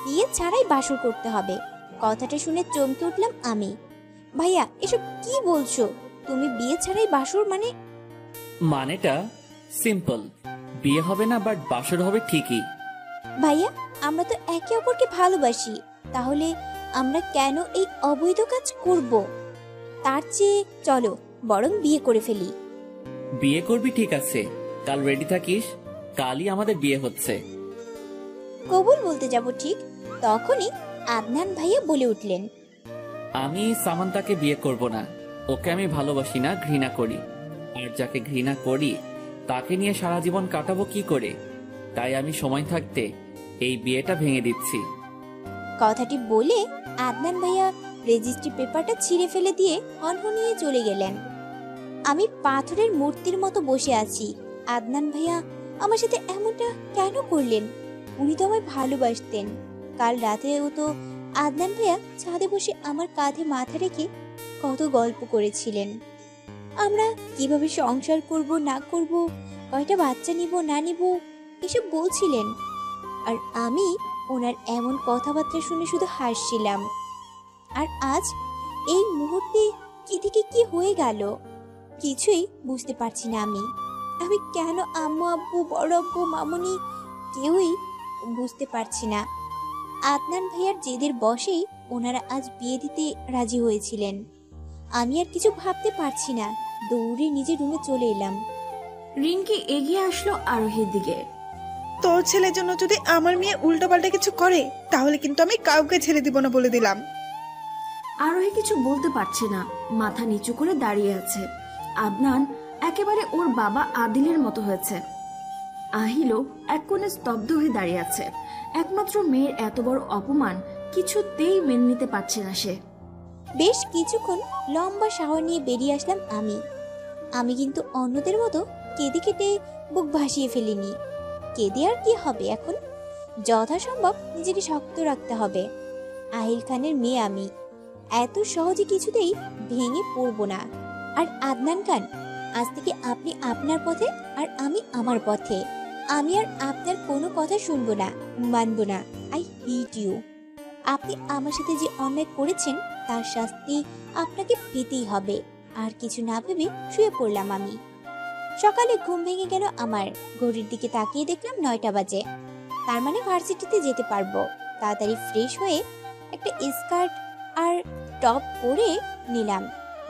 বিয়ে ছাড়াই বাসর করতে হবে, কথাটা শুনে চমকে উঠলাম আমি। ভাইয়া এসব কি বলছো? তুমি বিয়ে ছাড়াই বাসর মানে? মানেটা সিম্পল, বিয়ে হবে না বাট বাসর হবে ঠিকই। ভাইয়া আমরা তো একে অপরকে ভালোবাসি, তাহলে আমরা কেন এই অবৈধ কাজ করব? তার চেয়ে চলো বরং বিয়ে করে ফেলি। বিয়ে করবি ঠিক আছে, কাল রেডি থাকিস, কালই আমাদের বিয়ে হচ্ছে। কবুল বলতে যাব ঠিক তখনই আদনান ভাইয়া বলে উঠলেন, আমি সামান্তাকে বিয়ে করব না, ওকে আমি ভালোবাসি না, ঘৃণা করি। আর যাকে ঘৃণা করি তাকে নিয়ে সারা জীবন কাটাবো কি করে? তাই আমি সময় থাকতে এই বিয়েটা ভেঙে দিচ্ছি। কথাটি বলে আদনান ভাইয়া রেজিস্ট্রি পেপারটা ছিঁড়ে ফেলে দিয়ে হনহনিয়ে চলে গেলেন। আমি পাথরের মূর্তির মতো বসে আছি। আদনান ভাইয়া আমার সাথে এমনটা কেন করলেন? উনি তো আমায় ভালোবাসতেন। কাল রাতেও তো আদনান ভাইয়া ছাদে বসে আমার কাঁধে মাথা রেখে কত গল্প করেছিলেন। আমরা কিভাবে সংসার করব না করব, কয়টা বাচ্চা নিব না নিব, এসব বলছিলেন। আর আমি ওনার এমন কথাবার্তা শুনে শুধু হাসছিলাম। আর আজ এই মুহূর্তে কি থেকে কি হয়ে গেল কিছুই বুঝতে পারছি না। আমি কেন আম্মু আব্বু বড় আব্বু মামুনি কেউই বুঝতে পারছি না। আদনান ভাইয়ার জেদের বশেই ওনারা আজ বিয়ে দিতে রাজি হয়েছিলেন। আমি আর কিছু ভাবতে পারছি না, দৌড়ে নিজের রুমে চলে এলাম। রিঙ্কি এগিয়ে আসলো আরোহীর দিকে। তোর ছেলের জন্য যদি আমার মেয়ে উল্টোপাল্টা কিছু করে তাহলে কিন্তু আমি কাউকে ছেড়ে দিব না বলে দিলাম। আরোহী কিছু বলতে পারছে না, মাথা নিচু করে দাঁড়িয়ে আছে। আদনান একেবারে ওর বাবা আদিলের মতো হয়েছে। আহিলও এক কোণে স্তব্ধ হয়ে দাঁড়িয়ে আছে। একমাত্র মেয়ের এত বড় অপমান কিছুতেই মেনে নিতে পারছে না সে। বেশ কিছুক্ষণ লম্বা শাওয়ার নিয়ে বেরিয়ে আসলাম আমি কিন্তু অন্যদের মতো কেঁদে কেটে বুক ভাসিয়ে ফেলিনি। কেঁদে আর কি হবে, এখন যথাসম্ভব নিজেকে শক্ত রাখতে হবে। আহিল খানের মেয়ে আমি, এত সহজে কিছুতেই ভেঙে পড়বো না। আর আদনান খান, আজ থেকে আপনি আপনার পথে আর আমি আমার পথে। আমি আর আপনার কোনো কথা শুনবো না, মানবো না। I hate you. আপনি আমার সাথে যে অন্যায় করেছেন তার শাস্তি আপনাকে পেতেই হবে। আর কিছু না ভেবে শুয়ে পড়লাম আমি। সকালে ঘুম ভেঙে গেল আমার। ঘড়ির দিকে তাকিয়ে দেখলাম 9টা বাজে। তার মানে ভার্সিটিতে যেতে পারবো। তাড়াতাড়ি ফ্রেশ হয়ে একটা স্কার্ট আর টপ পরে নিলাম।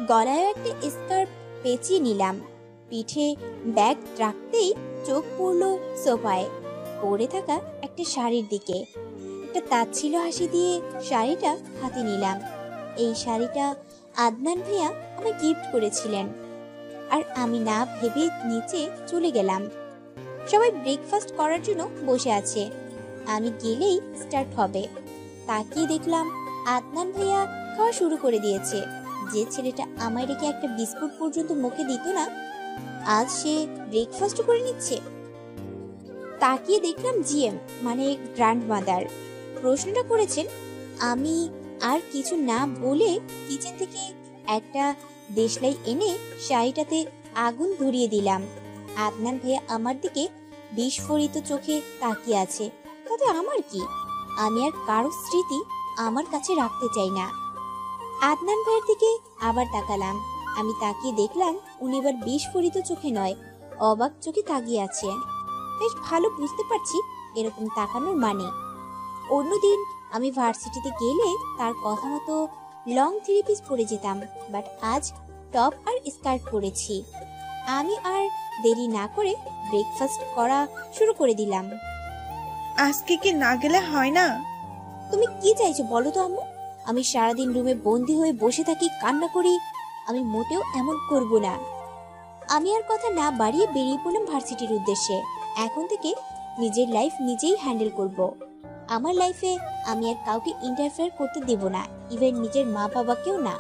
গলায়ও একটা স্কার্ট পেঁচিয়ে নিলাম। পিঠে ব্যাগ রাখতেই চোখ পড়লো সোফায় পরে থাকা একটা শাড়ির দিকে। একটা তাচ্ছিল হাসি দিয়ে শাড়িটা হাতে নিলাম। এই শাড়িটা আদনান ভাইয়া আমায় গিফট করেছিলেন। আর আমি না ভেবে নিচে চলে গেলাম। সবাই ব্রেকফাস্ট করার জন্য বসে আছে। আমি গেলেই স্টার্ট হবে। তাকিয়ে দেখলাম আদনান ভাইয়া খাওয়া শুরু করে দিয়েছে। যে ছেলেটা আমায় রেখে একটা বিস্কুট পর্যন্ত মুখে দিত না, আজ সে ব্রেকফাস্ট করে নিচ্ছে। তাকিয়ে দেখলাম জিএম মানে গ্র্যান্ডমাদার প্রশ্নটা করেছেন। আমি আর কিছু না বলে কিচেন থেকে একটা দেশলাই এনে শাড়িটাতে আগুন ধরিয়ে দিলাম। আদনান ভাইয়া আমার দিকে বিস্ফোরিত চোখে তাকিয়ে আছে। তাতে আমার কি? আমি আর কারো স্মৃতি আমার কাছে রাখতে চাই না। আদনান ভাইয়ের দিকে আবার তাকালাম। আমি তাকিয়ে দেখলাম উনি এবার বিস্ফোরিত চোখে নয়, অবাক চোখে তাকিয়ে আছে। বেশ ভালো বুঝতে পারছি এরকম তাকানোর মানে। অন্যদিন আমি ভার্সিটিতে গেলে তার কথা মতো লং 3 পিস পরে যেতাম, বাট আজ টপ আর স্কার্ট পরেছি। আমি আর দেরি না করে ব্রেকফাস্ট করা শুরু করে দিলাম। আজকে কি না গেলে হয় না? তুমি কি চাইছো বলো তো আম্মু? আমি সারাদিন রুমে বন্দি হয়ে বসে থাকি, কান্না করি? আমি মোটেও এমন করব না। আমি আর কথা না বাড়িয়ে বেরিয়ে পড়লাম ভার্সিটির উদ্দেশ্যে। এখন থেকে নিজের লাইফ নিজেই হ্যান্ডেল করব। আমার লাইফে আমি আর কাউকে ইন্টারফেয়ার করতে দেব না, ইভেন নিজের মা বাবাকেও না।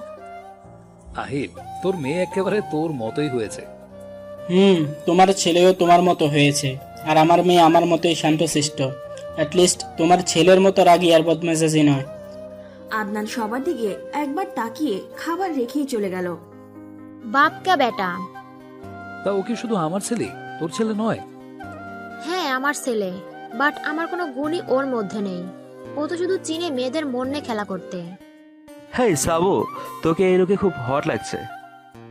আহিল, তোর মেয়ে একেবারে তোর মতোই হয়েছে। তোমার ছেলেও তোমার মতো হয়েছে, আর আমার মেয়ে আমার মতোই শান্তশিষ্ট। অ্যাটলিস্ট তোমার ছেলের মতো রাগী আর বদমেজাজি নয়। আদনান সবার দিকে একবার তাকিয়ে খাবার রেখেই চলে গেল। বাপ কা বেটা। তা ও কি শুধু আমার ছেলে, তোর ছেলে নয়? হ্যাঁ হ্যাঁ আমার ছেলে, বাট আমার কোনো গুণই ওর মধ্যে নেই। ও তো শুধু চিনে মেয়েদের মন নিয়ে খেলা করতে। হ্যাঁ সাবু, তোকে এই লোকে খুব হট লাগছে।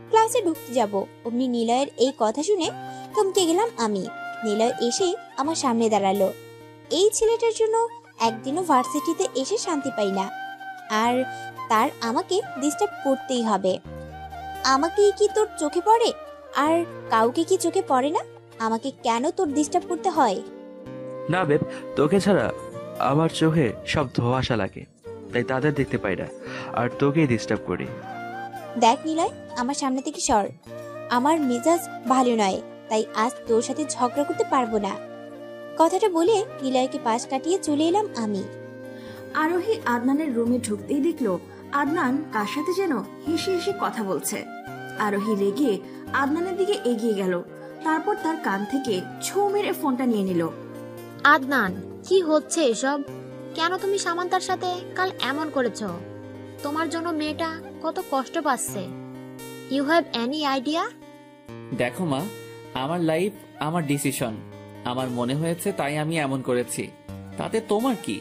ক্লাসে ঢুকতে যাব অমনি নিলয়ের এই কথা শুনে থমকে গেলাম আমি। নিলয় এসে আমার সামনে দাঁড়ালো। এই ছেলেটার জন্য একদিনও ভার্সিটিতে এসে শান্তি পাই না, আর তার আমাকে ডিস্টার্ব করতেই হবে। আমাকে কি তোর চোখে পড়ে? আর কাউকে কি চোখে পড়ে না? আমাকে কেন তোর ডিস্টার্ব করতে হয়? না বেব, তোকে ছাড়া আমার চোখে সব ধোঁয়াশা লাগে, তাই তাদের দেখতে পাই না, আর তোকেই ডিস্টার্ব করি। দেখ নিলয়, আমার সামনে থেকে সর। আমার মেজাজ ভালো নয়, তাই আজ তোর সাথে ঝগড়া করতে পারবো না। কথাটা বলে নিলয়কে পাশ কাটিয়ে চলে এলাম আমি। আরোহী আদনানের রুমে ঢুকতেই দেখলো আদনান কার সাথে যেন হেসে হেসে কথা বলছে। আরোহী রেগে আদনানের দিকে এগিয়ে গেল, তারপর তার কান থেকে ছৌ মেরে ফোনটা নিয়ে নিল। আদনান, কি হচ্ছে এসব? কেন তুমি সামান্তার সাথে কাল এমন করেছো? তোমার জন্য মেয়েটা কত কষ্ট পাচ্ছে। You have any idea? দেখো মা, আমার লাইফ আমার ডিসিশন। আমার মনে হয়েছে তাই আমি এমন করেছি, তাতে তোমার কি?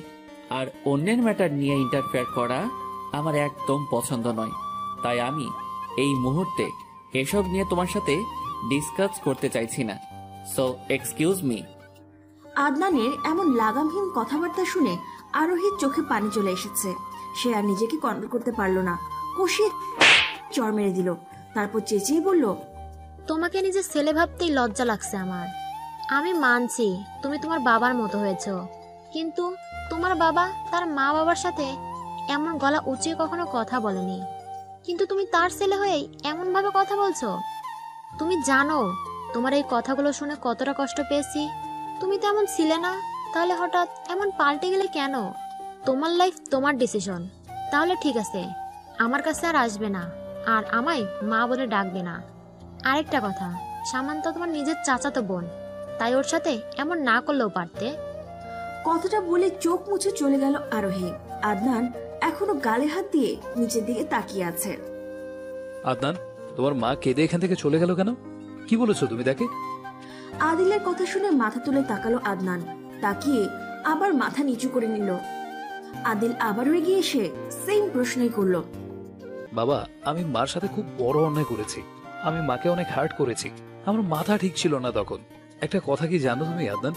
আর অন্যের ম্যাটার নিয়ে ইন্টারফেয়ার করা আমার একদম পছন্দ নয়, তাই আমি এই মুহূর্তে এসব নিয়ে তোমার সাথে ডিসকাস করতে চাইছি না। So excuse me. আদনানের এমন লাগামহীন কথাবার্তা শুনে আরোহীর চোখে পানি চলে এসেছে। সে আর নিজেকে কন্ট্রোল করতে পারল না, কষিয়ে চড় মেরে দিল। তারপর চেঁচিয়ে বলল, তোমাকে নিজের ছেলে ভাবতেই লজ্জা লাগছে আমার। আমি মানছি তুমি তোমার বাবার মতো হয়েছো, কিন্তু তোমার বাবা তার মা বাবার সাথে এমন গলা উঁচিয়ে কখনো কথা বলেনি, কিন্তু তুমি তার ছেলে হয়েই এমন ভাবে কথা বলছো। তুমি জানো তোমার এই কথাগুলো শুনে কতটা কষ্ট পেয়েছি? তুমি তো এমন ছিলে না, তাহলে হঠাৎ এমন পাল্টে গেলে কেন? তোমার লাইফ তোমার ডিসিশন। তাহলে ঠিক আছে, আমার কাছে আর আসবে না, আর আমায় মা বলে ডাকবে না। আরেকটা কথা, সামান্তা তোমার নিজের চাচাতো বোন, তাই ওর সাথে এমন না করলেও পারতে। কথাটা বলে চোখ মুছে চলে গেল আরোহী। আদনান এখনো গালে হাত দিয়ে নিচের দিকে তাকিয়ে আছে। আদনান, তোমার মা কেঁদে এখান থেকে চলে গেল কেন? কি বলেছো তুমি তাকে? আদিলের কথা শুনে মাথা তুলে তাকালো আদনান, তাকিয়ে আবার মাথা নিচু করে নিল। আদিল আবারও এগিয়ে এসে সেম প্রশ্নই করলো। বাবা, আমি মার সাথে খুব বড় অন্যায় করেছি। আমি মাকে অনেক হার্ট করেছি। আমার মাথা ঠিক ছিল না তখন। একটা কথা কি জানো তুমি আদনান?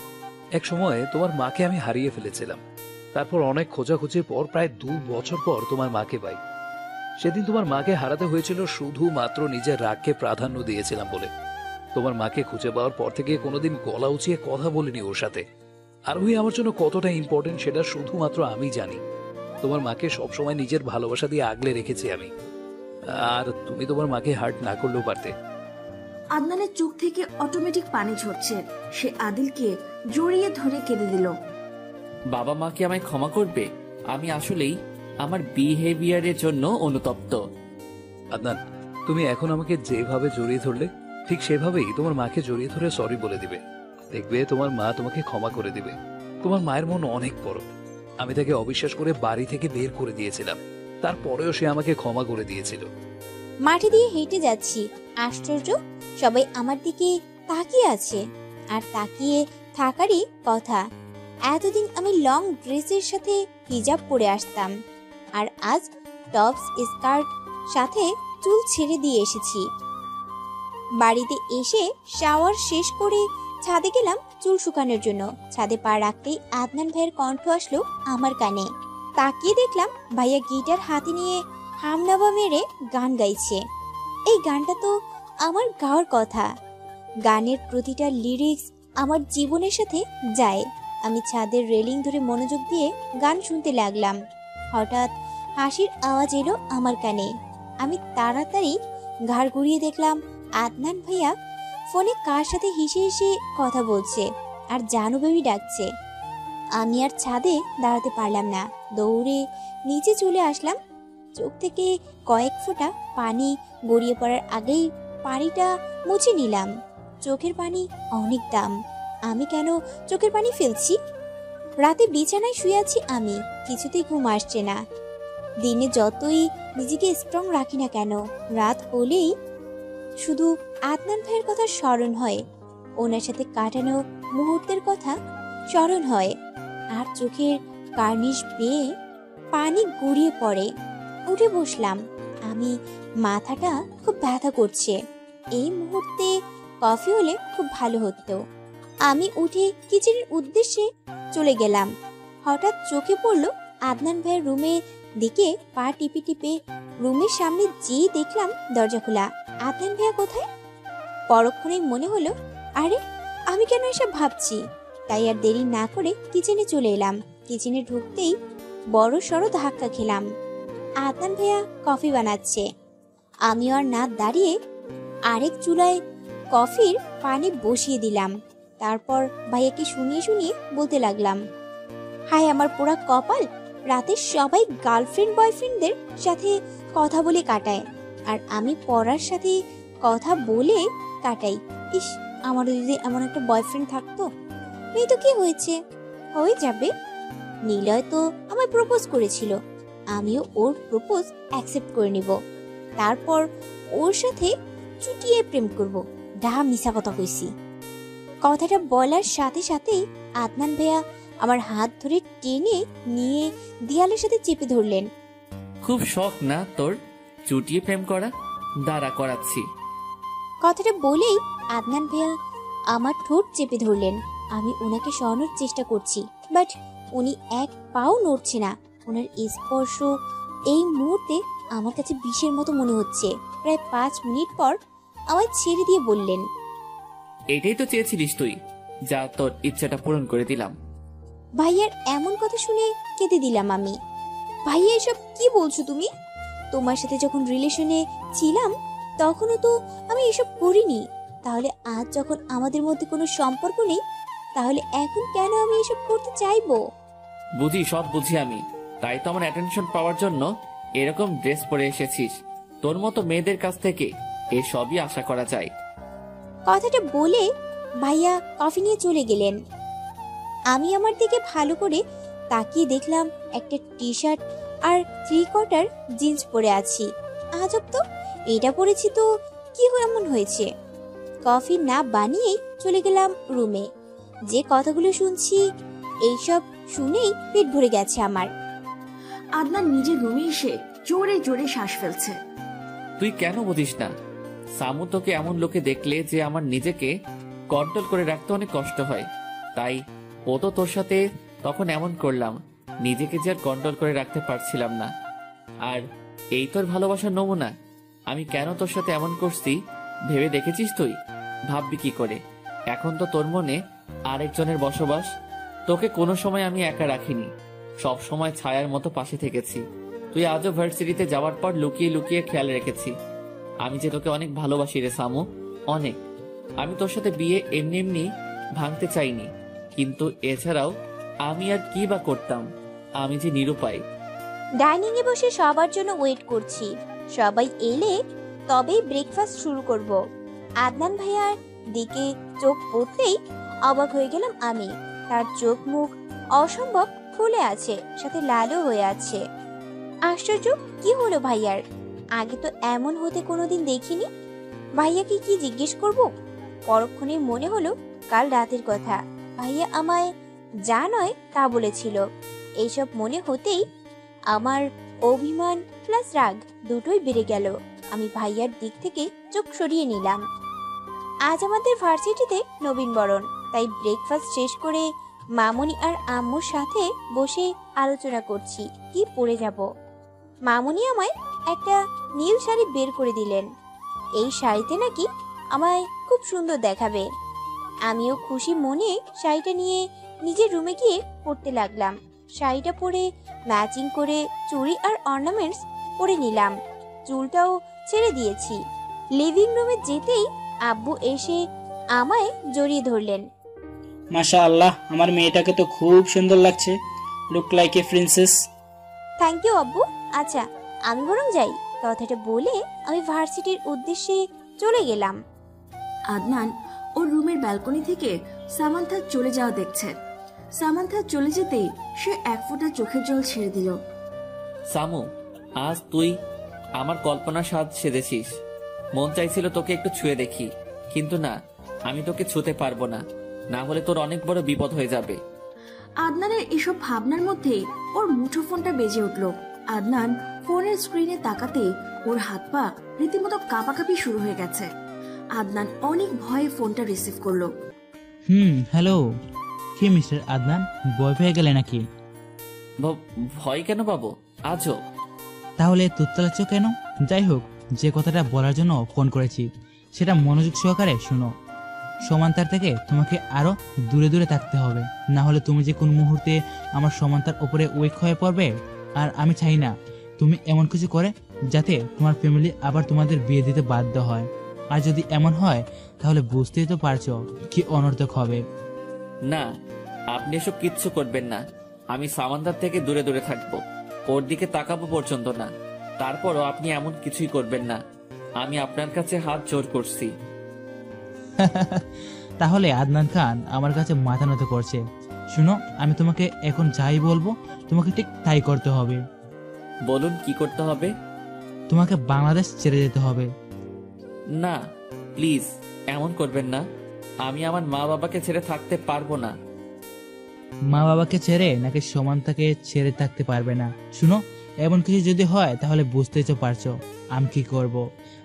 এক সময় তোমার মাকে আমি হারিয়ে ফেলেছিলাম। তারপর অনেক খোঁজাখুঁজির পর প্রায় 2 বছর পর তোমার মাকে পাই। সেদিন তোমার মাকে হারাতে হয়েছিল শুধুমাত্র নিজের রাগকে প্রাধান্য দিয়েছিলাম বলে। তোমার মাকে খুঁজে পাওয়ার পর থেকে কোনোদিন গলা উঁচিয়ে কথা বলিনি ওর সাথে। আর ওই আমার জন্য কতটা ইম্পর্টেন্ট সেটা শুধুমাত্র আমি জানি। তোমার মাকে সবসময় নিজের ভালোবাসা দিয়ে আগলে রেখেছি আমি। আর তুমি তোমার মাকে হার্ট না করলেও পারতে। আদনানের চোখ থেকে অটোমেটিক পানি ঝরছে। সে আদিলকে জড়িয়ে ধরে কেঁদে দিল। বাবা মা কি আমায় ক্ষমা করবে? আমি আসলেই আমার বিহেভিয়ারের জন্য অনুতপ্ত। আদনান, তুমি এখন আমাকে যেভাবে জড়িয়ে ধরলে ঠিক সেভাবেই তোমার মাকে জড়িয়ে ধরে সরি বলে দিবে। দেখবে তোমার মা তোমাকে ক্ষমা করে দিবে। তোমার মায়ের মন অনেক বড়। আমি তাকে অবিশ্বাস করে বাড়ি থেকে বের করে দিয়েছিলাম, তারপরেও সে আমাকে ক্ষমা করে দিয়েছিল। মাটি দিয়ে হেঁটে যাচ্ছি, আশ্চর্য সবাই আমার দিকে তাকিয়ে আছে। আর তাকিয়ে থাকারই কথা। এতদিন আমি লং ড্রেসের সাথে হিজাব পরে আসতাম, আর আজ টপস স্কার্ট সাথে চুল ছেড়ে দিয়ে এসেছি। বাড়িতে এসে শাওয়ার শেষ করে ছাদে গেলাম চুল শুকানোর জন্য। ছাদে পা রাখতেই আদনান ভাইয়ের কণ্ঠ আসলো আমার কানে। তাকিয়ে দেখলাম ভাইয়া গিটার হাতে নিয়ে হামনাবা মেরে গান গাইছে। এই গানটা তো আমার গাওয়ার কথা। গানের প্রতিটা লিরিক্স আমার জীবনের সাথে যায়। আমি ছাদের রেলিং ধরে মনোযোগ দিয়ে গান শুনতে লাগলাম। হঠাৎ হাসির আওয়াজ এলো আমার কানে। আমি তাড়াতাড়ি ঘাড় ঘুরিয়ে দেখলাম আদনান ভাইয়া ফোনে কার সাথে হেসে হেসে কথা বলছে আর জানু বেবি ডাকছে। আমি আর ছাদে দাঁড়াতে পারলাম না, দৌড়ে নিচে চলে আসলাম। চোখ থেকে কয়েক ফোঁটা পানি গড়িয়ে পড়ার আগেই পানিটা মুছে নিলাম। চোখের পানি অনেক দাম, আমি কেন চোখের পানি ফেলছি? রাতে বিছানায় শুয়ে আছি আমি, কিছুতেই ঘুম আসছে না। দিনে যতই নিজেকে স্ট্রং রাখি না কেন, রাত হলেই শুধু আদনান ভাইয়ের কথা স্মরণ হয়। ওনার সাথে কাটানো মুহূর্তের কথা স্মরণ হয় আর চোখের কার্নিশ বেয়ে পানি গড়িয়ে পড়ে। উঠে বসলাম। আমি মাথাটা খুব ব্যথা করছে। এই মুহূর্তে কফি হলে খুব ভালো হতো। আমি উঠে কিচেনের উদ্দেশ্যে চলে গেলাম। হঠাৎ চোখে পড়ল আদনান ভাইয়ের রুমের দিকে। পা টিপে টিপে রুমের সামনে যেই দেখলাম দরজা খোলা। আদনান ভাইয়া কোথায়? পরক্ষণেই মনে হলো, আরে আমি কেন এসব ভাবছি। তাই আর দেরি না করে কিচেনে চলে এলাম। কিচেনে ঢুকতেই বড় সড়ো ধাক্কা খেলাম। আদনান ভাইয়া কফি বানাচ্ছে। আমি আর না দাঁড়িয়ে আরেক চুলায় কফির পানি বসিয়ে দিলাম। তারপর ভাইয়াকে শুনিয়ে শুনিয়ে বলতে লাগলাম, হায় আমার পোড়া কপাল, রাতে সবাই গার্লফ্রেন্ড বয়ফ্রেন্ডদের সাথে কথা বলে কাটায়, আর আমি পড়ার সাথে কথা বলে কাটাই। ইস, আমারও যদি এমন একটা বয়ফ্রেন্ড থাকতো। এই তো কি হয়েছে, হয়ে যাবে। নিলয় তো আমায় প্রপোজ করেছিল, আমিও ওর প্রপোজ অ্যাকসেপ্ট করে নিব। তারপর ওর সাথে চুটিয়ে প্রেম করব। ডাহা মিশা কথা কইছি। কথাটা বলার সাথে সাথেই আদনান ভাইয়া আমার হাত ধরে টেনে নিয়ে দেয়ালের সাথে চেপে ধরলেন। খুব শখ না তোর চুটিয়ে প্রেম করা? দাঁড়া করাচ্ছি। কথাটা বলেই আদনান ভাইয়া আমার ঠোঁট চেপে ধরলেন। আমি ওনাকে সরানোর চেষ্টা করছি, বাট উনি এক পাও নড়ছে না। ওনার স্পর্শ এই মুহূর্তে আমার কাছে বিষের মতো মনে হচ্ছে। প্রায় 5 মিনিট পর আমায় ছেড়ে দিয়ে বললেন, এটাই তো চেয়েছিলিস তুই, যা তোর ইচ্ছাটা পূরণ করে দিলাম। ভাইয়ার এমন কথা শুনে কেঁদে দিলাম আমি। ভাইয়া এসব কি বলছো তুমি? তোমার সাথে যখন রিলেশনে ছিলাম তখনও তো আমি এসব করিনি। তাহলে আজ যখন আমাদের মধ্যে কোনো সম্পর্ক নেই, তাহলে এখন কেন আমি এসব করতে চাইবো? বুঝি, সব বুঝি আমি। তাই তো আমার অ্যাটেনশন পাওয়ার জন্য এরকম ড্রেস পরে এসেছিস। তোর মতো মেয়েদের কাছ থেকে এসবই আশা করা যায়। কথাটা বলে ভাইয়া কফি নিয়ে চলে গেলেন। আমি আমার দিকে ভালো করে তাকিয়ে দেখলাম একটা টি শার্ট আর 3/4 জিন্স পরে আছি। আজব তো, এটা পরেছি তো কি এমন হয়েছে? কফি না বানিয়েই চলে গেলাম রুমে। যে কথাগুলো শুনছি এইসব শুনেই পেট ভরে গেছে আমার। আদনান নিজের রুমে এসে জোরে জোরে শ্বাস ফেলছে। তুই কেন বুঝিস না? সামু তোকে এমন লোকে দেখলে যে আমার নিজেকে কন্ট্রোল করে রাখতে অনেক কষ্ট হয়, তাই ও তো তোর সাথে তখন এমন করলাম। নিজেকে যে আর কন্ট্রোল করে রাখতে পারছিলাম না। আর এই তোর ভালোবাসার নমুনা। আমি কেন তোর সাথে এমন করছি ভেবে দেখেছিস তুই? ভাববি কি করে? এখন তো তোর মনে আরেকজনের বসবাস। তোকে কোনো সময় আমি একা রাখিনি, সব সময় ছায়ার মতো পাশে থেকেছি। তুই আজও ভার্সিটিতে যাওয়ার পর লুকিয়ে লুকিয়ে খেয়াল রেখেছি আমি যে তোকে অনেক ভালোবাসি রে সামু, অনেক। আমি তোর সাথে বিয়ে এমনি এমনি ভাঙতে চাইনি, কিন্তু এছাড়াও আমি আর কি বা করতাম? আমি যে নিরুপায়। ডাইনিং এ বসে সবার জন্য ওয়েট করছি। সবাই এলে তবেই ব্রেকফাস্ট শুরু করব। আদনান ভাইয়ার দিকে চোখ পড়তেই অবাক হয়ে গেলাম আমি। তার চোখ মুখ অসম্ভব ফুলে আছে, সাথে লালও হয়ে আছে। আশ্চর্য, কি হলো ভাইয়ার? আগে তো এমন হতে কোনোদিন দেখিনি। ভাইয়াকে কি জিজ্ঞেস করব? পরক্ষণে মনে হলো কাল রাতের কথা। ভাইয়া আমায় যা নয় তা বলেছিল। এইসব মনে হতেই আমার অভিমান প্লাস রাগ দুটোই বেড়ে গেল। আমি ভাইয়ার দিক থেকে চোখ সরিয়ে নিলাম। আজ আমাদের ভার্সিটিতে নবীনবরণ, তাই ব্রেকফাস্ট শেষ করে মামুনি আর আম্মুর সাথে বসে আলোচনা করছি কি পরে যাব। মামুনি আমায় একটা নীল শাড়ি বের করে দিলেন। এই শাড়িতে নাকি আমায় খুব সুন্দর দেখাবে। আমিও খুশি মনে শাড়িটা নিয়ে নিজের রুমে গিয়ে পরতে লাগলাম। শাড়িটা পরে ম্যাচিং করে চুড়ি আর অর্নামেন্টস পরে নিলাম। চুলটাও ছেড়ে দিয়েছি। লিভিং রুমে যেতেই আব্বু এসে আমায় জড়িয়ে ধরলেন। মাশাআল্লাহ, আমার মেয়েটাকে তো খুব সুন্দর লাগছে। Look like a princess. Thank you আব্বু। আচ্ছা আমি বরং যাই। কথাটা বলে আমি ভার্সিটির উদ্দেশ্যে চলে গেলাম। আদনান ওর রুমের ব্যালকনি থেকে সামান্থা চলে যাওয়া দেখছে। সামান্থা চলে যেতেই সে এক ফোঁটা চোখের জল ছেড়ে দিল। সামু, আজ তুই আমার কল্পনার সাজ সেজেছিস। মন চাইছিল তোকে একটু ছুঁয়ে দেখি, কিন্তু না, আমি তোকে ছুঁতে পারবো না। না হলে তোর অনেক বড় বিপদ হয়ে যাবে। আদনানের এসব ভাবনার মধ্যে ওর মুঠোফোনটা বেজে উঠল। আদনান ফোনের স্ক্রিনে তাকাতে ওর হাত পা রীতিমতো কাঁপাকাঁপি শুরু হয়ে গেছে। আদনান অনেক ভয়ে ফোনটা রিসিভ করলো। হ্যালো, কি মিস্টার আদনান, ভয় পেয়ে গেলে নাকি? ভয় কেন পাবো আজও? তাহলে তুত্তালাচ্ছ কেন? যাই হোক, যে কথাটা বলার জন্য ফোন করেছি সেটা মনোযোগ সহকারে শুনো। সমান্তার থেকে তোমাকে আরো দূরে দূরে থাকতে হবে, না হলে তুমি যে কোন মুহূর্তে আমার সমান্তার উপরে উইক হয়ে পড়বে। আর আমি চাই না তুমি এমন কিছু করে যাতে তোমার ফ্যামিলি আবার তোমাদের বিয়ে দিতে বাধ্য হয়। আর যদি এমন হয় তাহলে বুঝতেই তো পারছো কি অনর্থক হবে। না, আপনি এসব কিচ্ছু করবেন না। আমি সামান্তার থেকে দূরে দূরে থাকবো, ওর দিকে তাকাবো পর্যন্ত না। তারপরও আপনি এমন কিছুই করবেন না। আমি আপনার কাছে হাত জোর করছি। তাহলে আদনান খান আমার কাছে মাথা নত করছে। শুনো, আমি তোমাকে এখন যাই বলবো তোমাকে ঠিক তাই করতে হবে। বলুন কি করতে হবে? তোমাকে বাংলাদেশ ছেড়ে যেতে হবে। না প্লিজ, এমন করবেন না। আমি আমার মা বাবাকে ছেড়ে থাকতে পারবো না। মা বাবাকে ছেড়ে নাকি সমান্তাকে ছেড়ে থাকতে পারবে না? শুনো, এমন কিছু যদি হয় তাহলে বুঝতেই তো পারছো আমি কি করব।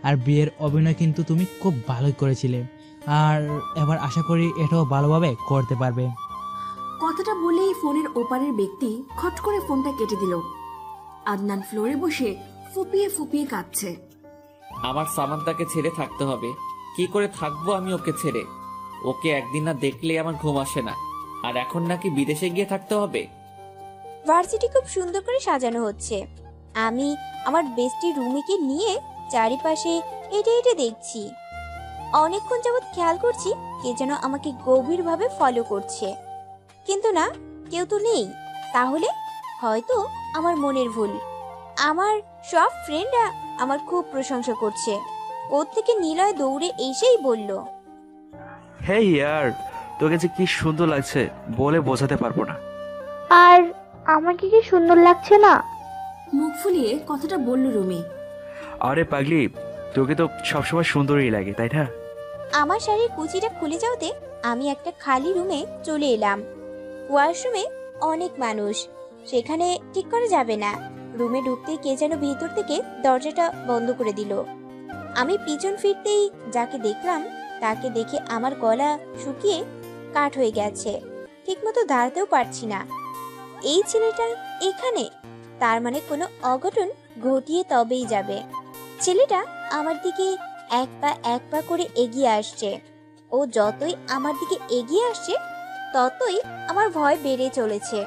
আর বিয়ের অভিনয় কিন্তু তুমি খুব ভালোই করেছিলে, আর এবার আশা করি এটাও ভালোভাবে করতে পারবে। কথাটা বলেই ফোনের ওপারের ব্যক্তি খট করে ফোনটা কেটে দিল। আদনান ফ্লোরে বসে ফুপিয়ে ফুপিয়ে কাঁদছে। আমার সামান্তাকে ছেড়ে থাকতে হবে। কি করে থাকবো আমি ওকে ছেড়ে? ওকে একদিন না দেখলে আমার ঘুম আসে না। আর এখন নাকি বিদেশে গিয়ে থাকতে হবে। ভার্সিটি খুব সুন্দর করে সাজানো হচ্ছে। আমি আমার বেস্টি রুমিকে নিয়ে চারিপাশে হেঁটে হেঁটে দেখছি। অনেকক্ষণ যাবৎ খেয়াল করছি কে যেন আমাকে গভীরভাবে ফলো করছে, কিন্তু না, কেউ তো নেই। তাহলে হয়তো আমার মনের ভুল। আমার সব ফ্রেন্ডরা আমার খুব প্রশংসা করছে। কোত্থেকে নিলয় দৌড়ে এসেই বলল, হে ইয়ার, তোকে যে কি সুন্দর লাগছে বলে বোঝাতে পারবো না। আর আমাকে কি সুন্দর লাগছে না? মুখ ফুলিয়ে কথাটা বলল রুমি। আরে পাগলি, তোকে তো সবসময় সুন্দরই লাগে, তাই না? আমার শাড়ির কুচিটা খুলে যাওয়াতে আমি একটা খালি রুমে চলে এলাম। ওয়াশরুমে অনেক মানুষ, সেখানে ঠিক করা যাবে না। রুমে ঢুকতেই কে যেন ভেতর থেকে দরজাটা বন্ধ করে দিল। আমি পিছন ফিরতেই যাকে দেখলাম তাকে দেখে আমার গলা শুকিয়ে কাঠ হয়ে গেছে, ঠিকমতো দাঁড়াতেও পারছি না। এই ছেলেটা এখানে, তার মানে কোনো অঘটন ঘটিয়ে তবেই যাবে। ছেলেটা আমার দিকে এক পা করে এগিয়ে আসছে। ও যতই আমার দিকে এগিয়ে আসছে ততই আমার ভয় বেড়ে চলেছে।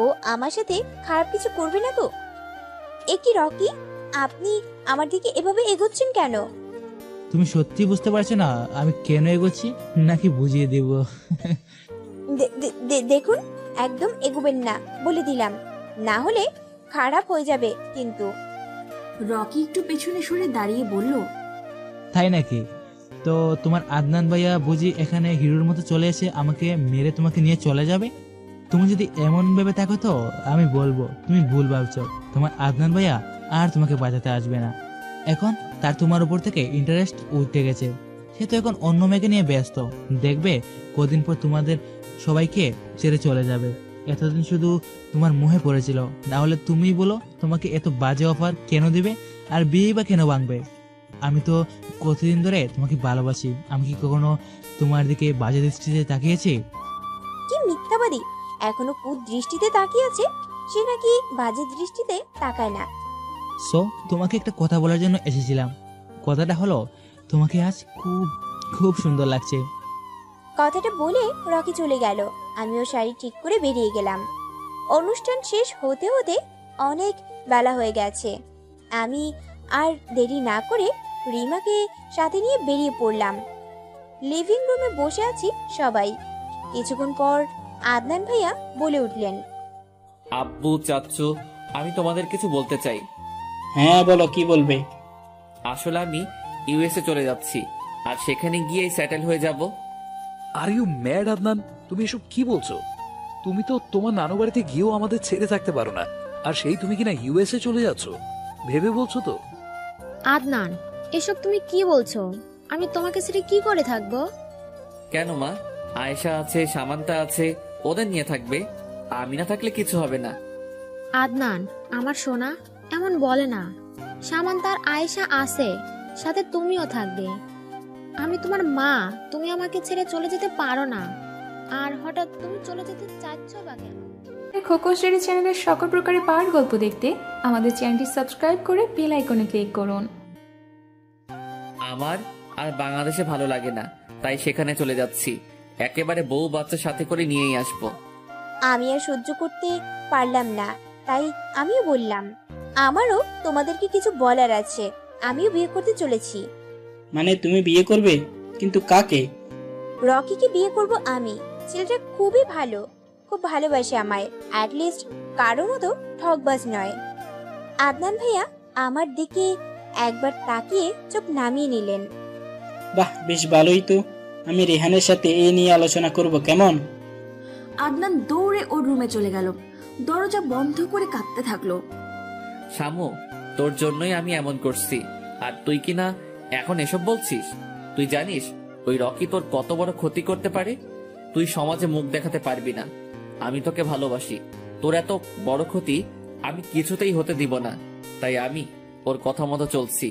ও আমার সাথে খারাপ কিছু করবে না তো? এ কি রকি, আপনি আমার দিকে এভাবে এগোচ্ছেন কেন? তুমি সত্যি বুঝতে পারছো না আমি কেন এগোচ্ছি, নাকি বুঝিয়ে দেব? দেখুন, একদম এগোবেন না বলে দিলাম, না হলে খারাপ হয়ে যাবে কিন্তু। রকি একটু পেছনে সরে দাঁড়িয়ে বলল, তাই নাকি? তো তোমার আদনান ভাইয়া বুঝি এখানে হিরোর মতো চলে এসে আমাকে মেরে তোমাকে নিয়ে চলে যাবে? তুমি যদি এমন ভেবে থাকো তো আমি বলবো তুমি ভুল ভাবছো। তোমার আদনান ভাইয়া আর তোমাকে বাঁচাতে আসবে না। এখন তার তোমার উপর থেকে ইন্টারেস্ট উঠে গেছে। সে তো এখন অন্য মেয়েকে নিয়ে ব্যস্ত। দেখবে কদিন পর তোমাদের সবাইকে ছেড়ে চলে যাবে। এতদিন শুধু তোমার মুহে পড়েছিল, না হলে তুমিই বলো তোমাকে এত বাজে অফার কেন দিবে, আর বিয়ে বা কেন ভাঙবে? আমি তো কতদিন ধরে তোমাকে ভালোবাসি, আমি কি কখনো তোমার দিকে বাজে দৃষ্টিতে তাকিয়েছি? কি মিথ্যাবাদী! এখনো কুদৃষ্টিতে তাকিয়ে আছে, সে নাকি বাজে দৃষ্টিতে তাকায় না। সো তোমাকে একটা কথা বলার জন্য এসেছিলাম। কথাটা হলো তোমাকে আজ খুব খুব সুন্দর লাগছে। কথাটা বলে রকি চলে গেল। আমিও শাড়ি ঠিক করে বেরিয়ে গেলাম। অনুষ্ঠান শেষ হতে হতে অনেক বেলা হয়ে গেছে। আমি আর দেরি না করে রিমাকে সাথে নিয়ে বেরিয়ে পড়লাম। লিভিং রুমে বসে আছি সবাই। কিছুক্ষণ পর আদনান ভাইয়া বলে উঠলেন, আব্বু, চাচ্চু, আমি তোমাদের কিছু বলতে চাই। হ্যাঁ বলো, কি বলবে? আসলে আমি ইউএসএ চলে যাচ্ছি, আর সেখানে গিয়ে সেটেল হয়ে যাব। আর ইউ ম্যাড আদনান, তুমি এসব কি বলছো? তুমি তো তোমার নানু বাড়িতে গিয়েও আমাদের ছেড়ে থাকতে পারো না, আর সেই তুমি কিনা ইউএসএ চলে যাচ্ছ? ভেবে বলছো তো? আদনান, এসব তুমি কি বলছো? আমি তোমাকে ছেড়ে কি করে থাকবো? কেন মা, আয়েশা আছে, সামান্তা আছে, ওদের নিয়ে থাকবে। আমি না থাকলে কিছু হবে না। আদনান, আমার সোনা, এমন বলে না। সামান্তার আয়েশা আছে, সাথে তুমিও থাকবে। আমি তোমার মা, তুমি আমাকে ছেড়ে চলে যেতে পারো না। আর হঠাৎ তুমি চলে যেতে চাচ্ছ বা কেন? খোকস ডায়েরি চ্যানেলের সকল প্রকারের পাওয়ার গল্প দেখতে আমাদের চ্যানেলটি সাবস্ক্রাইব করে বেল আইকনে ক্লিক করুন। আমার আর বাংলাদেশে ভালো লাগে না, তাই সেখানে চলে যাচ্ছি। একেবারে বউ বাচ্চা সাথে করে নিয়েই আসবো। আমি আর সহ্য করতে পারলাম না, তাই আমিও বললাম, আমারও তোমাদেরকে কিছু বলার আছে। আমিও বিয়ে করতে চলেছি। মানে তুমি বিয়ে করবে? কিন্তু কাকে? রকিকে বিয়ে করব আমি। ছেলেটা খুবই ভালো, খুব ভালোবাসে আমায়। অ্যাটলিস্ট কারো মতো ঠকবাজ নয়। আদনান ভাইয়া আমার দিকে একবার তাকিয়ে চোখ নামিয়ে নিলেন। বাহ, বেশ ভালোই তো। আমি রেহানের সাথে এই নিয়ে আলোচনা করব, কেমন? আদনান দৌড়ে ওর রুমে চলে গেল, দরজা বন্ধ করে কাঁদতে থাকলো। শামু, তোর জন্যই আমি এমন করছি, আর তুই কিনা এখন এসব বলছিস? তুই জানিস ওই রকি তোর কত বড় ক্ষতি করতে পারে? তুই সমাজে মুখ দেখাতে পারবি না। আমি তোকে ভালোবাসি, তোর এত বড় ক্ষতি আমি কিছুতেই হতে দিব না। তাই আমি ওর কথা মতো চলছি,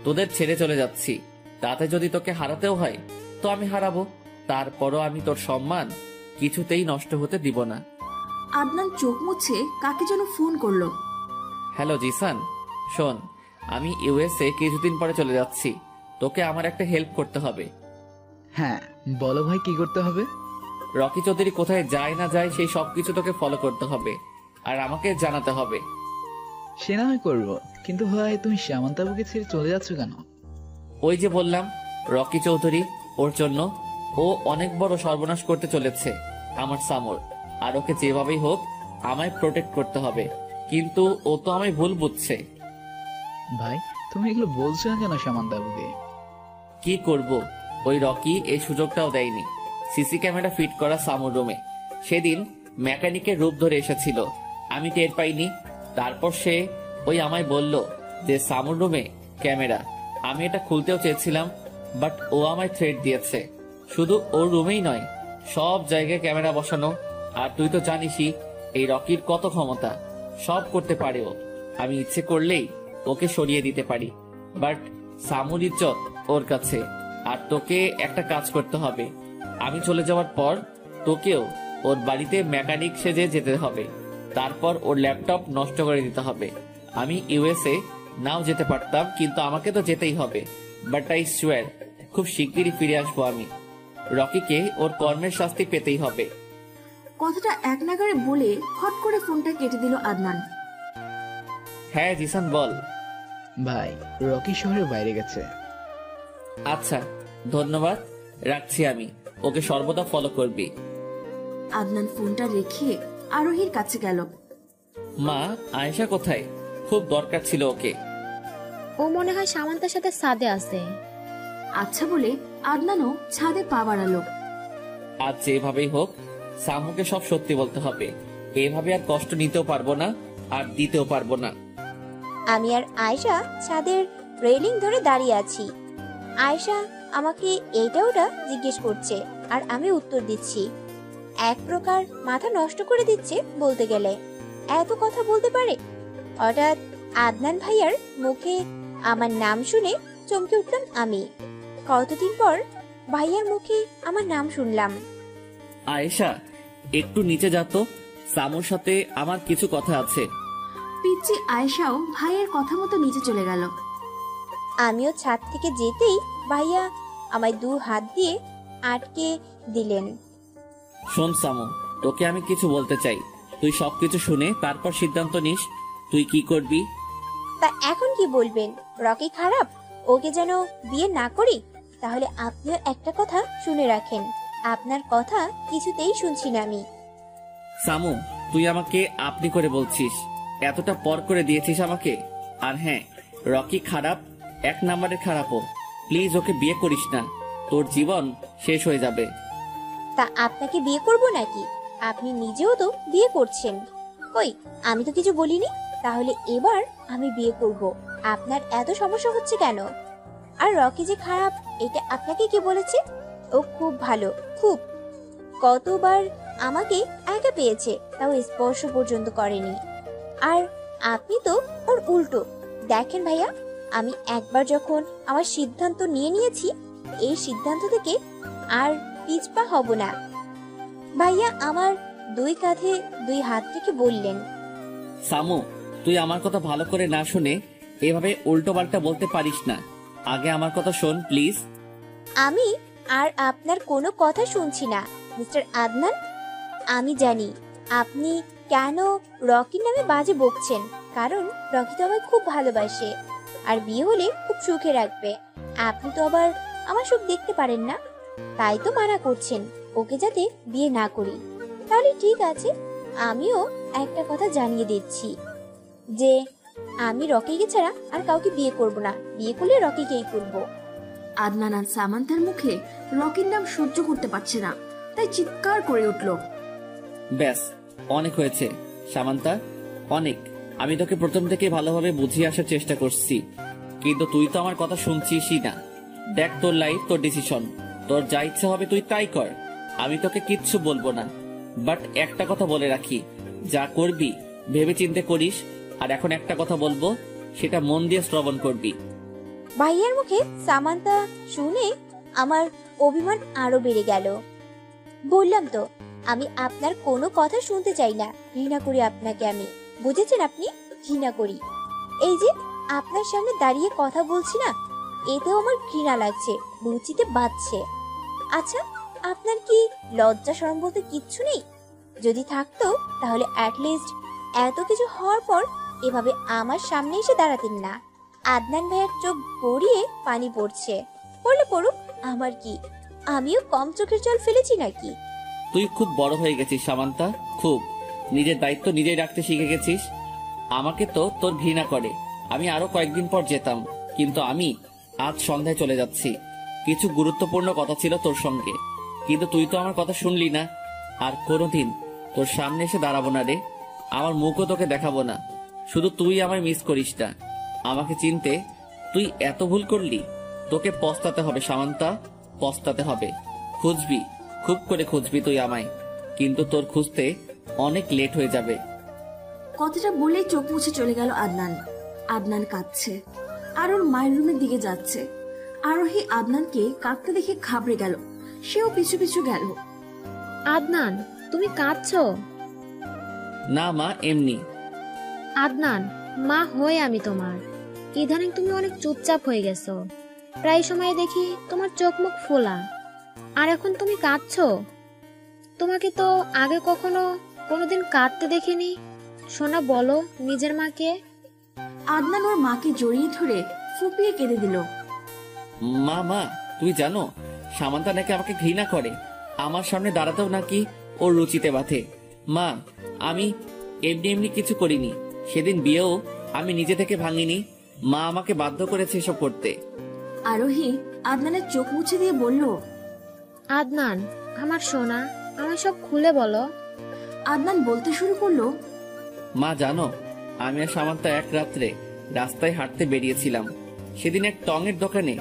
তোদের ছেড়ে চলে যাচ্ছি। তাতে যদি তোকে হারাতেও হয় তো আমি হারাবো, তারপরও আমি তোর সম্মান কিছুতেই নষ্ট হতে দিব না। আদনান চোখ মুছে কাকে যেন ফোন করলো। হ্যালো জিসান, শোন, আমি ইউএসএ কিছুদিন পরে চলে যাচ্ছি। তোকে আমার একটা হেল্প করতে হবে। হ্যাঁ বলো ভাই, কি করতে হবে? রকি চৌধুরী কোথায় যায় না যায় সেই সবকিছু তোকে ফলো করতে হবে, আর আমাকে জানাতে হবে। সে না হয় করবো, কিন্তু ভাই তুমি সামান্তাবুকে ছেড়ে চলে যাচ্ছ কেন? ওই যে বললাম, রকি চৌধুরী, ওর জন্য ও অনেক বড় সর্বনাশ করতে চলেছে আমার সামর। আর ওকে যেভাবেই হোক আমায় প্রোটেক্ট করতে হবে। কিন্তু ও তো আমায় ভুল বুঝছে। ভাই তুমি এগুলো বলছো না কেন সামান্তাবুকে? কি করব, ওই রকি এই সুযোগটাও দেয়নি। সিসি ক্যামেরা ফিট করা সামুর রুমে সেদিন মেকানিকের রূপ ধরে এসেছিল, আমি টের পাইনি। তারপর সে ওই আমায় বলল যে সামুর রুমে ক্যামেরা। আমি এটা খুলতেও চেয়েছিলাম, বাট ও আমায় থ্রেট দিয়েছে। শুধু ওর রুমেই নয়, সব জায়গায় ক্যামেরা বসানো। আর তুই তো জানিসই এই রকির কত ক্ষমতা, সব করতে পারে ও। আমি ইচ্ছে করলেই ওকে সরিয়ে দিতে পারি, বাট সামুর ইজ্জত ওর কাছে। আর তোকে একটা কাজ করতে হবে, আমি চলে যাওয়ার পর তোকেও ওর বাড়িতে মেকানিক সেজে যেতে হবে। তারপর ওর ল্যাপটপ নষ্ট করে দিতে হবে। আমি ইউএসএ নাও যেতে পারতাম, কিন্তু আমাকে তো যেতেই হবে। বাট আই সোয়ার খুব শিগগিরই ফিরে আসবো আমি। রকিকে ওর কর্মের শাস্তি পেতেই হবে। কথাটা এক নাগারে বলে হট করে ফোনটা কেটে দিল আদনান। হ্যাঁ জিসান বল। ভাই রকি শহরের বাইরে গেছে। আচ্ছা ধন্যবাদ, রাখছি আমি। ওকে সর্বদা ফলো করবি। আদনান ফোনটা রেখে আরোহীর কাছে গেল। মা, আয়েশা কোথায়? খুব দরকার ছিল ওকে। ও মনে হয় সামান্তার সাথে সাদে আছে। আচ্ছা বলে আদনানও ছাদে পা বাড়ালো। আজ যেভাবেই হোক সামুকে সব সত্যি বলতে হবে। এভাবে আর কষ্ট নিতেও পারবো না, আর দিতেও পারবো না। আমি আর আয়েশা ছাদের রেলিং ধরে দাঁড়িয়ে আছি। আয়েশা আমাকে এইটা ওটা জিজ্ঞেস করছে, আর আমি উত্তর দিচ্ছি। এক প্রকার মাথা নষ্ট করে দিচ্ছে বলতে গেলে। এত কথা বলতে পারে? হঠাৎ আদনান ভাইয়ার মুখে আমার নাম শুনে চমকে উঠলাম আমি। কতদিন পর ভাইয়ার মুখে আমার নাম শুনলাম। আয়েশা একটু নিচে যা তো, সামুর সাথে আমার কিছু কথা আছে। পিচ্চি আয়েশাও ভাইয়ের কথা মতো নিচে চলে গেল। আমিও ছাদ থেকে যেতেই ভাইয়া আমায় দু হাত দিয়ে আটকে দিলেন। শোন সামু, তোকে আমি কিছু বলতে চাই। তুই সবকিছু শুনে তারপর সিদ্ধান্ত নিস তুই কি করবি। তা এখন কি বলবেন? রকি খারাপ, ওকে যেন বিয়ে না করি? তাহলে আপনিও একটা কথা শুনে রাখেন, আপনার কথা কিছুতেই শুনছি না আমি। সামু, তুই আমাকে আপনি করে বলছিস, এতটা পর করে দিয়েছিস আমাকে। আর হ্যাঁ, রকি খারাপ, এক নাম্বারের খারাপও। প্লিজ ওকে বিয়ে করিস না, তোর জীবন শেষ হয়ে যাবে। তা আপনাকে বিয়ে করব নাকি? আপনি নিজেও তো বিয়ে করছেন। কই, আমি তো কিছু বলিনি। তাহলে এবার আমি বিয়ে করব। আপনার এত সমস্যা হচ্ছে কেন? আর রকি যে খারাপ এটা আপনাকে কে বলেছে? ও খুব ভালো, খুব। কতবার আমাকে একা পেয়েছে, তাও স্পর্শ পর্যন্ত করেনি। আর আপনি তো ওর উল্টো। দেখেন ভাইয়া, আমি একবার যখন আমার সিদ্ধান্ত নিয়ে নিয়েছি, এই সিদ্ধান্ত থেকে আর পিছপা হব না। ভাইয়া আমার 2 কাঁধে 2 হাত থেকে বললেন, সামু, তুই আমার কথা ভালো করে না শুনে এভাবে উল্টো পাল্টা বলতে পারিস না। আগে আমার কথা শোন প্লিজ। আমি আর আপনার কোনো কথা শুনছি না মিস্টার আদনান। আমি জানি আপনি কেন রকির নামে বাজে বকছেন, কারণ রকি তো আমায় খুব ভালোবাসে আর বিয়ে হলে খুব সুখে রাখবে। আপনি তো আবার আমার সুখ দেখতে পারেন না, তাই তো মানা করছেন ওকে যাতে বিয়ে না করি। তাহলে ঠিক আছে, আমিও একটা কথা জানিয়ে দিচ্ছি যে আমি রকিকে ছাড়া আর কাউকে বিয়ে করব না। বিয়ে করলে রকিকেই করব। আদনান আর সামান্তার মুখে রকির নাম সহ্য করতে পারছে না, তাই চিৎকার করে উঠল, ব্যাস অনেক হয়েছে সামান্তা, অনেক। আমি তোকে প্রথম থেকে ভালোভাবে বুঝিয়ে আসার চেষ্টা করছি, কিন্তু তুই তো আমার কথা শুনছিসই না। দেখ, তোর লাইফ, তোর ডিসিশন, তোর যা ইচ্ছা হবে তুই তাই কর, আমি তোকে কিচ্ছু বলবো না। বাট একটা কথা বলে রাখি, যা করবি ভেবে চিন্তে করিস। আর এখন একটা কথা বলবো, সেটা মন দিয়ে শ্রবণ করবি। ভাইয়ার মুখে সামান্তা শুনে আমার অভিমান আরো বেড়ে গেল। বললাম তো, আমি আপনার কোনো কথা শুনতে চাই না। ঘৃণা করি আপনাকে আমি, বুঝেছেন? আপনি ঘৃণা করি। এই যে আপনার সামনে দাঁড়িয়ে কথা বলছি না, এতেও আমার ঘৃণা লাগছে, রুচিতে বাজছে। আচ্ছা, আপনার কি লজ্জা শরম বলতে কিচ্ছু নেই? যদি থাকতো তাহলে অ্যাটলিস্ট এত কিছু হওয়ার পর এভাবে আমার সামনে এসে দাঁড়াতেন না। আদনান ভাইয়ের চোখ গড়িয়ে পানি পড়ছে। পড়লে পড়ুক, আমার কি? আমিও কম চোখের জল ফেলেছি নাকি? তুই খুব বড় হয়ে গেছিস সামান্তা, খুব নিজের দায়িত্ব নিজেই রাখতে শিখে গেছিস। আমাকে তো তোর ঘৃণা করে আমি আরো কয়েকদিন পর যেতাম, কিন্তু আমি আজ সন্ধ্যায় চলে যাচ্ছি। কিছু গুরুত্বপূর্ণ কথা ছিল তোর সঙ্গে, কিন্তু তুই তো আমার কথা শুনলি না। আর কোনোদিন তোর সামনে এসে দাঁড়াবো না রে, আমার মুখও তোকে দেখাবো না। শুধু তুই আমায় মিস করিস না। আমাকে চিনতে তুই এত ভুল করলি, তোকে পস্তাতে হবে সামান্তা, পস্তাতে হবে। খুঁজবি, খুব করে খুঁজবি তুই আমায়, কিন্তু তোর খুঁজতে অনেক লেট হয়ে যাবে। কথাটা বলেই চোখ মুছে চলে গেল আদনান। আদনান কাঁদছে আর ওর মায়ের রুমের দিকে যাচ্ছে। আরোহী আদনানকে কাঁদতে দেখে ঘাবড়ে গেল, সেও পিছু পিছু গেল। আদনান, তুমি কাঁদছো? না মা, এমনি। আদনান, মা হয়ে আমি তোমার। ইদানিং তুমি অনেক চুপচাপ হয়ে গেছো, প্রায় সময় দেখি তোমার চোখ মুখ ফোলা, আর এখন তুমি কাঁদছো। তোমাকে তো আগে কখনো কোনোদিন কাঁদতে দেখিনি। সোনা, বলো নিজের মাকে। আদনান ওর মাকে জড়িয়ে ধরে ফুপিয়ে কেঁদে দিল। মা, মা, তুমি জানো সামান্তা নাকি আমাকে ঘৃণা করে, আমার সামনে দাঁড়াতেও নাকি ওর রুচিতে বাঁধে। মা, আমি এমনি এমনি কিছু করিনি, সেদিন বিয়েও আমি নিজে থেকে ভাঙিনি, মা আমাকে বাধ্য করেছে এসব করতে। আরোহী আদনানের চোখ মুছে দিয়ে বলল, আদনান আমার সোনা, আমায় সব খুলে বলো। আদনান বলতে শুরু করলো, মা জানো, আমি আর সামান্তা এক রাত্রে রাস্তায় হাঁটতে বেরিয়েছিলাম। সেদিন এক টঙের দোকানে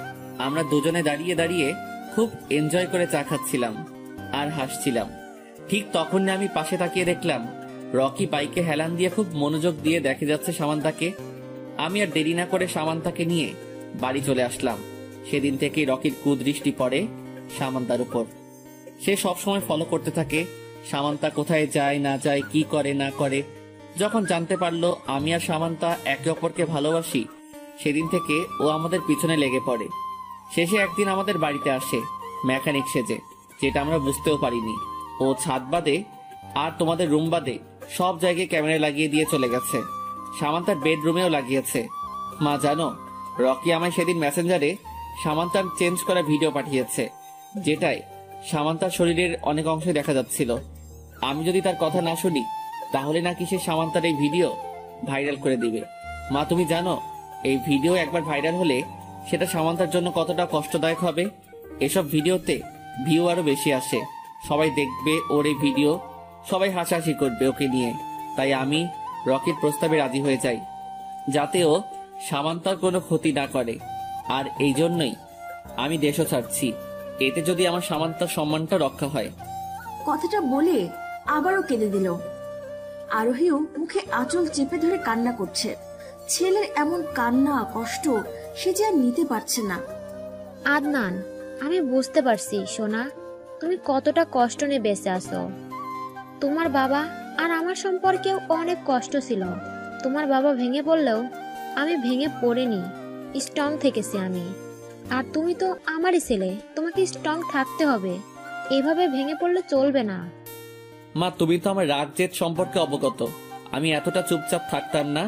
আমরা দুজনে দাঁড়িয়ে দাঁড়িয়ে খুব এনজয় করে চা খাচ্ছিলাম আর হাসছিলাম। ঠিক তখন আমি পাশে তাকিয়ে দেখলাম রকি বাইকে হেলান দিয়ে খুব মনোযোগ দিয়ে দেখে যাচ্ছে সামান্তাকে। আমি আর দেরি না করে সামান্তাকে নিয়ে বাড়ি চলে আসলাম। সেদিন থেকেই রকির কুদৃষ্টি পড়ে সামান্তার উপর। সে সবসময় ফলো করতে থাকে সামান্তা কোথায় যায় না যায়, কি করে না করে। যখন জানতে পারলো আমি আর সামান্তা একে অপরকে ভালোবাসি, সেদিন থেকে ও আমাদের পিছনে লেগে পড়ে। শেষে একদিন আমাদের বাড়িতে আসে মেকানিক সেজে, যেটা আমরা বুঝতেও পারিনি। ও ছাদ বাদে আর তোমাদের রুম বাদে সব জায়গায় ক্যামেরা লাগিয়ে দিয়ে চলে গেছে, সামান্তার বেডরুমেও লাগিয়েছে। মা জানো, রকি আমায় সেদিন মেসেঞ্জারে সামান্তার চেঞ্জ করা ভিডিও পাঠিয়েছে, যেটায় সামান্তার শরীরের অনেক অংশে দেখা যাচ্ছিল। আমি যদি তার কথা না শুনি তাহলে নাকি সে সামান্তার এই ভিডিও ভাইরাল করে দিবে। মা তুমি জানো, এই ভিডিও একবার ভাইরাল হলে সেটা সামান্তার জন্য কতটা কষ্টদায়ক হবে। এসব ভিডিওতে ভিউ আরো বেশি আসে, সবাই দেখবে ওর এই ভিডিও, সবাই হাসাহাসি করবে ওকে নিয়ে। তাই আমি রকির প্রস্তাবে রাজি হয়ে যাই, যাতে ও সামান্তার কোনো ক্ষতি না করে। আর এই জন্যই আমি দেশও ছাড়ছি, এতে যদি আমার সামান্তার সম্মানটা রক্ষা হয়। কথাটা বলে আবারও কেঁদে দিল। আরোহীও মুখে আঁচল চেপে ধরে কান্না করছে। ছেলের এমন কান্না কষ্ট সে যে আর নিতে পারছে না। আদনান, আমি বুঝতে পারছি সোনা, তুমি কতটা কষ্ট নিয়ে বেঁচে আছো। তোমার বাবা আর আমার সম্পর্কেও অনেক কষ্ট ছিল। তোমার বাবা ভেঙে পড়লেও আমি ভেঙে পড়িনি, স্ট্রং থেকেছি আমি। আর তুমি তো আমারই ছেলে, তোমাকে স্ট্রং থাকতে হবে, এভাবে ভেঙে পড়লে চলবে না। মা, তুমি তো আমার রাগ জেদ সম্পর্কে অবগত। আমি এতটা চুপচাপ থাকতাম না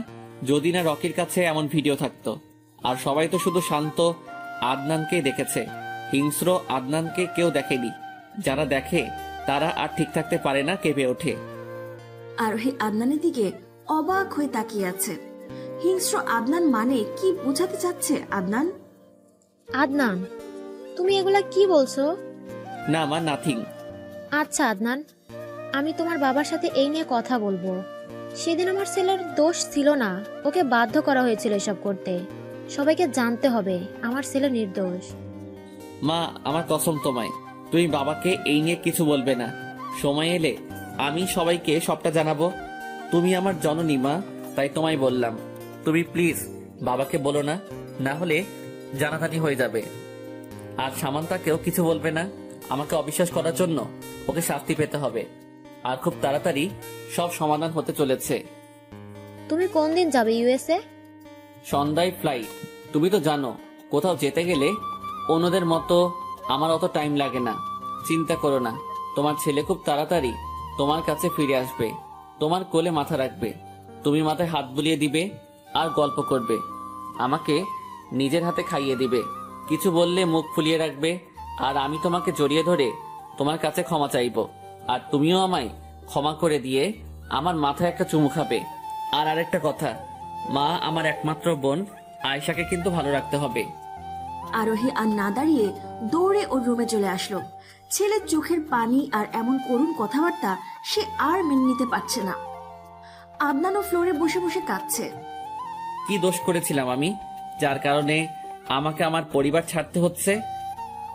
যদি না রকির কাছে এমন ভিডিও থাকতো। আর সবাই তো শুধু শান্ত আদনানকেই দেখেছে, হিংস্র আদনানকে কেউ দেখেনি। যারা দেখে তারা আর ঠিক থাকতে পারে না, কেঁপে ওঠে। আরোহী আদনানের দিকে অবাক হয়ে তাকিয়ে আছে। হিংস্র আদনান মানে কি বোঝাতে চাচ্ছে আদনান? আদনান, তুমি এগুলা কি বলছো? না মা, নাথিং। আচ্ছা আদনান, আমি তোমার বাবার সাথে এই নিয়ে কথা বলবো। সেদিন আমার ছেলের দোষ ছিল না, ওকে বাধ্য করা হয়েছিল এসব করতে। সবাইকে জানতে হবে আমার ছেলে নির্দোষ। মা, আমার কসম তোমায়, তুমি বাবাকে এই নিয়ে কিছু বলবে না। সময় এলে আমি সবাইকে সবটা জানাবো। তুমি আমার জননী মা, তাই তোমায় বললাম। তুমি প্লিজ বাবাকে বলো না, না হলে জানাজানি হয়ে যাবে। আর সামান্তাকেও কিছু বলবে না। আমাকে অবিশ্বাস করার জন্য ওকে শাস্তি পেতে হবে। আর খুব তাড়াতাড়ি সব সমাধান হতে চলেছে। তুমি কোন দিন যাবে ইউএসএ? সন্ধ্যায় ফ্লাইট। তুমি তো জানো কোথাও যেতে গেলে অন্যদের মতো আমার অত টাইম লাগে না। চিন্তা করো না, তোমার ছেলে খুব তাড়াতাড়ি তোমার কাছে ফিরে আসবে, তোমার কোলে মাথা রাখবে, তুমি মাথায় হাত বুলিয়ে দিবে আর গল্প করবে, আমাকে নিজের হাতে খাইয়ে দিবে, কিছু বললে মুখ ফুলিয়ে রাখবে। আর আমি তোমাকে জড়িয়ে ধরে তোমার কাছে ক্ষমা চাইবো, আর তুমিও আমায় ক্ষমা করে দিয়ে আমার মাথায় একটা চুমু খাবে। আর আরেকটা কথা, মা, আমার একমাত্র বোন আয়েশাকে কিন্তু ভালো রাখতে হবে। আরোহী আর না দাঁড়িয়ে দৌড়ে ওর রুমে চলে আসলো। ছেলের চোখের পানি আর এমন করুণ কথাবার্তা সে আর মেনে নিতে পারছে না। আদনানও ফ্লোরে বসে বসে কাঁদছে। কি দোষ করেছিলাম আমি, যার কারণে আমাকে আমার পরিবার ছাড়তে হচ্ছে?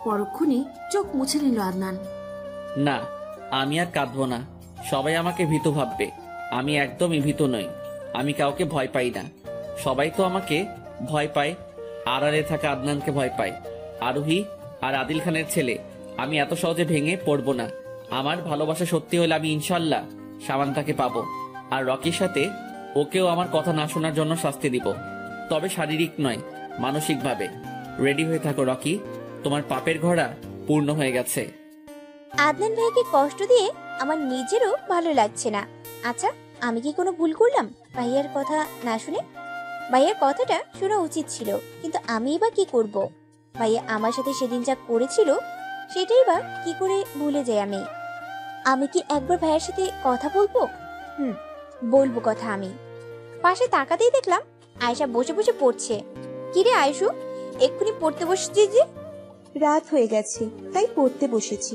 পরক্ষণে চোখ মুছে নিল আদনান। না, আমি আর কাঁদবো না। সবাই আমাকে ভীতু ভাববে, আমি একদমই ভীতু নই। আমি কাউকে ভয় পাই না। সবাই তো আমাকে ভয় পায়, আড়ালে থাকা আদনানকে ভয় পায়। আরোহী আর আদিল খানের ছেলে আমি এত সহজে ভেঙে পড়বো না। আমার ভালোবাসা সত্যি হলে আমি ইনশাল্লাহ সামান্তাকে পাবো। আর রকির সাথে ওকেও আমার কথা না শোনার জন্য শাস্তি দিব, তবে শারীরিক নয়, মানসিকভাবে। রেডি হয়ে থাকো রকি, তোমার পাপের ঘোড়া পূর্ণ হয়ে গেছে। আদনান ভাইকে কষ্ট দিয়ে আমার নিজেরও ভালো লাগছে না। আচ্ছা, আমি কি কোনো ভুল করলাম ভাইয়ার কথা না শুনে? ভাইয়ার কথাটা শোনা উচিত ছিল, কিন্তু আমি বা কি করব? ভাইয়া আমার সাথে সেদিন যা করেছিল সেটাই বা কি করে ভুলে যাই আমি? আমি কি একবার ভাইয়ার সাথে কথা বলবো? বলবো কথা। আমি পাশে তাকাতেই দেখলাম আয়েশা বসে বসে পড়ছে। কিরে আয়েশু, এক্ষুনি পড়তে বসেছিস যে? রাত হয়ে গেছে তাই পড়তে বসেছি,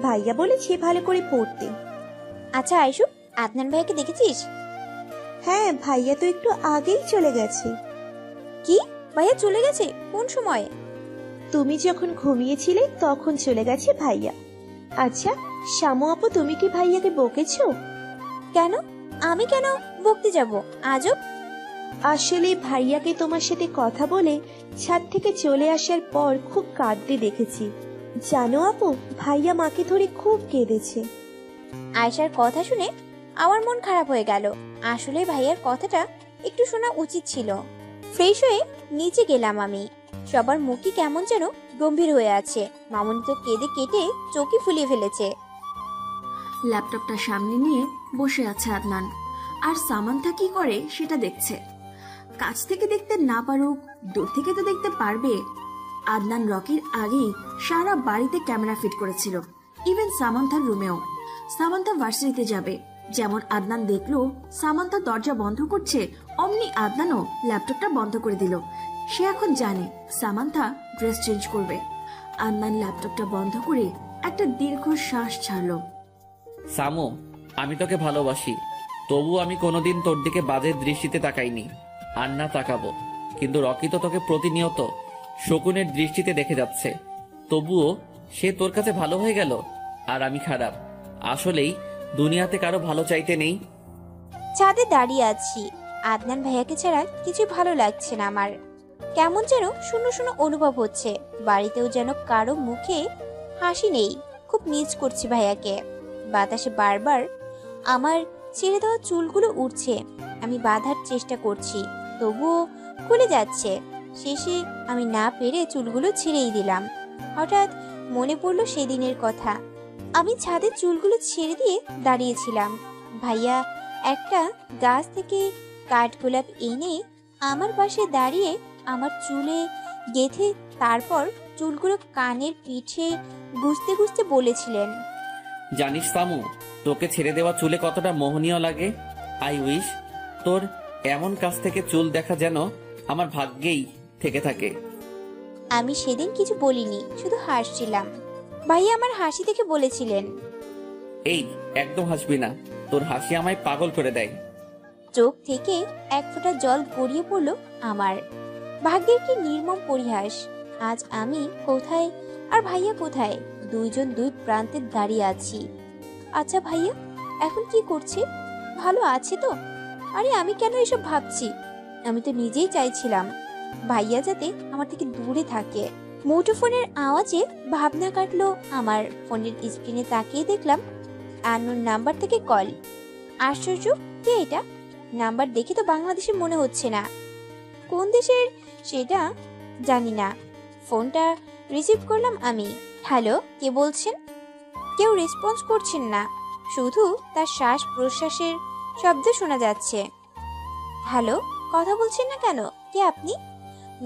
ভাইয়া বলেছে ভালো করে পড়তে। আচ্ছা আয়েশু, আদনান ভাইয়াকে দেখেছিস? হ্যাঁ, ভাইয়া তো একটু আগেই চলে গেছে। কি, ভাইয়া চলে গেছে? কোন সময়? তুমি যখন ঘুমিয়েছিলে তখন চলে গেছে ভাইয়া। আচ্ছা শামু আপু, তুমি কি ভাইয়াকে বকেছো? কেন? আমি কেন বকতে যাব? আজব। আসলে ভাইয়াকে তোমার সাথে কথা বলে ছাদ থেকে চলে আসার পর খুব কাঁদতে দেখেছি। জানো আপু, ভাইয়া মাকে ধরে খুব কেঁদেছে। আয়েশার কথা শুনে আমার মন খারাপ হয়ে গেল। আসলে ভাইয়ার কথাটা একটু শোনা উচিত ছিল। ফ্রেশ হয়ে নিচে গেলাম আমি। সবার মুখই কেমন যেন গম্ভীর হয়ে আছে। মামুনি তো কেঁদে কেটে চোখই ফুলিয়ে ফেলেছে। ল্যাপটপটা সামনে নিয়ে বসে আছে আদনান, আর সামান্থা কি করে সেটা দেখছে। কাছ থেকে দেখতে না পারুক, দূর থেকে তো দেখতে পারবে। আদনান রকির আগেই সারা বাড়িতে ক্যামেরা ফিট করেছিল, ইভেন সামান্থার রুমেও। সামান্থা ভার্সিটিতে যাবে, যেমন আদনান দেখলো সামান্থা দরজা বন্ধ করছে, অমনি আদনানও ল্যাপটপটা বন্ধ করে দিল। সে এখন জানে সামান্থা ড্রেস চেঞ্জ করবে। আদনান ল্যাপটপটা বন্ধ করে একটা দীর্ঘ শ্বাস ছাড়লো। সামু, আমি তোকে ভালোবাসি, তবু আমি কোনোদিন তোর দিকে বাজে দৃষ্টিতে তাকাইনি, আর না তাকাবো। কিন্তু রকি তো তোকে প্রতিনিয়ত শকুনের দৃষ্টিতে দেখে যাচ্ছে, তবুও সে তোর কাছে ভালো হয়ে গেল, আর আমি খারাপ। আসলেই দুনিয়াতে কারো ভালো চাইতে নেই। ছাদে দাঁড়িয়ে আছি। আদনান ভাইয়াকে ছাড়া কিছু ভালো লাগছে না আমার। কেমন যেন শূন্য শূন্য অনুভব হচ্ছে। বাড়িতেও যেন কারো মুখে হাসি নেই। খুব মিস করছি ভাইয়াকে। বাতাসে বারবার আমার ছেড়ে দেওয়া চুলগুলো উড়ছে। আমি বাঁধার চেষ্টা করছি, তবুও খুলে যাচ্ছে। শেষে আমি না পেরে চুলগুলো ছেড়েই দিলাম। হঠাৎ মনে পড়লো সেদিনের কথা। আমি ছাদে চুলগুলো ছেড়ে দিয়ে দাঁড়িয়েছিলাম। ভাইয়া একটা গাছ থেকে কাঠগোলাপ এনে আমার পাশে দাঁড়িয়ে আমার চুলে গেঁথে তারপর চুলগুলো কানের পিঠে গুজতে গুজতে বলেছিলেন, জানিস সামু, তোকে ছেড়ে দেওয়া চুলে কতটা মোহনীয় লাগে। আই উইশ তোর এমন কাছ থেকে চুল দেখা যেন আমার ভাগ্যেই থেকে থাকে। আমি সেদিন কিছু বলিনি, শুধু হাসছিলাম। ভাইয়া আমার হাসি দেখে বলেছিলেন, এই একদম হাসবি না, তোর হাসি আমায় পাগল করে দেয়। চোখ থেকে এক ফোঁটা জল গড়িয়ে পড়ল আমার। ভাগ্যের কি নির্মম পরিহাস। আজ আমি কোথায় আর ভাইয়া কোথায়? দুইজন দুই প্রান্তে দাঁড়িয়ে আছি। আচ্ছা ভাইয়া এখন কি করছে? ভালো আছে তো? আরে আমি কেন এসব ভাবছি? আমি তো নিজেই চাইছিলাম ভাইয়া যাতে আমার থেকে দূরে থাকে। মুঠোফোনের আওয়াজে ভাবনা কাটলো আমার। ফোনের স্ক্রিনে তাকিয়ে দেখলাম আননোন নাম্বার থেকে কল। আশ্চর্য, কে এটা? নাম্বার দেখে তো বাংলাদেশের মনে হচ্ছে না। কোন দেশের সেটা জানি না। ফোনটা রিসিভ করলাম আমি। হ্যালো, কে বলছেন? কেউ রেসপন্স করছেন না, শুধু তার শ্বাস প্রশ্বাসের শব্দ শোনা যাচ্ছে। হ্যালো, কথা বলছেন না কেন? কে আপনি?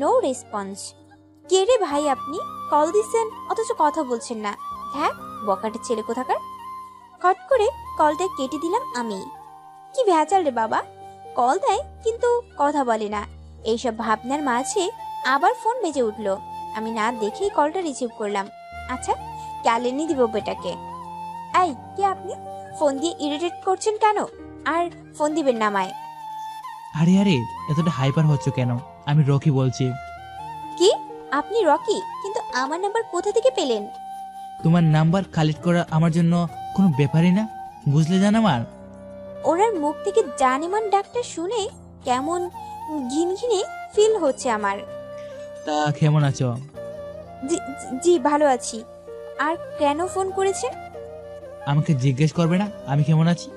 No response. কে রে ভাই আপনি? কল দিচ্ছেন অথচ কথা বলছেন না। হ্যাঁ, বকাটে ছেলে কোথাকার। খট করে কলটা কেটে দিলাম আমি। কি ভেজাল রে বাবা, কল দেয় কিন্তু কথা বলে না। এইসব ভাবনার মাঝে আবার ফোন বেজে উঠলো। আমি না দেখেই কলটা রিসিভ করলাম। আচ্ছা, ক্যালেনি দিব বেটাকে। এই, কে আপনি? ফোন দিয়ে ইরিটেট করছেন কেন? আর ফোন দিবেন না আমায়। আরে আরে এতটা হাইপার হচ্ছ কেন? আমি রকি বলছি। কি? আপনি রকি? কিন্তু আমার নাম্বার কোথা থেকে পেলেন? তোমার নাম্বার কালেক্ট করা আমার জন্য কোনো ব্যাপারই না, বুঝলে জান আমার। ওনার মুখ থেকে জানেমান ডাকটা শুনে কেমন ঘিনঘিনে ফিল হচ্ছে আমার। তা কেমন আছো? জি ভালো আছি। আর কেন ফোন করেছেন? আমাকে জিজ্ঞেস করবে না আমি কেমন আছি?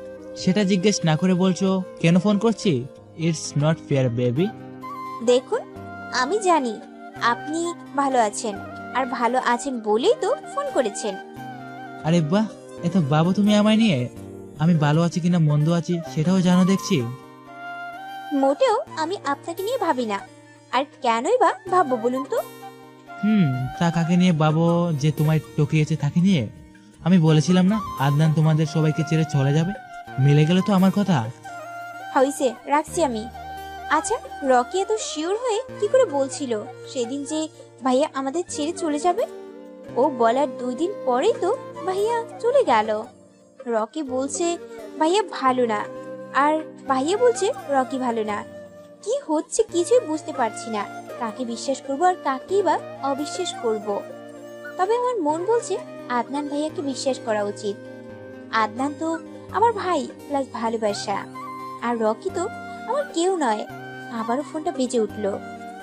সেটা জিজ্ঞেস না করে বলছো কেন ফোন করছি? It's not fair baby. দেখুন, আমি জানি আপনি ভালো আছেন, আর ভালো আছেন বলেই তো ফোন করেছেন। আরে বাহ, এত বাবু তুমি আমায় নিয়ে। আমি ভালো আছি কিনা মন্দ আছি সেটাও জানো দেখছি। মোটেও আমি আপনাকে নিয়ে ভাবি না। আর কেনই বা ভাববো বলুন তো? তা কাকে নিয়ে ভাবো যে তোমায় টকিয়েছে তাকে নিয়ে? আমি বলেছিলাম না আদনান তোমাদের সবাইকে ছেড়ে চলে যাবে? মিলে গেল তো আমার কথা। হইছে, রাখছি আমি। আচ্ছা, রকি এত শিওর হয়ে কি করে বলছিল সেদিন যে ভাইয়া আমাদের ছেড়ে চলে যাবে? ও বলার 2 দিন পরেই তো ভাইয়া চলে গেল। রকি বলছে ভাইয়া ভালো না, আর ভাইয়া বলছে রকি ভালো না। কি হচ্ছে কিছুই বুঝতে পারছি না। কাকে বিশ্বাস করব আর কাকেই বা অবিশ্বাস করব? তবে আমার মন বলছে আদনান ভাইয়াকে বিশ্বাস করা উচিত। আদনান তো আমার ভাই প্লাস ভালোবাসা, আর রকি তো আমার কেউ নয়। আবারও ফোনটা বেজে উঠলো।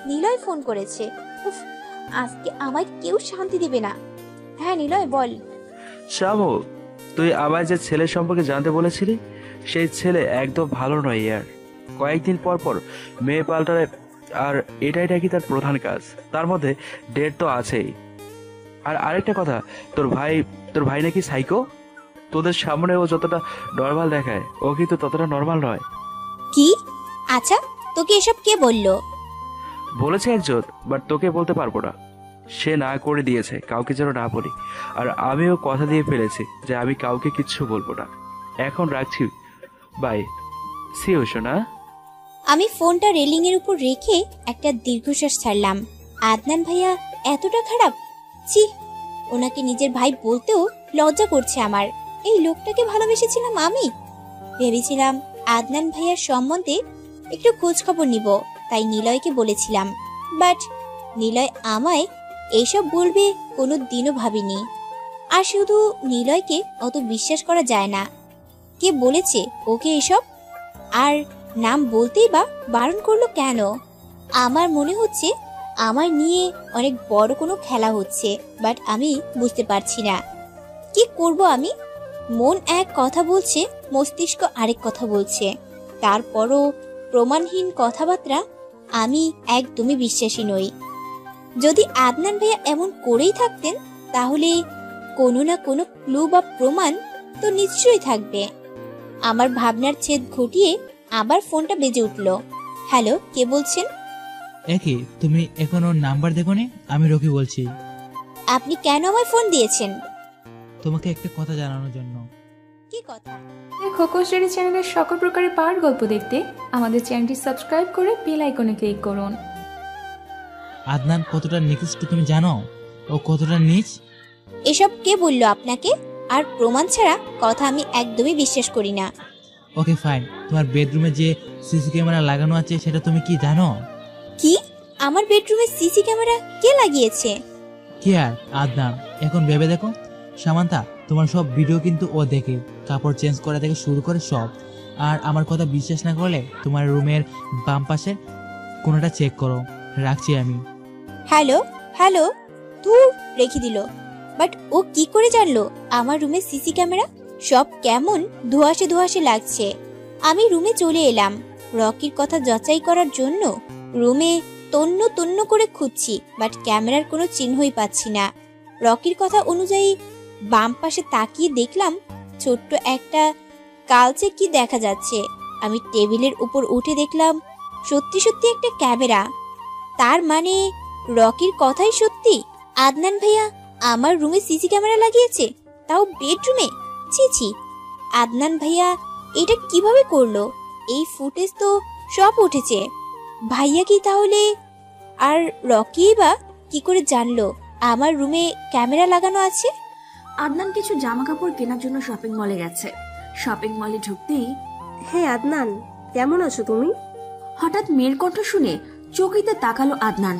নিলয় ফোন করেছে। উফ, আজকে আমায় কেউ শান্তি দিবে না। হ্যাঁ নিলয়, বল। শামু, তুই আমায় যে ছেলের সম্পর্কে জানতে বলেছিলি সেই ছেলে একদম ভালো নয় ইয়ার। কয়েকদিন পর পর মেয়ে পাল্টায়, আর এটাই নাকি তার প্রধান কাজ। তার মধ্যে ডেট তো আছেই। আর আরেকটা কথা, তোর ভাই নাকি সাইকো। তোদের সামনে ও যতটা নর্মাল দেখায় ও কিন্তু ততটা নর্মাল নয়। কি? আচ্ছা, তোকে এসব কে বললো? বলেছে একজন, বাট তোকে বলতে পারবো না। সে না করে দিয়েছে কাউকে যেন না বলি, আর আমিও কথা দিয়ে ফেলেছি যে আমি কাউকে কিচ্ছু বলবো না। এখন রাখছি, বাই, সি ইউ সোনা। আমি ফোনটা রেলিং এর উপর রেখে একটা দীর্ঘশ্বাস ছাড়লাম। আদনান ভাইয়া এতটা খারাপ? ছি, ওনাকে নিজের ভাই বলতেও লজ্জা করছে আমার। এই লোকটাকে ভালোবেসেছিলাম আমি। ভেবেছিলাম আদনান ভাইয়ার সম্বন্ধে একটু খোঁজ খবর নিব, তাই নিলয়কে বলেছিলাম। বাট নিলয় আমায় এইসব বলবে কোনো দিনও ভাবিনি। আর শুধু নিলয়কে অত বিশ্বাস করা যায় না। কে বলেছে ওকে এসব? আর নাম বলতেই বা বারণ করলো কেন? আমার মনে হচ্ছে আমার নিয়ে অনেক বড় কোনো খেলা হচ্ছে, বাট আমি বুঝতে পারছি না কি করব আমি। মন এক কথা বলছে, মস্তিষ্ক আরেক কথা বলছে। তারপরও প্রমাণহীন কথাবার্তা আমি একদমই বিশ্বাসী নই। যদি আদনান ভাইয়া এমন করেই থাকতেন তাহলে কোনো না কোনো ক্লু বা প্রমাণ তো নিশ্চয়ই থাকবে। আমার ভাবনার ছেদ ঘটিয়ে আবার ফোনটা বেজে উঠল। হ্যালো, কে বলছেন? একই, তুমি এখনো নাম্বার দেখোনি? আমি রকি বলছি। আপনি কেন আমায় ফোন দিয়েছেন? তোমাকে একটা কথা জানানোর জন্য। কি কথা? খোকন স্টোরি চ্যানেলের সকল প্রকারের পাওয়ার গল্প দেখতে আমাদের চ্যানেলটি সাবস্ক্রাইব করে বেল আইকনে ক্লিক করুন। আদনান কতটা নিকৃষ্ট তুমি জানো? ও কতটা নীচ? এসব কে বললো আপনাকে? আর প্রমাণ ছাড়া কথা আমি একদমই বিশ্বাস করি না। ওকে ফাইন, তোমার বেডরুমে যে সিসি ক্যামেরা লাগানো আছে সেটা তুমি কি জানো? কি? আমার বেডরুমে সিসি ক্যামেরা কে লাগিয়েছে? কি আর আদনান, এখন ভেবে দেখো। সামান্তা, তোমার সব ভিডিও কিন্তু ও দেখে, কাপড় চেঞ্জ করা থেকে শুরু করে সব। আর আমার কথা বিশ্বাস না করলে তোমার রুমের বাম পাশে কোনটা চেক করো। রাখছি আমি। হ্যালো হ্যালো, দূর রেখে দিল। বাট ও কি করে জানলো আমার রুমে সিসি ক্যামেরা? সব কেমন ধোঁয়াশে ধোঁয়াশে লাগছে। আমি রুমে চলে এলাম রকির কথা যাচাই করার জন্য। রুমে তন্ন তন্ন করে খুঁজছি, বাট ক্যামেরার কোনো চিহ্নই পাচ্ছি না। রকির কথা অনুযায়ী বাম পাশে তাকিয়ে দেখলাম ছোট্ট একটা কালচে কি দেখা যাচ্ছে। আমি টেবিলের উপর উঠে দেখলাম সত্যি সত্যি একটা ক্যামেরা। তার মানে রকির কথাই সত্যি। আদনান ভাইয়া আমার রুমে সিসি ক্যামেরা লাগিয়েছে, তাও বেডরুমে। ছি ছি, আদনান ভাইয়া এটা কিভাবে করলো? এই ফুটেজ তো সব উঠেছে। ভাইয়া কি তাহলে? আর রকি বা কি করে জানলো আমার রুমে ক্যামেরা লাগানো আছে? আদনান কিছু জামা কাপড় কেনার জন্য শপিং মলে গেছে। শপিং মলে ঢুকতেই, হ্যাঁ আদনান, কেমন আছো তুমি? হঠাৎ মেয়ের কণ্ঠ শুনে চকিতে তাকালো আদনান।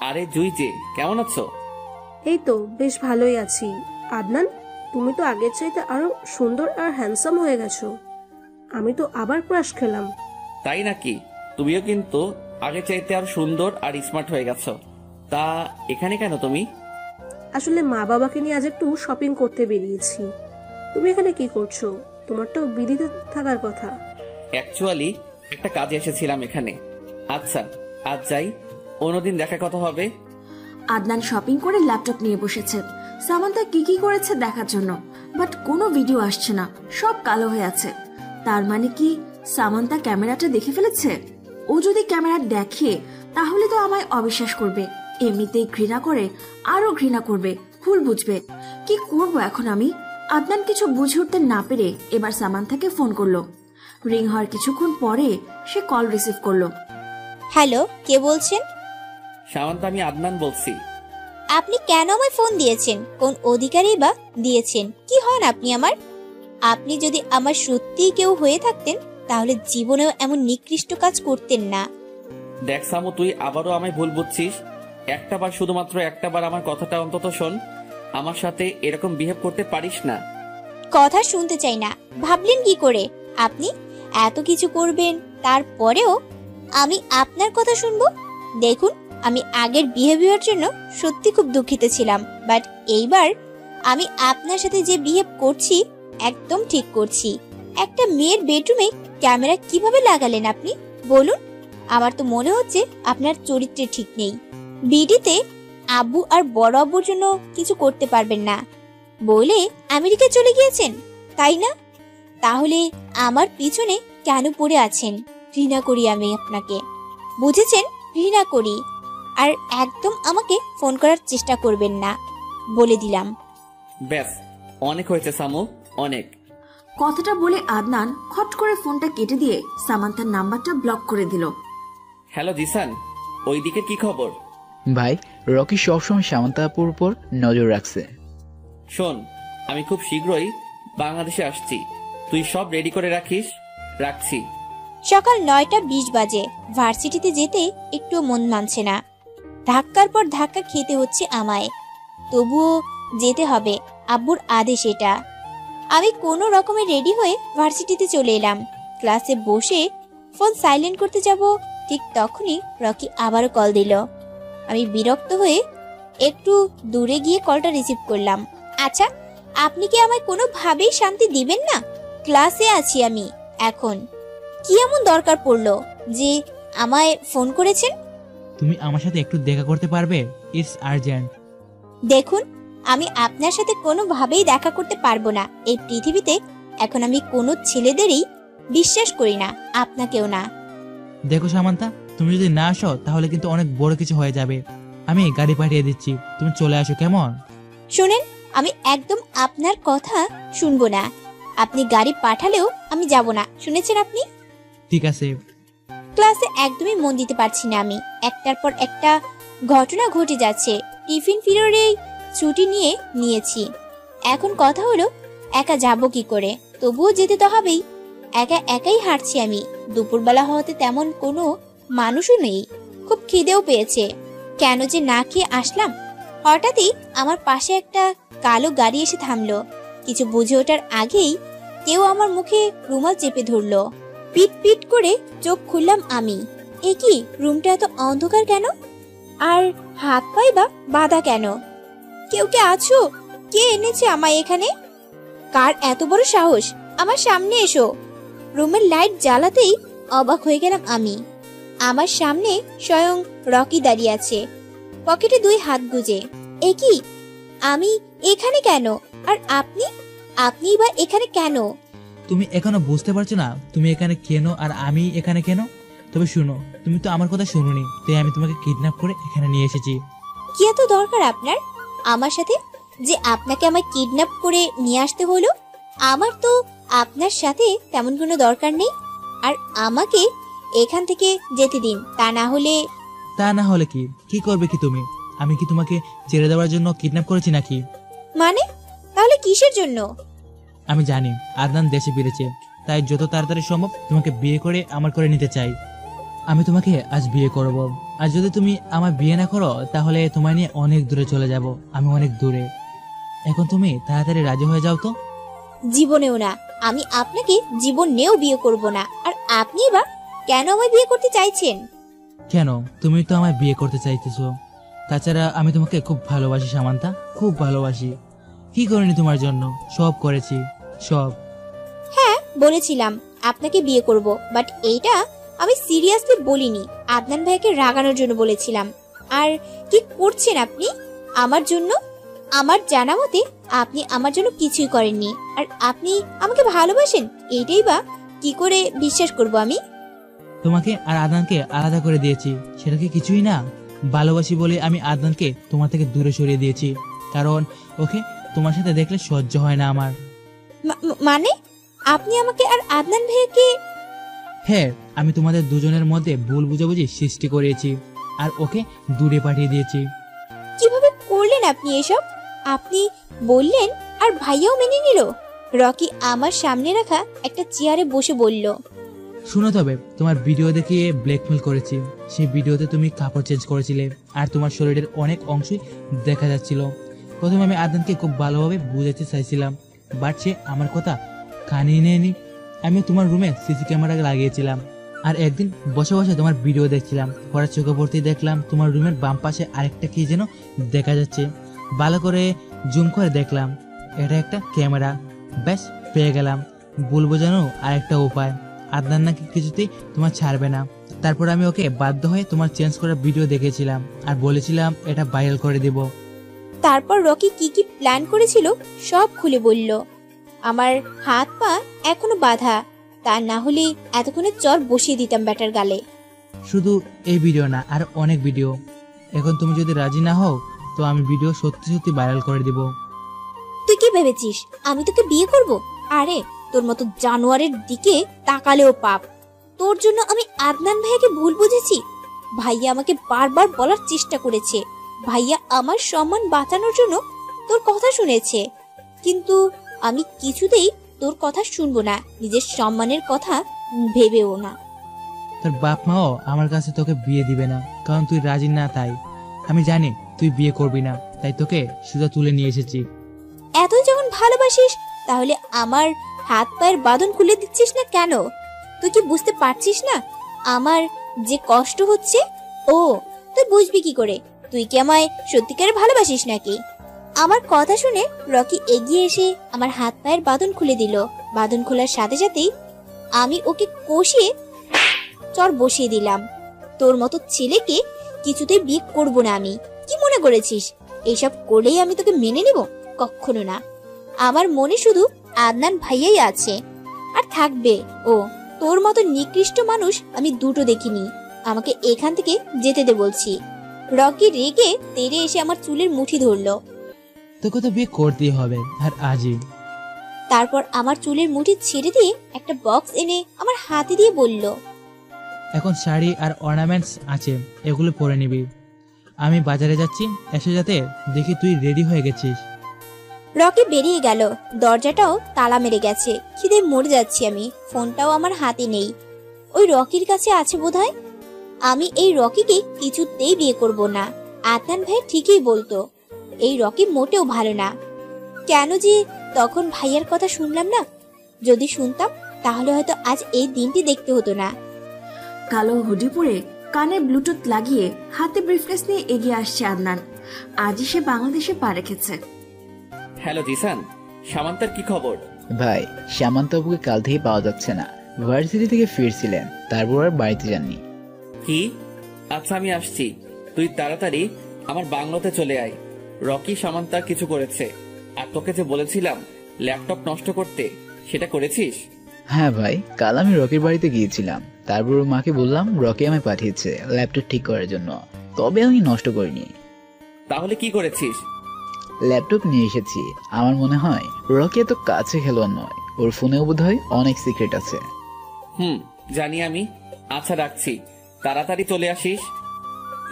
আরে জুই যে, কেমন আছো? এই তো বেশ ভালোই আছি। আদনান, তুমি তো আগের চাইতে আরো সুন্দর আর হ্যান্ডসাম হয়ে গেছো। আমি তো আবার ক্রাশ খেলাম। তাই নাকি? তুমিও কিন্তু আগে চাইতে আর সুন্দর আর স্মার্ট হয়ে গেছো। তা এখানে কেন তুমি? আসলে মা বাবাকে নিয়ে আজ একটু শপিং করতে বেরিয়েছি। তুমি এখানে কি করছো? তোমার তো বিদিতে থাকার কথা। অ্যাকচুয়ালি একটা কাজে এসেছিলাম এখানে। আচ্ছা, আজ যাই, অন্যদিন দেখা কথা হবে। আদনান শপিং করে ল্যাপটপ নিয়ে বসেছে সামান্তা কি কি করেছে দেখার জন্য, বাট কোনো ভিডিও আসছে না, সব কালো হয়ে আছে। তার মানে কি সামান্তা ক্যামেরাটা দেখে ফেলেছে? ও যদি ক্যামেরা দেখে তাহলে তো আমায় অবিশ্বাস করবে, এমনিতেই ঘৃণা করে, আরো ঘৃণা করবে, ভুল বুঝবে। কি করব এখন আমি? আদনান কিছু বুঝে উঠতে না পেরে এবার সামান্তাকে ফোন করলো। রিং হওয়ার কিছুক্ষণ পরে সে কল রিসিভ করলো। হ্যালো, কে বলছেন? সামান্তা, আমি আদনান বলছি। আপনি কেন আমায় ফোন দিয়েছেন? কোন অধিকারী বা দিয়েছেন? কি হন আপনি আমার? আপনি যদি আমার সত্যিই কেউ হয়ে থাকতেন তাহলে জীবনেও এমন নিকৃষ্ট কাজ করতেন না। দেখ সামু, তুই আবারও আমায় ভুল বুঝছিস। একটাবার, শুধুমাত্র একটাবার আমার কথাটা অন্তত শোন। আমার সাথে এরকম বিহেভ করতে পারিস না। কথা শুনতে চাই না। ভাবলেন কি করে আপনি এত কিছু করবেন, তারপরেও আমি আপনার কথা শুনবো? দেখুন, আমি আগের বিহেভিয়ার জন্য সত্যি খুব দুঃখিত ছিলাম, বাট এইবার আমি আপনার সাথে যে বিহেভ করছি একদম ঠিক করছি। একটা মেয়ের বেডরুমে ক্যামেরা কিভাবে লাগালেন আপনি বলুন? আমার তো মনে হচ্ছে আপনার চরিত্রে ঠিক নেই। বিডিতে আব্বু আর বড় আব্বুর জন্য কিছু করতে পারবেন না বলে আমেরিকা চলে গিয়েছেন, তাই না? তাহলে আমার পিছনে কেন পড়ে আছেন? ঘৃণা করি আমি আপনাকে, বুঝেছেন? ঘৃণা করি। আর একদম আমাকে ফোন করার চেষ্টা করবেন না, বলে দিলাম। ব্যাস, অনেক হয়েছে সামু, অনেক। কথাটা বলে আদনান খট করে ফোনটা কেটে দিয়ে সামান্তার নাম্বারটা ব্লক করে দিল। হ্যালো জিসান, ওইদিকে কি খবর? ভাই, রকি সবসময় সামান্তা আপুর উপর নজর রাখছে। শোন, আমি খুব শীঘ্রই বাংলাদেশে আসছি, তুই সব রেডি করে রাখিস। রাখছি। সকাল 9:20 বাজে। ভার্সিটিতে যেতে একটু মন মানছে না। ধাক্কার পর ধাক্কা খেতে হচ্ছে আমায়, তবুও যেতে হবে। আব্বুর আদেশ এটা। আমি কোনো রকমে রেডি হয়ে ভার্সিটিতে চলে এলাম। ক্লাসে বসে ফোন সাইলেন্ট করতে যাব, ঠিক তখনই রকি আবারও কল দিল। আমি বিরক্ত হয়ে একটু দূরে গিয়ে কলটা রিসিভ করলাম। আচ্ছা, আপনি কি আমায় কোনোভাবেই শান্তি দিবেন না? ক্লাসে আছি আমি এখন। কি এমন দরকার পড়লো যে আমায় ফোন করেছেন? তুমি আমার সাথে একটু দেখা করতে পারবে? It's urgent. দেখুন, আমি আপনার সাথে কোনোভাবেই দেখা করতে পারবো না। এই পৃথিবীতে এখন আমি কোনো ছেলেদেরই বিশ্বাস করি না, আপনাকেও না। দেখো সামান্তা, তুমি যদি না আসো তাহলে কিন্তু অনেক বড় কিছু হয়ে যাবে। আমি গাড়ি পাঠিয়ে দিচ্ছি, তুমি চলে আসো, কেমন? শুনেন, আমি একদম আপনার কথা শুনবো না। আপনি গাড়ি পাঠালেও আমি যাব না, শুনেছেন আপনি? ঠিক আছে। ক্লাসে একদমই মন দিতে পারছি না আমি। একটার পর একটা ঘটনা ঘটে যাচ্ছে। টিফিন পিরিয়ডেই ছুটি নিয়েছি। এখন কথা হলো একা যাব কি করে? তবুও যেতে তো হবেই। একাই হাঁটছি আমি। দুপুরবেলা হওয়াতে তেমন কোনো মানুষও নেই। খুব খিদেও পেয়েছে। কেন যে না খেয়ে আসলাম? হঠাৎই আমার পাশে একটা কালো গাড়ি এসে থামলো। কিছু বুঝে ওঠার আগেই কেউ আমার মুখে রুমাল চেপে ধরলো। পিট পিট করে চোখ খুললাম আমি। এ কি, রুমটা এত অন্ধকার কেন? আর হাত পাই বা বাঁধা কেন? কেউ কে আছো? কে এনেছে আমায় এখানে? কার এত বড় সাহস? আমার সামনে এসো। রুমের লাইট জ্বালাতেই অবাক হয়ে গেলাম আমি। আমার সামনে স্বয়ং রকি দাঁড়িয়ে আছে, পকেটে 2 হাত গুজে। এ কি, আমি এখানে কেন? আর আপনি বা এখানে কেন? তুমি এখনো বুঝতে পারছো না তুমি এখানে কেন আর আমি এখানে কেন? তবে শুনো, তুমি তো আমার কথা শুনোনি, তাই আমি তোমাকে কিডন্যাপ করে এখানে নিয়ে এসেছি। কি এত দরকার আপনার আমার সাথে যে আপনাকে আমায় কিডন্যাপ করে নিয়ে আসতে হলো? আমার তো আপনার সাথে তেমন কোনো দরকার নেই। আর আমাকে এখান থেকে যেতে দিন, তা না হলে কি করবে কি তুমি? আমি কি তোমাকে ছেড়ে দেওয়ার জন্য কিডন্যাপ করেছি নাকি? মানে তাহলে কিসের জন্য? আমি জানি আদনান দেশে ফিরেছে, তাই যত তাড়াতাড়ি সম্ভব তোমাকে বিয়ে করে আমার করে নিতে চাই। আমি তোমাকে আজ বিয়ে করব। আর যদি তুমি আমার বিয়ে না করো তাহলে তোমায় নিয়ে অনেক দূরে চলে যাব, আমি অনেক দূরে। এখন তুমি তাড়াতাড়ি রাজি হয়ে যাও তো। জীবনেও না, আমি আপনাকে জীবনেও বিয়ে করব না। আর আপনি বা কেন আমায় বিয়ে করতে চাইছেন? কেন, তুমি তো আমায় বিয়ে করতে চাইতেছো। তাছাড়া আমি তোমাকে খুব ভালোবাসি সামান্তা, খুব ভালোবাসি। কি করিনি তোমার জন্য? সব করেছি, সব। হ্যাঁ, বলেছিলাম আপনাকে বিয়ে করব, বাট এইটা আমি সিরিয়াসলি বলিনি। আদনান ভাইকে রাগানোর জন্য বলেছিলাম। আর কি করছেন আপনি আমার জন্য? আমার জানা মতে আপনি আমার জন্য কিছুই করেননি। আর আপনি আমাকে ভালোবাসেন, এইটাই বা কি করে বিশ্বাস করব আমি? তোমাকে আর আদনানকে আলাদা করে দিয়েছি, সেটা কি কিছুই না? ভালোবাসি বলে আমি আদনানকে তোমার থেকে দূরে সরিয়ে দিয়েছি, কারণ ওকে তোমার সাথে দেখলে সহ্য হয় না আমার। মানে আপনি আমাকে আর আদনান ভাইকে? হ্যাঁ, আমি তোমাদের দুজনের মধ্যে ভুল বুঝাবুঝি সৃষ্টি করেছি আর ওকে দূরে পাঠিয়ে দিয়েছি। কিভাবে করলেন আপনি এসব? আপনি বললেন আর ভাইয়াও মেনে নিল? রকি আমার সামনে রাখা একটা চেয়ারে বসে বলল, শুনো, তবে তোমার ভিডিও দেখিয়ে ব্ল্যাকমেল করেছি। সেই ভিডিওতে তুমি কাপড় চেঞ্জ করেছিলে আর তোমার শরীরের অনেক অংশই দেখা যাচ্ছিল। প্রথমে আমি আদনানকে খুব ভালোভাবে বুঝাতে চাইছিলাম, বাট সে আমার কথা কানে নেয়নি। আমি তোমার রুমে সিসি ক্যামেরা লাগিয়েছিলাম আর একদিন বসে বসে তোমার ভিডিও দেখছিলাম। পরে চোখে পড়তেই দেখলাম তোমার রুমের বাম পাশে আরেকটা কি যেন দেখা যাচ্ছে। ভালো করে জুম করে দেখলাম এটা একটা ক্যামেরা। ব্যাস, পেয়ে গেলাম ভুল বোঝানো আরেকটা উপায়। আদনান নাকি কিছুতেই তোমার ছাড়বে না। তারপর আমি ওকে বাধ্য হয়ে তোমার চেঞ্জ করা ভিডিও দেখেছিলাম আর বলেছিলাম এটা ভাইরাল করে দেব। তারপর রকি কি কি প্ল্যান করেছিল সব খুলে বলল। আমার হাত পা এখনো বাঁধা, তা না হলে এতক্ষণে চর বসিয়ে দিতাম ব্যাটার গালে। শুধু এই ভিডিও না, আর অনেক ভিডিও। এখন তুমি যদি রাজি না হও তো আমি ভিডিও সত্যি সত্যি ভাইরাল করে দেব। তুই কি ভেবেছিস আমি তোকে বিয়ে করব? আরে তোর মতো জানোয়ারের দিকে তাকালেও পাপ। তোর জন্য আমি আদনান ভাইয়াকে ভুল বুঝেছি। ভাইয়া আমাকে বারবার বলার চেষ্টা করেছে, ভাইয়া আমার সম্মান বাঁচানোর জন্য তোর কথা শুনেছে, কিন্তু আমি কিছুতেই তোর কথা শুনবো না, নিজের সম্মানের কথা ভেবেও না। তোর বাপ মাও আমার কাছে তোকে বিয়ে দিবে না, কারণ তুই রাজি না। তাই আমি জানি তুই বিয়ে করবি না, তাই তোকে সুদা তুলে নিয়ে এসেছি। এতই যখন ভালোবাসিস তাহলে আমার হাত পায়ের বাঁধন খুলে দিচ্ছিস না কেন? তুই কি বুঝতে পারছিস না আমার যে কষ্ট হচ্ছে? ও তুই বুঝবি কি করে? তুই কি আমায় সত্যিকারে ভালোবাসিস নাকি? আমার কথা শুনে রকি এগিয়ে এসে আমার হাত পায়ের বাঁধন খুলে দিল। বাঁধন খোলার সাথে সাথেই আমি ওকে কষিয়ে চর বসিয়ে দিলাম। তোর মতো ছেলেকে কিছুতেই বিয়ে করব না আমি। কি মনে করেছিস এইসব করলেই আমি তোকে মেনে নেব? কখনো না। আমার মনে শুধু আদনান ভাইয়াই আছে, আর থাকবে। ও তোর মতো নিকৃষ্ট মানুষ আমি দুটো দেখিনি। আমাকে এখান থেকে যেতে দে বলছি। রকি রেগে তেড়ে এসে আমার চুলের মুঠি ধরলো। তোকে তো বিয়ে করতেই হবে, আর আজই। তারপর আমার চুলের মুঠি ছেড়ে দিয়ে একটা বক্স এনে আমার হাতে দিয়ে বলল, এখন শাড়ি আর অর্নামেন্টস আছে, এগুলো পরে নিবি। আমি বাজারে যাচ্ছি, এসে যাতে দেখি তুই রেডি হয়ে গেছিস। রকি বেরিয়ে গেল। দরজাটাও তালা মেরে গেছে। খিদে মরে যাচ্ছি আমি। ফোনটাও আমার হাতে নেই, ওই রকির কাছে আছে বোধহয়। আমি এই রকিকে কিছুতেই বিয়ে করব না। আদনান ভাই ঠিকই বলতো, এই রকি মোটেও ভালো না। কেন যে তখন ভাইয়ার কথা শুনলাম না? যদি শুনতাম তাহলে হয়তো আজ এই দিনটি দেখতে হতো না। কালো হুডি পরে কানে ব্লুটুথ লাগিয়ে হাতে ব্রিফকেস নিয়ে এগিয়ে আসছে আদনান। আজই সে বাংলাদেশে পা রেখেছে। হ্যালো জিসান, সামান্তার কি খবর? ভাই, সামান্তবাবুকে কাল থেকে পাওয়া যাচ্ছে না। ভার্সিটি থেকে ফিরছিলেন, তারপর আর বাড়িতে যাননি। কি? আচ্ছা আমি আসছি, তুই তাড়াতাড়ি আমার বাংলোতে চলে আয়। রকি সামান্তা কিছু করেছে, আর তোকে যে বলেছিলাম ল্যাপটপ নষ্ট করতে, সেটা করেছিস? হ্যাঁ ভাই, কাল আমি রকির বাড়িতে গিয়েছিলাম। তারপর ওর মাকে বললাম রকি আমায় পাঠিয়েছে ল্যাপটপ ঠিক করার জন্য, তবে আমি নষ্ট করিনি। তাহলে কি করেছিস? ল্যাপটপ নিয়ে এসেছি। আমার মনে হয় রকি এত কাছে খেলোয়াড় নয়, ওর ফোনেও বোধহয় অনেক সিক্রেট আছে। জানি আমি। আচ্ছা রাখছি, তাড়াতাড়ি চলে আসিস।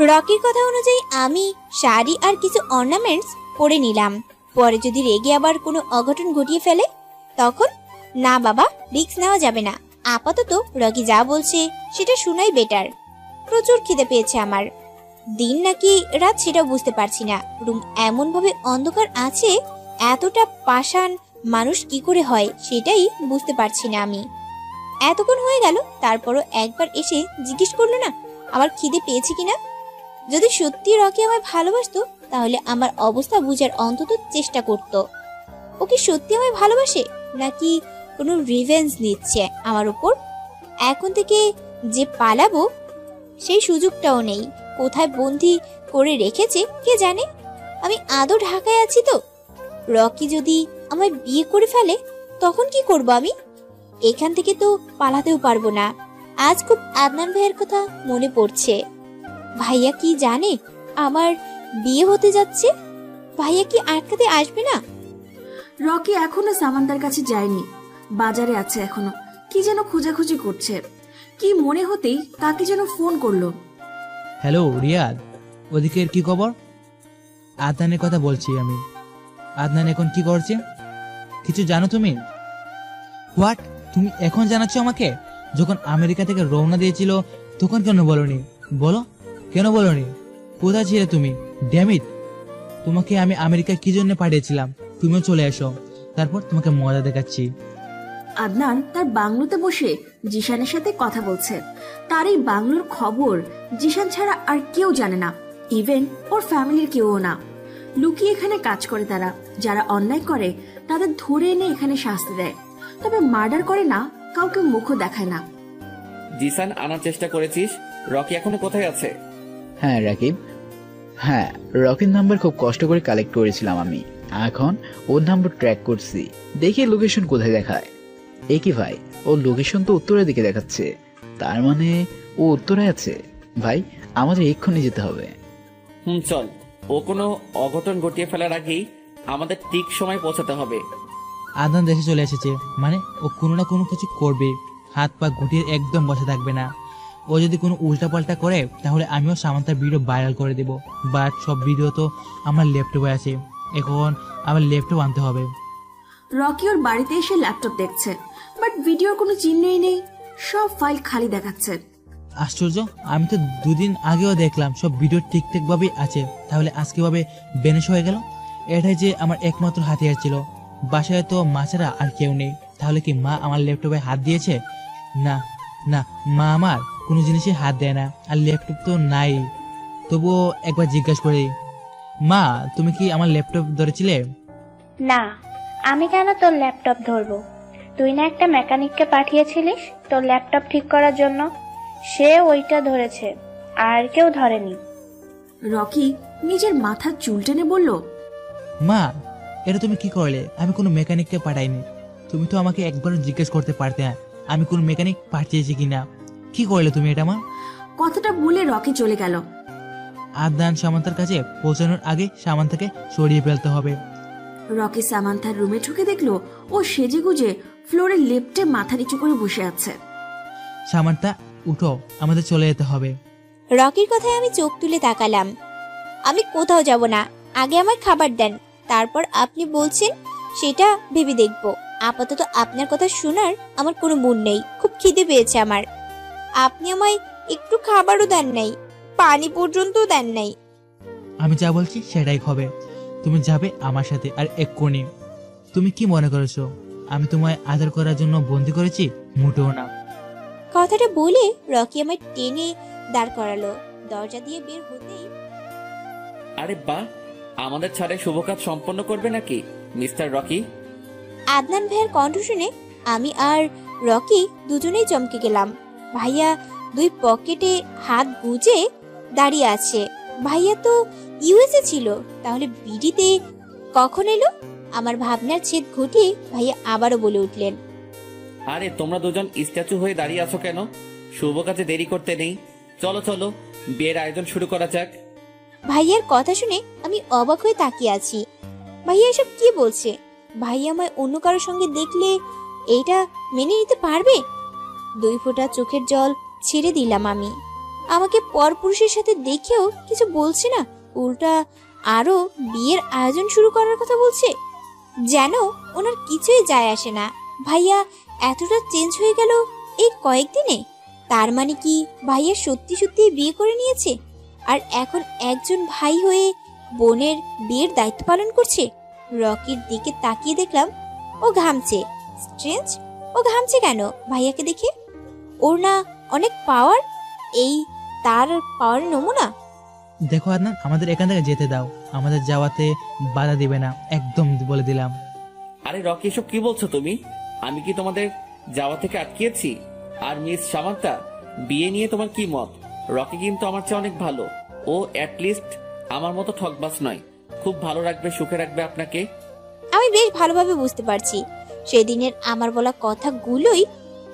রকির কথা অনুযায়ী আমি শাড়ি আর কিছু অর্নামেন্টস পরে নিলাম। পরে যদি রেগে আবার কোনো অঘটন ঘটিয়ে ফেলে তখন? না বাবা, রিস্ক নেওয়া যাবে না। আপাতত রকি যা বলছে সেটা শোনাই বেটার। প্রচুর খিদে পেয়েছে আমার। দিন নাকি রাত সেটাও বুঝতে পারছি না। রুম এমন ভাবে অন্ধকার আছে, এতটা পাষাণ মানুষ কি করে হয় সেটাই বুঝতে পারছি না আমি। এতক্ষণ হয়ে গেল, তারপরও একবার এসে জিজ্ঞেস করলো না আমার খিদে পেয়েছে কিনা। যদি সত্যি রকি আমায় ভালোবাসতো তাহলে আমার অবস্থা বুঝার অন্তত চেষ্টা করত। ও কি সত্যি আমায় ভালোবাসে, নাকি কোনো রিভেঞ্জ নিচ্ছে আমার উপর? এখন থেকে যে পালাবো সেই সুযোগটাও নেই। কোথায় বন্দি করে রেখেছে কে জানে। আমি আদৌ ঢাকায় আছি তো? রকি যদি আমায় বিয়ে করে ফেলে তখন কি করব আমি? এখান থেকে তো পালাতেও পারবো না। আজ খুব আদনান ভাইয়ের কথা মনে পড়ছে। ভাইয়া কি জানে আমার বিয়ে হতে যাচ্ছে? ভাইয়া কি আটকাতে আসবে না? রকি এখনো সামান্তার কাছে যায়নি, বাজারে আছে এখনো। কি যেন খোঁজাখুঁজি করছে। কি মনে হতেই কাকে যেন ফোন করলো। হ্যালো রিয়াদ, ওদিকের কি খবর? আদনানের কথা বলছি আমি। আদনান এখন কি করছে কিছু জানো তুমি? হোয়াট? তুমি এখন জানাচ্ছ আমাকে? যখন আমেরিকা থেকে রওনা দিয়েছিল তখন কেন বলনি? বলো, কেন বলনি? কোথায় ছিলে তুমি? ড্যামিট, তোমাকে আমি আমেরিকা কি জন্য পাঠিয়েছিলাম? তুমিও চলে এসো, তারপর তোমাকে মজা দেখাচ্ছি। আদনান তার বাংলোতে বসে জিশানের সাথে কথা বলছে। তার এই বাংলোর খবর জিশান ছাড়া আর কেউ জানে না, ইভেন ওর ফ্যামিলির কেউও না। লুকিয়ে এখানে কাজ করে তারা। যারা অন্যায় করে তাদের ধরে এনে এখানে শাস্তি দেয়, তবে মার্ডার করে না, কাউকে মুখও দেখায় না। জিসান, আনার চেষ্টা করেছিস? রকি এখনো কোথায় আছে? হ্যাঁ রাকিব, হ্যাঁ রকির নাম্বার খুব কষ্ট করে কালেক্ট করেছিলাম আমি। এখন ওর নাম্বার ট্র্যাক করছি, দেখি লোকেশন কোথায় দেখায়। এ কি ভাই, ওর লোকেশন তো উত্তরের দিকে দেখাচ্ছে, তার মানে ও উত্তরে আছে। ভাই আমাদের এক্ষুনি যেতে হবে। চল, ও কোনো অঘটন ঘটিয়ে ফেলার আগেই আমাদের ঠিক সময় পৌঁছাতে হবে। আদনান দেশে চলে এসেছে মানে ও কোনো না কোনো কিছু করবে। হাত পা গুটিয়ে একদম বসে থাকবে না। ও যদি কোনো উল্টাপাল্টা করে তাহলে আমিও সামান্তার ভিডিও ভাইরাল করে দেব। বাট সব ভিডিও তো আমার ল্যাপটপে আছে, এখন আমার ল্যাপটপ আনতে হবে। রকি ওর বাড়িতে এসে ল্যাপটপ দেখছে, বাট ভিডিওর কোনো চিহ্নই নেই, সব ফাইল খালি দেখাচ্ছে। আশ্চর্য, আমি তো দুদিন আগেও দেখলাম সব ভিডিও ঠিকঠাক ভাবেই আছে, তাহলে আজকে ভাবে বেনেশ হয়ে গেল। এটাই যে আমার একমাত্র হাতিয়ার ছিল। বাসায় তো মা ছাড়া আর কেউ নেই। তাহলে কি মা আমার ল্যাপটপে হাত দিয়েছে? না না, মা আমার কোনো জিনিসে হাত দেয় না, আর ল্যাপটপ তো নাই। তবুও একবার জিজ্ঞাসা করি, মা তুমি কি আমার ল্যাপটপ ধরেছিলে? না, আমি কেন তোর ল্যাপটপ ধরবো? তুই না একটা মেকানিককে পাঠিয়েছিলিস তোর ল্যাপটপ ঠিক করার জন্য, সে ওইটা ধরেছে, আর কেউ ধরেনি। রকি নিজের মাথার চুল টেনে বলল, মা এটা তুমি কি করলে? আমি কোনো মেকানিককে পাঠাইনি। তুমি তো আমাকে একবার জিজ্ঞেস করতে পারতে না আমি কোন মেকানিক পাঠিয়েছি কিনা। কি করলে তুমি এটা মা? কথাটা বলে রকি চলে গেল। আদনান সামান্তার কাছে পৌঁছানোর আগে সামান্তাকে সরিয়ে ফেলতে হবে। রকি সামান্থার রুমে ঢুকে দেখলো ও সেজে গুজে ফ্লোরে লেপ্টে মাথা নিচু করে বসে আছে। সামান্তা উঠো, আমাদের চলে যেতে হবে। রকির কথায় আমি চোখ তুলে তাকালাম। আমি কোথাও যাব না, আগে আমার খাবার দেন, তারপর আপনি বলছেন সেটা ভেবে দেখব। আপাতত আপনার কথা শোনার আমার কোনো মন নেই, খুব খিদে পেয়েছে আমার। আপনি আমায় একটু খাবারও দেন নাই, পানি পর্যন্ত দেন নাই। আমি যা বলছি সেটাই হবে। তুমি যাবে আমার সাথে, আর এক্ষুনি। তুমি কি মনে করেছো আমি তোমায় আদর করার জন্য বন্দি করেছি? মোটেও না। কথাটা বলে রকি আমায় টেনে দাঁড় করালো। দরজা দিয়ে বের হতেই, আরে বাহ, আমাদের ছাড়ে শুভ কাজ সম্পন্ন করবে নাকি মিস্টার রকি? আদনান ভাইয়ের কণ্ঠ শুনে আমি আর রকি দুজনেই চমকে গেলাম। ভাইয়া দুই পকেটে হাত গুজে দাঁড়িয়ে আছে। ভাইয়া তো ইউএসএ ছিল, তাহলে বিডিতে কখন এলো? আমার ভাবনার ছেদ ঘটিয়ে ভাইয়া আবারও বলে উঠলেন, আরে তোমরা দুজন স্ট্যাচু হয়ে দাঁড়িয়ে আছো কেন? শুভ কাজে দেরি করতে নেই, চলো চলো বিয়ের আয়োজন শুরু করা যাক। ভাইয়ার কথা শুনে আমি অবাক হয়ে তাকিয়ে আছি। ভাইয়া এসব কি বলছে? ভাইয়া আমায় অন্য কারোর সঙ্গে দেখলে এইটা মেনে নিতে পারবে? দুই ফোঁটা চোখের জল ছেড়ে দিলাম আমি। আমাকে পরপুরুষের সাথে দেখেও কিছু বলছে না, উল্টা আরো বিয়ের আয়োজন শুরু করার কথা বলছে। যেন ওনার কিছুই যায় আসে না। ভাইয়া এতটা চেঞ্জ হয়ে গেল এই কয়েকদিনে। তার মানে কি ভাইয়া সত্যি সত্যি বিয়ে করে নিয়েছে, আর এখন একজন ভাই হয়ে বোনের বিয়ের দায়িত্ব পালন করছে? রকির দিকে তাকিয়ে দেখলাম ও ঘামছে। স্ট্রেঞ্জ, ও ঘামছে কেন ভাইয়াকে দেখে? ওর না অনেক পাওয়ার, এই তার পাওয়ার নমুনা। দেখো আদনান, আমাদের এখান থেকে যেতে দাও, আমাদের যাওয়াতে বাধা দিবে না, একদম বলে দিলাম। আরে রকি, এসব কি বলছো তুমি? আমি কি তোমাদের যাওয়া থেকে আটকিয়েছি? আর মিস সামান্তা, বিয়ে নিয়ে তোমার কি মত? রকি কিন্তু আমার চেয়ে অনেক ভালো। ও অ্যাটলিস্ট আমার মতো ঠকবাজ নয়, খুব ভালো রাখবে, সুখে রাখবে আপনাকে। আমি বেশ ভালোভাবে বুঝতে পারছি সেদিনের আমার বলা কথাগুলোই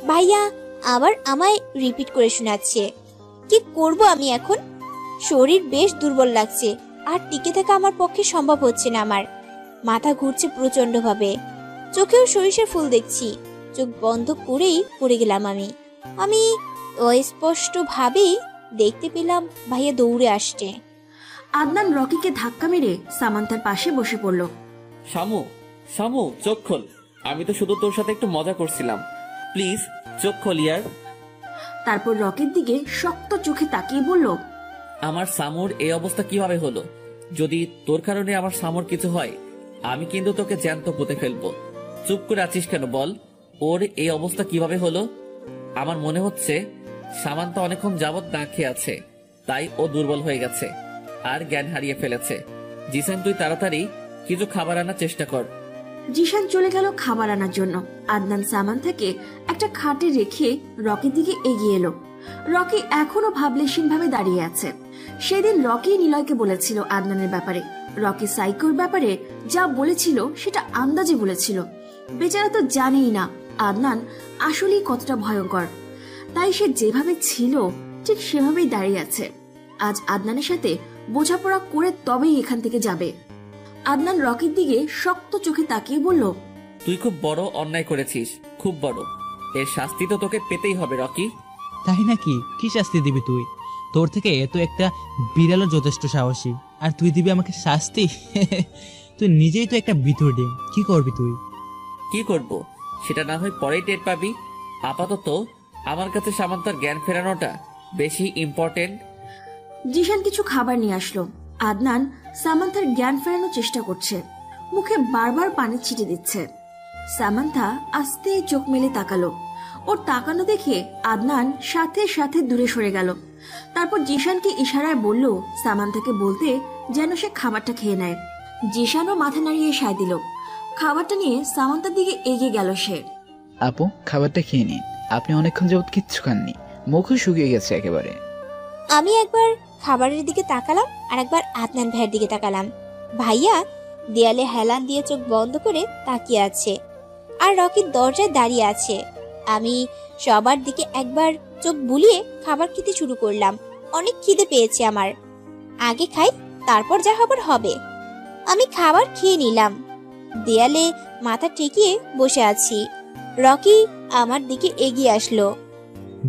ভাইয়া আবার আমায় রিপিট করে শোনাচ্ছে। কি করব আমি এখন? শরীর বেশ দুর্বল লাগছে, আর টিকে থাকা আমার পক্ষে সম্ভব হচ্ছে না। আমার মাথা ঘুরছে প্রচন্ড ভাবে, চোখেও সরিষার ফুল দেখছি। চোখ বন্ধ করেই পড়ে গেলাম আমি অস্পষ্ট ভাবে দেখতে পেলাম ভাইয়া দৌড়ে আসছে। আদনান রকিকে ধাক্কা মেরে সামান্থার পাশে বসে পড়ল। শামু, শামু চোখ খোল, আমি তো শুধু তোর সাথে একটু মজা করছিলাম, প্লিজ চোখ খোল ইয়ার। তারপর রকির দিকে শক্ত চোখে তাকিয়ে বলল, আমার সামুর এই অবস্থা কিভাবে হলো? যদি তোর কারণে আমার সামুর কিছু হয়, আমি কিন্তু তোকে জ্যান্ত পুঁতে ফেলবো। চুপ করে আছিস কেন বল? ওর এই অবস্থা কিভাবে হলো? আমার মনে হচ্ছে সামান্তা অনেকক্ষণ যাবৎ না খেয়ে আছে, তাই ও দুর্বল হয়ে গেছে আর জ্ঞান হারিয়ে ফেলেছে। জিসান, তুই তাড়াতাড়ি কিছু খাবার আনার চেষ্টা কর। জিশান চলে গেল খাবার আনার জন্য। আদনান সামান্থাকে একটা খাটে রেখে রকির দিকে এগিয়ে এলো। রকি এখনো ভাবলেশীন ভাবে দাঁড়িয়ে আছে। সেদিন রকি নিলয়কে বলেছিল আদনানের ব্যাপারে। রকি সাইকোর ব্যাপারে যা বলেছিল সেটা আন্দাজে বলেছিল। বেচারা তো জানেই না আদনান আসলেই কতটা ভয়ঙ্কর, তাই সে যেভাবে ছিল ঠিক সেভাবেই দাঁড়িয়ে আছে। আজ আদনানের সাথে বোঝাপড়া করে তবেই এখান থেকে যাবে। আদনান রকির দিকে শক্ত চোখে তাকিয়ে বলল, তুই খুব বড় অন্যায় করেছিস, খুব বড়। এর শাস্তি তো তোকে পেতেই হবে রকি। তাই নাকি? কি শাস্তি দিবি তুই? তোর থেকে তো একটা বিড়ালও যথেষ্ট সাহসী, আর তুই দিবি আমাকে শাস্তি? তুই নিজেই তো একটা ভিতর ডিম, কি করবি তুই? কি করব সেটা না হয় পরেই টের পাবি। আপাতত আমার কাছে সামান্তার জ্ঞান ফেরানোটা বেশি ইম্পর্টেন্ট। জিশান কিছু খাবার নিয়ে আসলো। আদনান সামান্থার জ্ঞান ফেরানোর চেষ্টা করছে, মুখে বারবার পানি ছিটে দিচ্ছে। সামান্থা আস্তে চোখ মেলে তাকালো। ওর তাকানো দেখে আদনান সাথে সাথে দূরে সরে গেল। তারপর জিশানকে ইশারায় বলল সামান্থাকে বলতে যেন সে খাবারটা খেয়ে নেয়। জিশানও মাথা নাড়িয়ে সায় দিল। খাবারটা নিয়ে সামান্থার দিকে এগিয়ে গেল সে। আপু, খাবারটা খেয়ে নিন। আপনি অনেকক্ষণ যাবত কিচ্ছু খাননি, মুখও শুকিয়ে গেছে একেবারে। আমি একবার খাবারের দিকে তাকালাম আর একবার আদনান ভাইয়ের দিকে তাকালাম। ভাইয়া দেয়ালে হেলান দিয়ে চোখ বন্ধ করে তাকিয়ে আছে আর রকি দরজায় দাঁড়িয়ে আছে। আমি সবার দিকে একবার চোখ বুলিয়ে খাবার খেতে শুরু করলাম। অনেক খিদে পেয়েছে আমার। আগে খাই, তারপর যা হবার হবে। আমি খাবার খেয়ে নিলাম। দেয়ালে মাথা ঠেকিয়ে বসে আছি। রকি আমার দিকে এগিয়ে আসলো।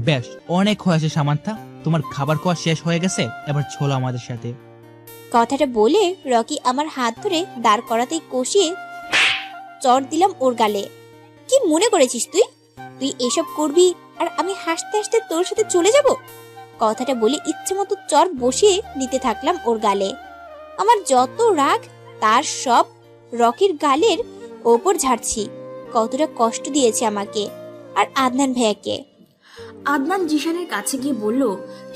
বেশ, অনেক হয়েছে সামান্থা, তোমার খাবার খাওয়া শেষ হয়ে গেছে, এবার চলো আমাদের সাথে। কথাটা বলে রকি আমার হাত ধরে দাঁড় করাতেই কষিয়ে চড় দিলাম ওর গালে। কি মনে করেছিস তুই তুই এসব করবি আর আমি হাসতে হাসতে তোর সাথে চলে যাব? কথাটা বলে ইচ্ছে মতো চড় বসিয়ে দিতে থাকলাম ওর গালে। আমার যত রাগ তার সব রকির গালের ওপর ঝাড়ছি। কতটা কষ্ট দিয়েছে আমাকে আর আদনান ভাইয়াকে। আদনান জিশানের কাছে গিয়ে বলল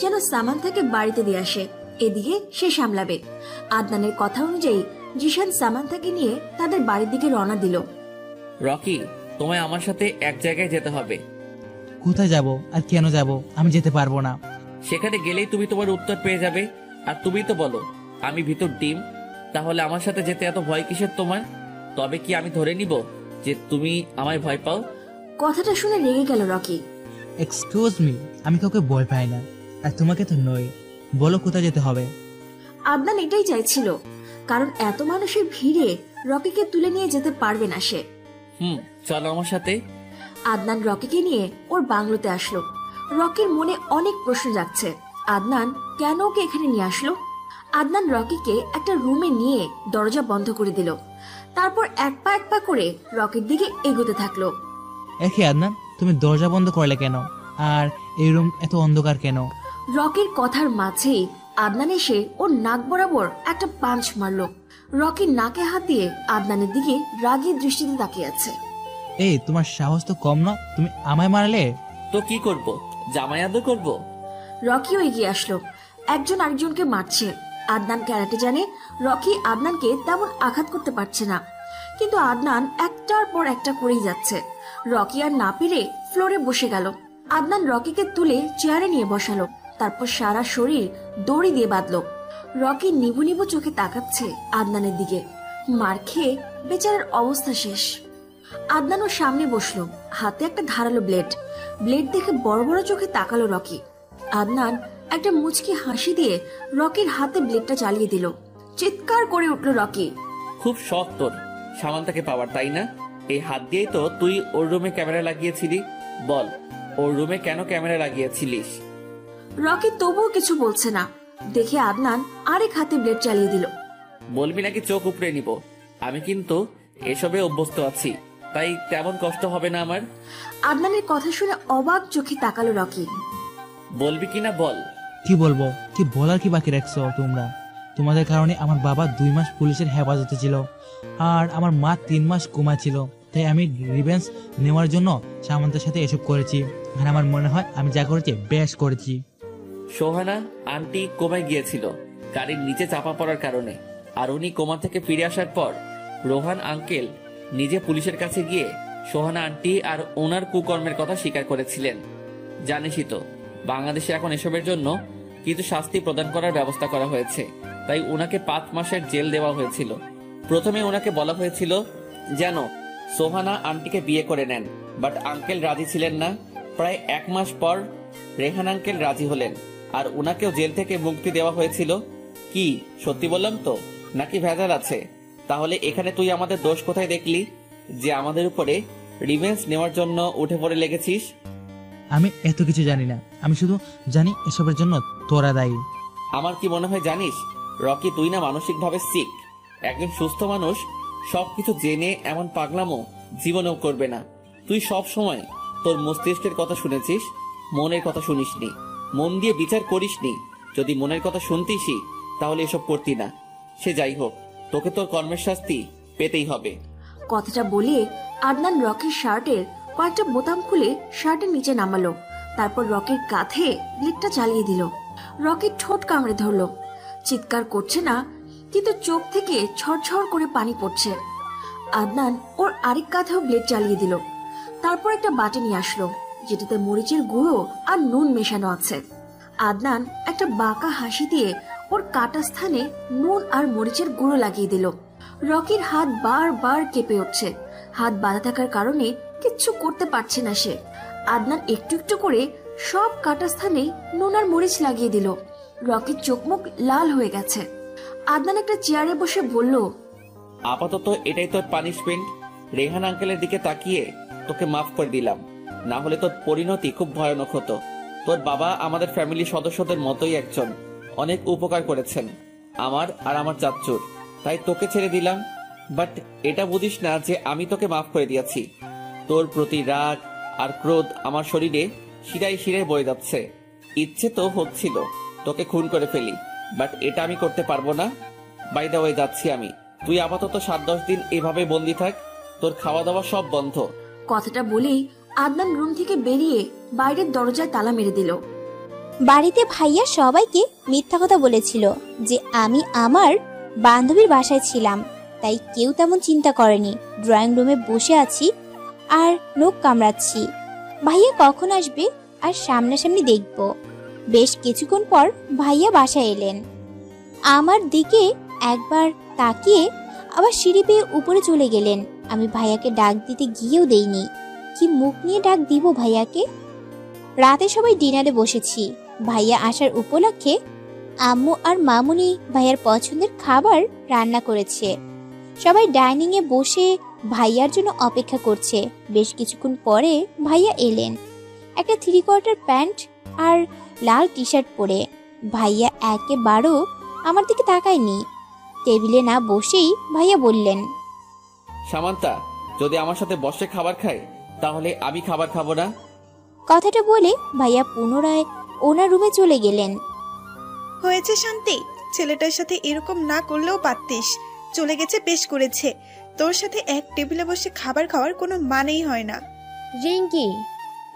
যেন সামান্থাকে বাড়িতে দিয়ে আসে, এদিকে সে সামলাবে। আদনানের কথা অনুযায়ী জিশান সামান্থাকে নিয়ে তাদের বাড়ির দিকে রওনা দিল। রকি, তোমায় আমার সাথে এক জায়গায় যেতে হবে। কোথায় যাব আর কেন যাব? আমি যেতে পারবো না। সেখানে গেলেই তুমি তোমার উত্তর পেয়ে যাবে। আর তুমি তো বলো আমি ভিতর ডিম, তাহলে আমার সাথে যেতে এত ভয় কিসের তোমার? তবে কি আমি ধরে নিব যে তুমি আমায় ভয় পাও? কথাটা শুনে রেগে গেল রকি। এক্সকিউজ মি, আমি কাউকে ভয় পাই না, আর তোমাকে তো নই। বলো কোথায় যেতে হবে? আদনান এটাই চাইছিল, কারণ এত মানুষের ভিড়ে রকিকে তুলে নিয়ে যেতে পারবে না সে। চলো আমার সাথে। আদনান রকিকে নিয়ে ওর বাংলোতে আসলো। রকির মনে অনেক প্রশ্ন জাগছে। আদনান কেন ওকে এখানে নিয়ে আসলো? আদনান রকিকে একটা রুমে নিয়ে দরজা বন্ধ করে দিল। তারপর এক পা করে রকির দিকে এগোতে থাকলো। একে আদনান, তুমি দরজা বন্ধ করলে কেন? আর এই রুম এত অন্ধকার কেন? রকির কথার মাঝেই আদনান এসে ওর নাক বরাবর একটা পাঞ্চ মারলো। রকির নাকে হাত দিয়ে আদনানের দিকে রাগী দৃষ্টিতে তাকিয়ে আছে। এই, তোমার সাহস তো কম না, তুমি আমায় মারলে? তো কি করব, জামাই আদর করব? রকিও এগিয়ে আসলো। একজন আরেকজনকে মারছে। আদনান ক্যারাটে জানে, রকি আদনানকে তেমন আঘাত করতে পারছে না, কিন্তু আদনান একটার পর একটা করেই যাচ্ছে। রকি আর না পেরে ফ্লোরে বসে গেল। আদনান রকিকে তুলে চেয়ারে নিয়ে বসালো, তারপর সারা শরীর দড়ি দিয়ে বাঁধলো। রকি নিবু নিবু চোখে তাকাচ্ছে আদনানের দিকে। মার খেয়ে বেচারার অবস্থা শেষ। আদনান ওর সামনে বসলো, হাতে একটা ধারালো ব্লেড দেখে বড় বড় চোখে তাকালো রকি। আদনান একটা মুচকি হাসি দিয়ে রকির হাতে ব্লেডটা চালিয়ে দিল। চিৎকার করে উঠল রকি। খুব শখ তোর সামান্তাকে পাওয়ার, তাই না? এই হাত দিয়েই তো তুই ওর রুমে ক্যামেরা লাগিয়েছিলি। বল, ওর রুমে কেন ক্যামেরা লাগিয়েছিলিস? রকি তবুও কিছু বলছে না দেখে আদনান আরেক হাতে ব্লেড চালিয়ে দিল। বলবি নাকি চোখ উপড়ে নিব? আমি কিন্তু এসবে অভ্যস্ত আছি, তাই তেমন কষ্ট হবে না আমার। আদনানের কথা শুনে অবাক চোখে তাকালো রকি। বলবি কিনা বল। কি বলবো? কি বলার কি বাকি রাখছো তোমরা? তোমাদের কারণে আমার বাবা 2 মাস পুলিশের হেফাজতে ছিল আর আমার মা 3 মাস কোমা ছিল। তাই আমি রিভেঞ্জ নেওয়ার জন্য সামান্তের সাথে এসব করেছি। আর আমার মনে হয় আমি যা করেছি বেশ করেছি। সোহানা আন্টি কোমায় গিয়েছিল গাড়ির নিচে চাপা পড়ার কারণে, আর উনি কোমা থেকে ফিরে আসার পর রোহান আঙ্কেল নিজে পুলিশের কাছে গিয়ে সোহানা আন্টি আর ওনার কুকর্মের কথা স্বীকার করেছিলেন। জানিসই তো বাংলাদেশে এখন এসবের জন্য কিছু শাস্তি প্রদান করার ব্যবস্থা করা হয়েছে, তাই ওনাকে 5 মাসের জেল দেওয়া হয়েছিল। প্রথমে ওনাকে বলা হয়েছিল যেন সোহানা আন্টিকে বিয়ে করে নেন, বাট আঙ্কেল রাজি ছিলেন না। প্রায় 1 মাস পর রেহান আঙ্কেল রাজি হলেন আর ওনাকেও জেল থেকে মুক্তি দেওয়া হয়েছিল। কি সত্যি বললাম তো, নাকি ভেজাল আছে? তাহলে এখানে তুই আমাদের দোষ কোথায় দেখলি যে আমাদের উপরে রিভেঞ্জ নেওয়ার জন্য উঠে পড়ে লেগেছিস? আমি এত কিছু জানি না, আমি শুধু জানি এসবের জন্য তোরা দায়ী। আমার কি মনে হয় জানিস রকি, তুই না মানসিকভাবে সিক। একজন সুস্থ মানুষ সবকিছু জেনে এমন পাগলামো জীবনেও করবে না। তুই সব সময় তোর মস্তিষ্কের কথা শুনেছিস, মনের কথা শুনিসনি, মন দিয়ে বিচার করিসনি। যদি মনের কথা শুনতিসই তাহলে এসব করতি না। সে যাই হোক, তোকে তোর কর্মের শাস্তি পেতেই হবে। কথাটা বলে আদনান রকির শার্টের কয়েকটা বোতাম খুলে শার্টের নিচে নামালো। তারপর রকির কাঁধে ব্লেডটা চালিয়ে দিল। রকির ঠোঁট কামড়ে ধরলো। চিৎকার করছে না, কিন্তু চোখ থেকে ছড়ছড় করে পানি পড়ছে। আদনান ওর আরেক কাঁধেও ব্লেড চালিয়ে দিল। তারপর একটা বাটি নিয়ে আসলো, যেটাতে মরিচের গুঁড়ো আর নুন মেশানো আছে। আদনান একটা বাঁকা হাসি দিয়ে ওর কাটা স্থানে নুন আর মরিচের গুঁড়ো লাগিয়ে দিল। রকির হাত বারবার কেঁপে উঠছে। হাত বাঁধা থাকার কারণে কিচ্ছু করতে পারছে না সে। আদনান একটু একটু করে সব কাটা স্থানে নুন আর মরিচ লাগিয়ে দিল। রকির চোখ মুখ লাল হয়ে গেছে। আদনান একটা চেয়ারে বসে বলল, আপাতত এটাই তোর পানিশমেন্ট। রেহান আঙ্কেলের দিকে তাকিয়ে তোকে মাফ করে দিলাম, না হলে তোর পরিণতি খুব ভয়ানক হতো। তোর বাবা আমাদের ফ্যামিলি সদস্যদের মতোই একজন, অনেক উপকার করেছেন আমার আর আমার চাচ্চুর, তাই তোকে ছেড়ে দিলাম। বাট এটা বুঝিস না যে আমি তোকে মাফ করে দিয়েছি। তোর প্রতি রাগ আর ক্রোধ আমার শরীরে শিরায় শিরায় বয়ে যাচ্ছে। ইচ্ছে তো হচ্ছিল তোকে খুন করে ফেলি, বাট এটা আমি করতে পারবো না। বাই দ্য ওয়ে যাচ্ছি আমি। তুই আপাতত 7-10 দিন এভাবে বন্দি থাক, তোর খাওয়া দাওয়া সব বন্ধ। কথাটা বলেই আদনান রুম থেকে বেরিয়ে বাইরের দরজায় তালা মেরে দিল। বাড়িতে ভাইয়া সবাইকে মিথ্যা কথা বলেছিল যে আমি আমার বান্ধবীর বাসায় ছিলাম, তাই কেউ তেমন চিন্তা করেনি। ড্রয়িং রুমে বসে আছি আর নখ কামড়াচ্ছি। ভাইয়া কখন আসবে আর সামনাসামনি দেখব। বেশ কিছুক্ষণ পর ভাইয়া বাসায় এলেন। আমার দিকে একবার তাকিয়ে আবার সিঁড়ি বেয়ে উপরে চলে গেলেন। আমি ভাইয়াকে ডাক দিতে গিয়েও দেইনি। কি মুখ নিয়ে ডাক দিব ভাইয়াকে? রাতে সবাই ডিনারে বসেছি। ভাইয়া আসার উপলক্ষে আম্মু আর মামুনি ভাইয়ার পছন্দের খাবার রান্না করেছে। সবাই ডাইনিং এ বসে ভাইয়ার জন্য অপেক্ষা করছে। বেশ কিছুক্ষণ পরে ভাইয়া এলেন, একটা 3/4 প্যান্ট আর লাল টি শার্ট পরে। ভাইয়া একেবারেও আমার দিকে তাকায়নি। টেবিলে না বসেই ভাইয়া বললেন, সামান্তা যদি আমার সাথে বসে খাবার খায় তাহলে আমি খাবার খাবো না। কথাটা বলে ভাইয়া পুনরায় ওনার রুমে চলে গেলেন। হয়েছে শান্তি, ছেলেটার সাথে এরকম না করলেও পারতিস। চলে গেছে, বেশ করেছে। তোর সাথে এক টেবিলে বসে খাবার খাওয়ার কোনো মানেই হয় না। রিঙ্কি,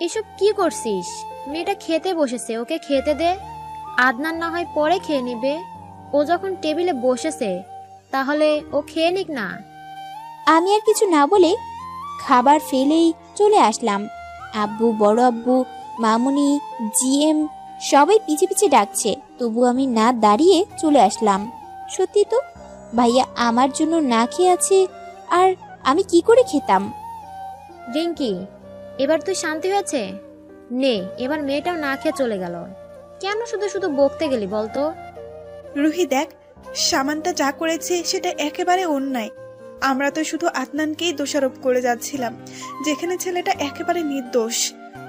এসব কি করছিস? মেয়েটা খেতে বসেছে, ওকে খেতে দে। আদনান না হয় পরে খেয়ে নিবে। ও যখন টেবিলে বসেছে তাহলে ও খেয়ে নিক না। আমি আর কিছু না বলে খাবার ফেলেই চলে আসলাম। আব্বু, বড় আব্বু, মামুনি, জিএম সবাই পিছে পিছে ডাকছে, তবু আমি না দাঁড়িয়ে চলে আসলাম। সত্যি তো, ভাইয়া আমার জন্য না খেয়ে আছে, আর আমি কি করে খেতাম? রিঙ্কি, এবার তুই শান্তি হয়েছে? নে, এবার মেয়েটাও না খেয়ে চলে গেল। কেন শুধু শুধু বকতে গেলি বলতো? রুহি দেখ, সামান্তা যা করেছে সেটা একেবারে অন্যায়। আমরা তো শুধু আদনানকেই দোষারোপ করে যাচ্ছিলাম, যেখানে ছেলেটা একেবারে নির্দোষ।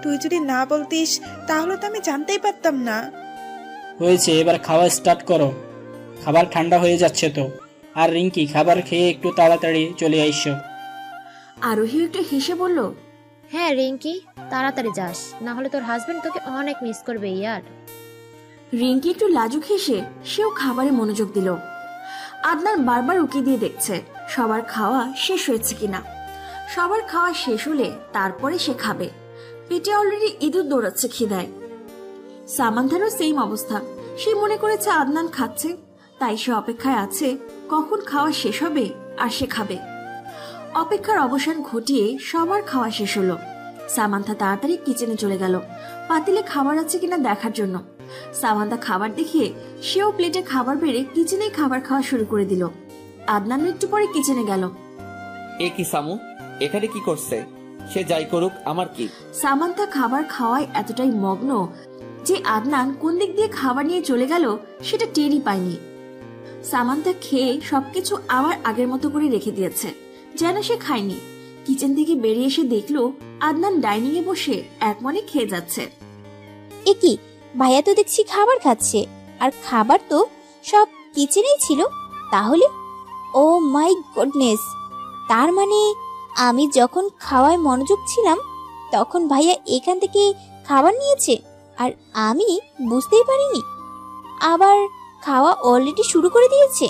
তুই যদি না বলতিস তাহলে তো আমি জানতেই পারতাম না। হয়েছে, এবার খাওয়া স্টার্ট করো। খাবার ঠান্ডা হয়ে যাচ্ছে তো। আর রিঙ্কি, খাবার খেয়ে একটু তাড়াতাড়ি চলে আইসো। আরোহী একটু হেসে বলল, হ্যাঁ রিঙ্কি, তাড়াতাড়ি যাস, না হলে তোর হাজবেন্ড তোকে অনেক মিস করবে ইয়ার। রিঙ্কি একটু লাজুক হেসে সেও খাবারে মনোযোগ দিল। আদনান বারবার উকি দিয়ে দেখছে সবার খাওয়া শেষ হয়েছে কিনা। সবার খাওয়া শেষ হলে তারপরে সে খাবে। পেটে অলরেডি ইঁদুর দৌড়াচ্ছে খিদায়। সামান্থারও সেম অবস্থা। সে মনে করেছে আদনান খাচ্ছে, তাই সে অপেক্ষায় আছে কখন খাওয়া শেষ হবে আর সে খাবে। অপেক্ষার অবসান ঘটিয়ে সবার খাওয়া শেষ হলো। সামান্থা তাড়াতাড়ি কিচেনে চলে গেল পাতিলে খাবার আছে কিনা দেখার জন্য। সামান্থা খাবার দেখিয়ে সেও প্লেটে খাবার বেড়ে কিচেনেই খাবার খাওয়া শুরু করে দিল। আদনান একটু পরে কিচেনে গেল। এ কি সামু, এখানে কি করছে? সে যাই করুক, আমার কি? সামান্থা খাবার খাওয়ায় এতটাই মগ্ন যে আদনান কোন দিক দিয়ে খাবার নিয়ে চলে গেল সেটা টেরই পায়নি। সামান্থা খেয়ে সবকিছু আবার আগের মতো করে রেখে দিয়েছে, যেন সে খায়নি। কিচেন থেকে বেরিয়ে এসে দেখলো আদনান ডাইনিং এ বসে একমনে খেয়ে যাচ্ছে। এ কি, ভাইয়া তো দেখছি খাবার খাচ্ছে, আর খাবার তো সব কিচেনেই ছিল। তাহলে ও মাই গডনেস, তার মানে আমি যখন খাওয়ায় মনোযোগ ছিলাম তখন ভাইয়া এখান থেকে খাবার নিয়েছে আর আমি বুঝতেই পারিনি। আবার খাওয়া অলরেডি শুরু করে দিয়েছে।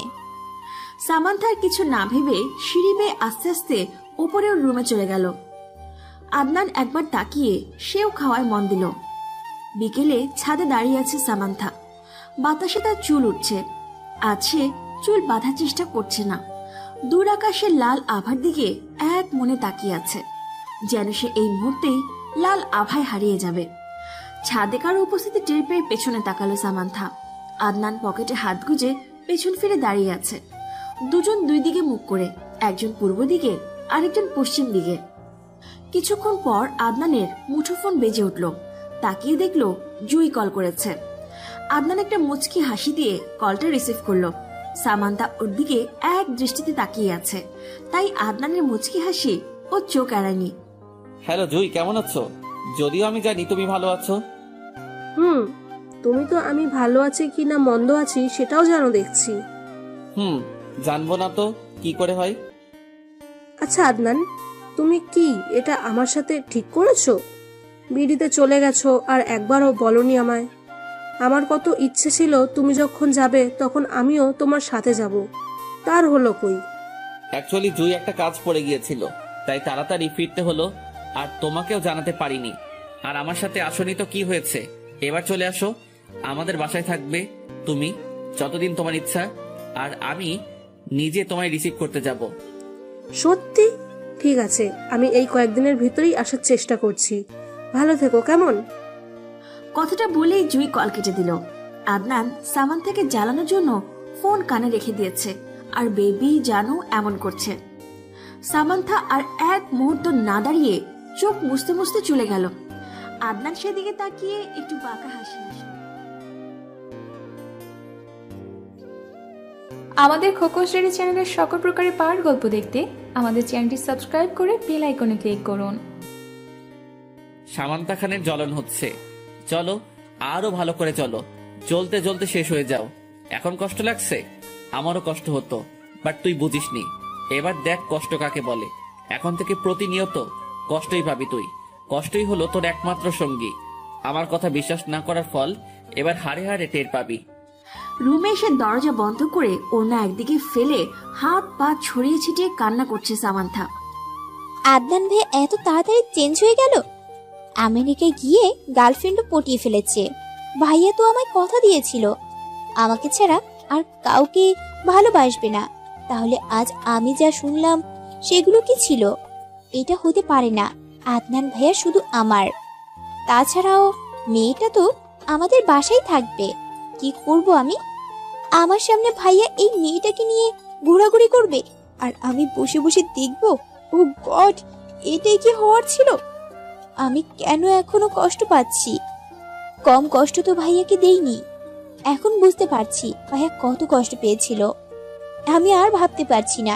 সামান্থার কিছু না ভেবে সিঁড়ি বেয়ে আস্তে আস্তে উপরের রুমে চলে গেল। আদনান একবার তাকিয়ে সেও খাওয়ায় মন দিল। বিকেলে ছাদে দাঁড়িয়ে আছে সামান্থা। বাতাসে তার চুল উঠছে। আজ সে চুল বাঁধার চেষ্টা করছে না, দূর আকাশের লাল আভার দিকে এক মনে তাকিয়ে আছে, যেন সে এই মুহূর্তেই লাল আভায় হারিয়ে যাবে। ছাদে কারো উপস্থিতি টের পেয়ে পেছনে তাকালো সামান্থা। আদনান পকেটে হাত গুজে পেছন ফিরে দাঁড়িয়ে আছে। দুজন দুই দিকে মুখ করে, একজন পূর্ব দিকে আরেকজন পশ্চিম দিকে। কিছুক্ষণ পর আদনানের মুঠোফোন বেজে উঠল। তাকিয়ে দেখলো জুই কল করেছে। আদনান একটা মুচকি হাসি দিয়ে কলটা রিসিভ করলো। সামান্থা ওর দিকে এক দৃষ্টিতে তাকিয়ে আছে, তাই আদনানের মুচকি হাসি ও চোখ এড়ায়নি। হ্যালো জুই, কেমন আছো? যদিও আমি জানি তুমি ভালো আছো। তুমি তো আমি ভালো আছি কি না মন্দ আছি সেটাও জানো দেখছি। জানবো না তো কি করে হয়? আচ্ছা আদনান, তুমি কি এটা আমার সাথে ঠিক করেছো? বিড়িতে চলে গেছো আর একবারও বলনি আমায়। আমার কত ইচ্ছে ছিল তুমি যখন যাবে তখন আমিও তোমার সাথে যাব, তার হলো কই? অ্যাকচুয়ালি জুই একটা কাজ পড়ে গিয়েছিল, তাই তাড়াতাড়ি ফিরতে হলো, আর তোমাকেও জানাতে পারিনি। আর আমার সাথে আসনি তো কি হয়েছে, এবার চলে আসো, আমাদের বাসায় থাকবে তুমি যতদিন তোমার ইচ্ছা, আর আমি নিজে তোমায় রিসিভ করতে যাব। সত্যি? ঠিক আছে, আমি এই কয়েকদিনের ভিতরেই আসার চেষ্টা করছি। ভালো থেকো কেমন? কথাটা বলেই জুই কল কেটে দিল। আদনান সামান্থাকে জ্বালানোর জন্য ফোন কানে রেখে দিয়েছে, আর বেবি জানো এমন করছে। সামান্থা আর এক মুহূর্ত না দাঁড়িয়ে চোখ মুছতে মুছতে চলে গেল। আদনান সেদিকে তাকিয়ে একটু বাঁকা হাসি হাসল। আমাদের খোকন স্টোরি চ্যানেলের সকল প্রকারের পাওয়ার গল্প দেখতে আমাদের চ্যানেলটি সাবস্ক্রাইব করে বেল আইকনে ক্লিক করুন। সামান্তা খানের জ্বলন হচ্ছে, চলো আরো ভালো করে চলো, জ্বলতে জ্বলতে শেষ হয়ে যাও। এখন কষ্ট লাগছে? আমারও কষ্ট হতো, বাট তুই বুঝিসনি। এবার দেখ কষ্ট কাকে বলে। এখন থেকে প্রতিনিয়ত কষ্টই পাবি তুই। কষ্টই হলো তোর একমাত্র সঙ্গী। আমার কথা বিশ্বাস না করার ফল এবার হাড়ে হাড়ে টের পাবি। রুমে এসে দরজা বন্ধ করে ওড়না একদিকে ফেলে হাত পা ছড়িয়ে ছিটিয়ে কান্না করছে সামান্থা। আদনান ভাই এত তাড়াতাড়ি চেঞ্জ হয়ে গেল। আমেরিকায় গিয়ে গার্লফ্রেন্ডও পটিয়ে ফেলেছে। ভাইয়া তো আমায় কথা দিয়েছিল আমাকে ছাড়া আর কাউকে ভালোবাসবে না। তাহলে আজ আমি যা শুনলাম সেগুলো কি ছিল? এটা হতে পারে না। আদনান ভাইয়া শুধু আমার, তাছাড়াও মেয়েটা তো আমাদের বাসায় থাকবে। কি করব আমি? আমার সামনে ভাইয়া এই মেয়েটাকে নিয়ে ঘোরাঘুরি করবে আর আমি বসে বসে দেখব। ও গড, এটাই কি হওয়ার ছিল? আমি কেন এখনো কষ্ট পাচ্ছি? কম কষ্ট তো ভাইয়াকে দেইনি। এখন বুঝতে পারছি ভাইয়া কত কষ্ট পেয়েছিল। আমি আর ভাবতে পারছি না,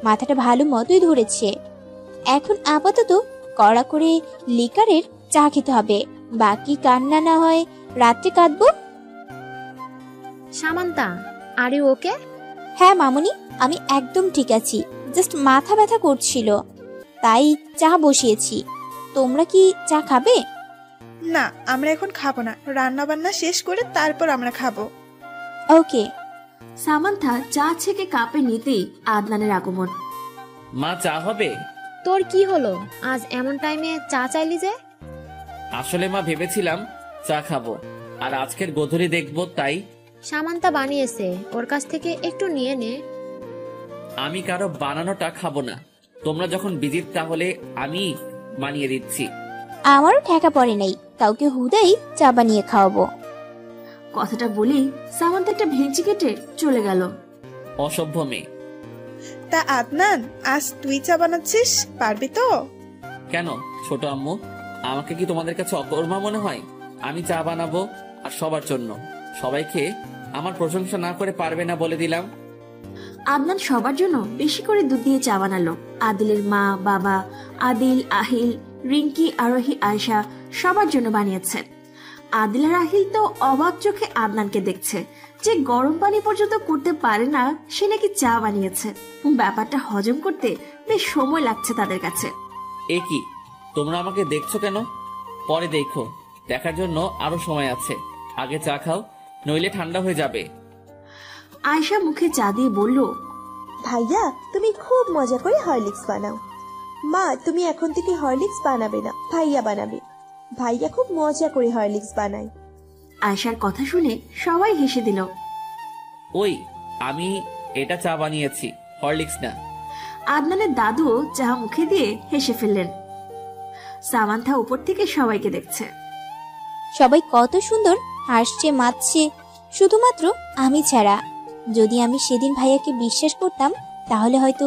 মাথাটা ভালো মতোই ধরেছে। এখন আপাতত কড়া করে লিকারের চা খেতে হবে, বাকি কান্না না হয় রাত্রে কাঁদবো। Samantha, are you okay? হ্যাঁ মামুনি, আমি একদম ঠিক আছি। জাস্ট মাথা ব্যথা করছিল, তাই চা বসিয়েছি। তোমরা কি চা খাবে? না, আমরা এখন খাবো না, রান্না বান্না শেষ করে তারপর আমরা খাবো। ওকে। সামান্থা চা ছেঁকে কাপে নিতেই আদনানের আগমন। মা, চা হবে? তোর কি হলো, আজ এমন টাইমে চা চাইলি যে? আসলে মা, ভেবেছিলাম চা খাবো আর আজকের গোধূলি দেখবো, তাই। সামান্তা বানিয়েছে, ওর কাছ থেকে একটু নিয়ে নে। আমি কারো বানানোটা খাবো না। তোমরা যখন বিজি তাহলে আমি বানিয়ে দিচ্ছি। আমারও ঠেকা পড়ে নাই, কাউকে হুদাই চা বানিয়ে খাওয়াবো। কথাটা বলেই সামান্থা একটা ভেঙচি কেটে চলে গেল। অসভ্য মেয়ে। তা আদনান, আজ তুই চা বানাচ্ছিস, পারবি তো? কেন ছোট আম্মু, আমাকে কি তোমাদের কাছে অকর্মা মনে হয়? আমি চা বানাবো আর সবার জন্য। সবাইকে আমার প্রশংসা না করে পারবে না বলে দিলাম। আদনান সবার জন্য বেশি করে দুধ দিয়ে চা বানালো। আদিলের মা, বাবা, আদিল, আহিল, রিঙ্কি, আরোহী, আয়শা সবার জন্য বানিয়েছে। আদিল আর আহিল তো অবাক চোখে আদনানকে দেখছে, যে গরম পানি পর্যন্ত করতে পারে না সে নাকি চা বানিয়েছে। ব্যাপারটা হজম করতে বেশ সময় লাগছে তাদের কাছে। এ কি, তোমরা আমাকে দেখছো কেন? পরে দেখো, দেখার জন্য আরো সময় আছে। আগে চা খাও, নইলে ঠান্ডা হয়ে যাবে। আয়শা মুখে চা দিয়ে বলল, ভাইয়া তুমি খুব মজা করে হরলিক্স বানাও। মা তুমি এখন থেকে হরলিক্স বানাবে না, ভাইয়া বানাবে। ভাইয়া খুব মজা করে হরলিক্স বানায়। আয়শার কথা শুনে সবাই হেসে দিল। ওই আমি এটা চা বানিয়েছি, হরলিক্স না। আদনানের দাদুও চা মুখে দিয়ে হেসে ফেললেন। সামান্থা উপর থেকে সবাইকে দেখছে। সবাই কত সুন্দর হাসছে মাতছে, শুধুমাত্র আমি ছাড়া। যদি আমি সেদিন ভাইয়াকে বিশ্বাস করতাম তাহলে হয়তো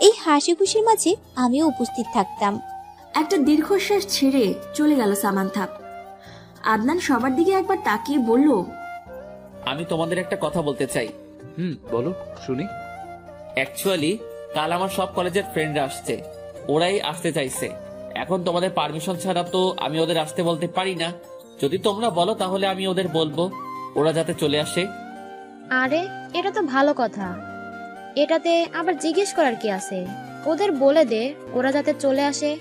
এই হাসি খুশির মাঝে আমিও উপস্থিত থাকতাম। একটা দীর্ঘশ্বাস ছেড়ে চলে গেল সামান্থা। আদনান সবার দিকে একবার তাকিয়ে বলল, আমি তোমাদের একটা কথা বলতে চাই। বলো শুনি। অ্যাকচুয়ালি কাল আমার সব কলেজের ফ্রেন্ডরা আসছে, ওরাই আসতে চাইছে। এখন তোমাদের পারমিশন ছাড়া তো আমি ওদের আসতে বলতে পারি না। যদি তোমরা বলো তাহলে আমি ওদের বলবো ওরা যাতে চলে আসে। আরে এটা তো ভালো কথা, এটাতে আবার জিজ্ঞেস করার কি আছে? ওদের বলে দে ওরা যাতে চলে আসে।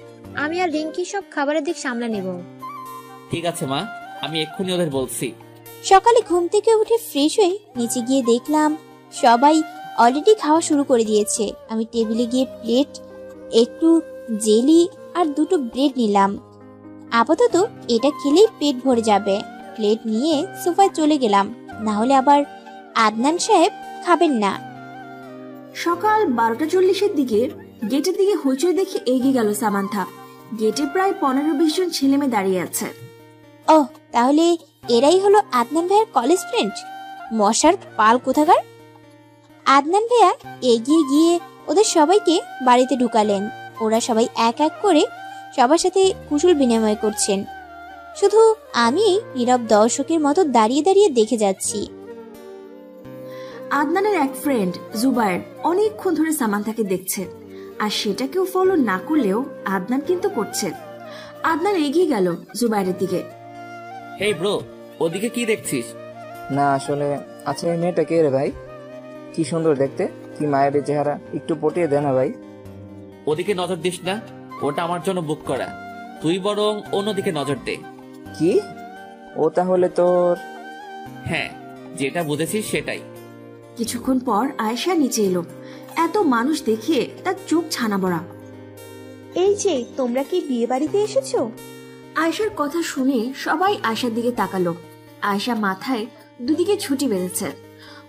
আমি আর রিঙ্কি সব খাবারের দিক সামলে নিব। ঠিক আছে মা, আমি এক্ষুনি ওদের বলছি। সকালে ঘুম থেকে উঠে ফ্রেশ হয়ে নিচে গিয়ে দেখলাম সবাই অলরেডি খাওয়া শুরু করে দিয়েছে। আমি টেবিলে গিয়ে প্লেট, একটু জেলি আর দুটো ব্রেড নিলাম। আপাতত এটা খেলেই পেট ভরে যাবে। প্লেট নিয়ে সোফায় চলে গেলাম, না হলে আবার আদনান সাহেব খাবেন না। সকাল 12:40 দিকে গেটের দিকে হইচই দেখে এগিয়ে গেল সামান্থা। গেটে প্রায় 15-20 জন ছেলে মেয়ে দাঁড়িয়ে আছে। ও তাহলে এরাই হলো আদনান ভাইয়ের কলেজ ফ্রেন্ড। মশার পাল কোথাকার। আদনান ভাইয়া এগিয়ে গিয়ে ওদের সবাইকে বাড়িতে ঢুকালেন। ওরা সবাই এক এক করে সবার সাথে কুশল বিনিময় করছেন, শুধু আমি নীরব দর্শকের মতো দাঁড়িয়ে দাঁড়িয়ে দেখে যাচ্ছি। আদনানের এক ফ্রেন্ড জুবায়ের অনেকক্ষণ ধরে সামান্থাকে দেখছে, আর সেটা কেউ ফলো না করলেও আদনান কিন্তু করছে। আদনান এগিয়ে গেল জুবায়েরের দিকে। হেই ব্রো, ওদিকে কি দেখছিস? না আসলে, আচ্ছা এই মেয়েটা কে রে ভাই? কি সুন্দর দেখতে, কি মায়াবী চেহারা, একটু পটিয়ে দে না ভাই। ওদিকে নজর দিস না, ওটা আমার জন্য বুক করা। তুই বরং অন্যদিকে নজর দে। কি? ও তাহলে তোর? হ্যাঁ, যেটা বুঝেছিস সেটাই। কিছুক্ষণ পর আয়েশা নিচে এলো। এত মানুষ দেখে তার চোখ ছানা বড়া। এই যে তোমরা কি বিয়ে বাড়িতে এসেছো? আয়েশার কথা শুনে সবাই আয়েশার দিকে তাকালো। আয়েশা মাথায় দুদিকে ছুটি বেঁধেছে,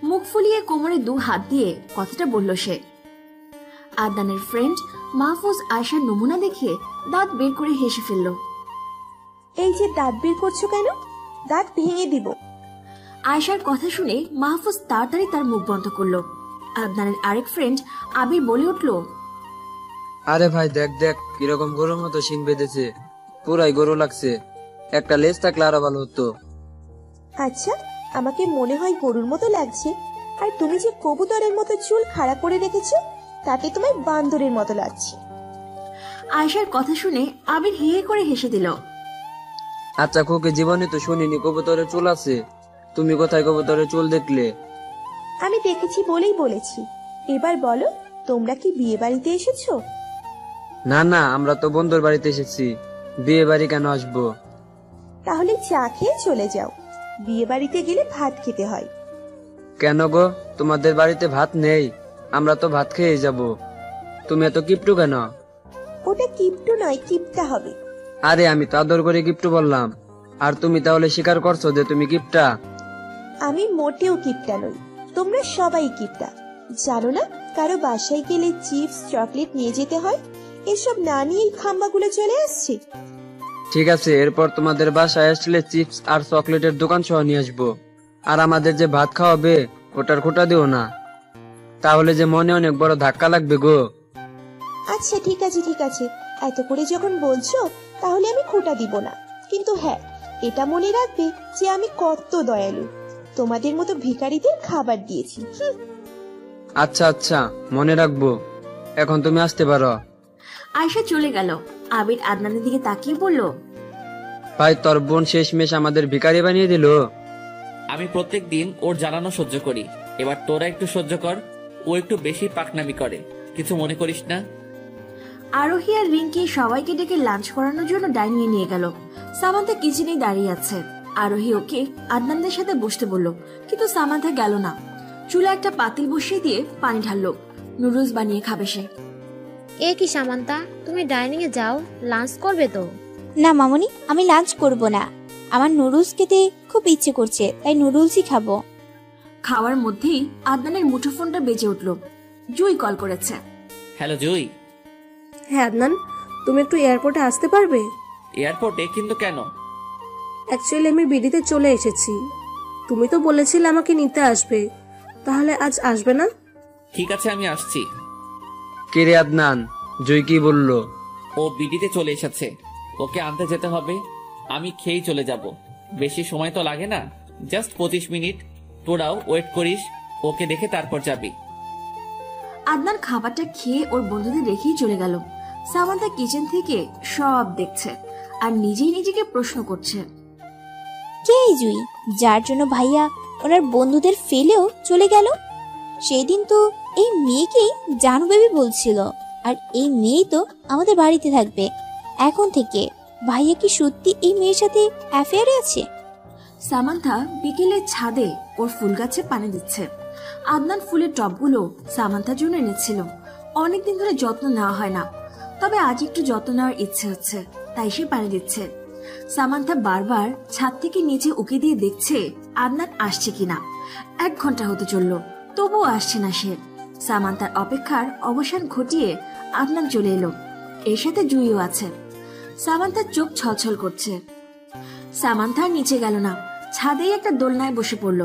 মুখ ফুলিয়ে কোমরে 2 হাত দিয়ে কথাটা বলল সে। আদনানের ফ্রেন্ড মাহফুজ আয়েশার নমুনা দেখে দাঁত বের করে হেসে ফেলল। এই যে দাঁত বের করছো কেন? দাঁত ভেঙে দিব। আয়েশার কথা শুনে মাহফুজ তাড়াতাড়ি তার মুখ বন্ধ করলো। আদনানের আরেক ফ্রেন্ড আবির বলে উঠল, আরে ভাই দেখ দেখ কিরকম গরুর মতো শিং বেঁধেছে, পুরাই গরু লাগছে। একটা লেজ থাকলে আরো ভালো হতো। আচ্ছা, আমাকে মনে হয় গরুর মতো লাগছে, আর তুমি যে কবুতরের মতো চুল খাড়া করে রেখেছো তাতে তোমায় বান্দরের মতো লাগছে। আয়েশার কথা শুনে আবির হে হে করে হেসে দিল। আচ্ছা খোকে, জীবনে তো শুনিনি কবুতরের চুল আছে। তুমি কোথায় কবুতরের চুল দেখলে? আমি দেখেছি বলেই বলেছি। এবার বলো, তোমরা কি বিয়ে বাড়িতে এসেছো? না না, আমরা তো বন্ধুর বাড়িতে এসেছি। বিয়ে বাড়ি কেন আসবো? তাহলে চা খেয়ে চলে যাও। বিয়ে বাড়িতে গেলে ভাত খেতে হয়। কেন গো, তোমাদের বাড়িতে ভাত নেই? আমরা তো ভাত খেয়ে যাব। তুমি এত কিপটু কেন? ওটা কিপটু নয়, কিপটা হবে। আরে আমি তো আদর করে কিপটু বললাম, আর তুমি তাহলে স্বীকার করছো যে তুমি কিপটা। আমি মোটেও কিপটা নই, তোমরা সবাই কিপটা। জানো না কারো বাসায় গেলে চিপস চকলেট নিয়ে যেতে হয়? এসব না নিয়েই খাম্বাগুলো চলে আসছে। ঠিক আছে, এরপর তোমাদের বাসায় আসলে চিপস আর চকলেটের দোকান সহ নিয়ে আসবো। আর আমাদের যে ভাত খাওয়াবে ওটার খোটা দিও না, তাহলে যে মনে অনেক বড় ধাক্কা লাগবে গো। আচ্ছা ঠিক আছে ঠিক আছে, এত করে যখন বলছো তাহলে আমি খোটা দিব না। কিন্তু হ্যাঁ, এটা মনে রাখবে যে আমি কত দয়ালু, তোমাদের মতো ভিখারিদের খাবার দিয়েছি। আচ্ছা আচ্ছা, মনে রাখবো। এখন তুমি আসতে পারো। আয়েশা চলে গেল। আবির আদনানের দিকে তাকিয়ে বলল, ভাই তোর বোন শেষমেশ আমাদের ভিখারি বানিয়ে দিল। আমি প্রত্যেক দিন ওর জ্বালানো সহ্য করি, এবার তোরা একটু সহ্য কর। ও একটু বেশি পাকনামি করে, কিছু মনে করিস না। আরোহী আর রিঙ্কি সবাইকে ডেকে লাঞ্চ করানোর জন্য ডাইনিংয়ে নিয়ে গেল। সামান্থা কিচেনেই দাঁড়িয়ে আছে। আরোহী ওকে আদনানদের সাথে বসতে বলল, কিন্তু সামান্থা গেল না। চুলা একটা পাতিল বসিয়ে দিয়ে পানি ঢাললো। নুডলস বানিয়ে খাবে সে। এ কি সামান্তা, তুমি ডাইনিং এ যাও, লাঞ্চ করবে তো? না মামনি, আমি লাঞ্চ করব না। আমার নুডলস খেতে খুব ইচ্ছে করছে, তাই নুডলসই খাবো। খাওয়ার মধ্যেই আদনানের মুঠোফোনটা বেজে উঠল। জুই কল করেছে। হ্যালো জুই। হ্যাঁ আদনান, তুমি একটু এয়ারপোর্টে আসতে পারবে? এয়ারপোর্টে? কিন্তু কেন? অ্যাকচুয়ালি আমি বিডিতে চলে এসেছি। তুমি তো বলেছিলে আমাকে নিতে আসবে, তাহলে আজ আসবে না? ঠিক আছে, আমি আসছি। কে রে আদনান, জুই কি বললো? ও বিডিতে চলে এসেছে, ওকে আনতে যেতে হবে। আমি খেয়েই চলে যাব, বেশি সময় তো লাগে না, জাস্ট 25 মিনিট। তোরাও ওয়েট করিস, ওকে দেখে তারপর যাবি। আদনান খাবারটা খেয়ে ওর বন্ধুদের রেখেই চলে গেল। সামান্তা কিচেন থেকে সব দেখছে আর নিজেই নিজেকে প্রশ্ন করছে, কে এই জুই, যার জন্য ভাইয়া ওনার বন্ধুদের ফেলেও চলে গেল? সেই দিন তো এই মেয়েকেই জানু বেবি বলছিল, আর এই মেয়েই তো আমাদের বাড়িতে থাকবে এখন থেকে। ভাইয়া কি সত্যি এই মেয়ের সাথে অ্যাফেয়ারে আছে? সামান্থা বিকেলে ছাদে ওর ফুল গাছে পানি দিচ্ছে। আদনান ফুলের টবগুলো সামান্থার জন্য এনেছিল। অনেকদিন ধরে যত্ন নেওয়া হয় না, তবে আজ একটু যত্ন নেওয়ার ইচ্ছে হচ্ছে, তাই সে পানি দিচ্ছে। সামান্থা বারবার ছাদ থেকে নিচে উকি দিয়ে দেখছে আদনান আসছে কিনা। 1 ঘন্টা হতে চলল, তবুও আসছে না সে। সামান্থার অপেক্ষার অবসান ঘটিয়ে আদনান চলে এলো। এর সাথে জুইও আছে। সামান্থার চোখ ছলছল করছে। সামান্থা নিচে গেল না, ছাদেই একটা দোলনায় বসে পড়ল।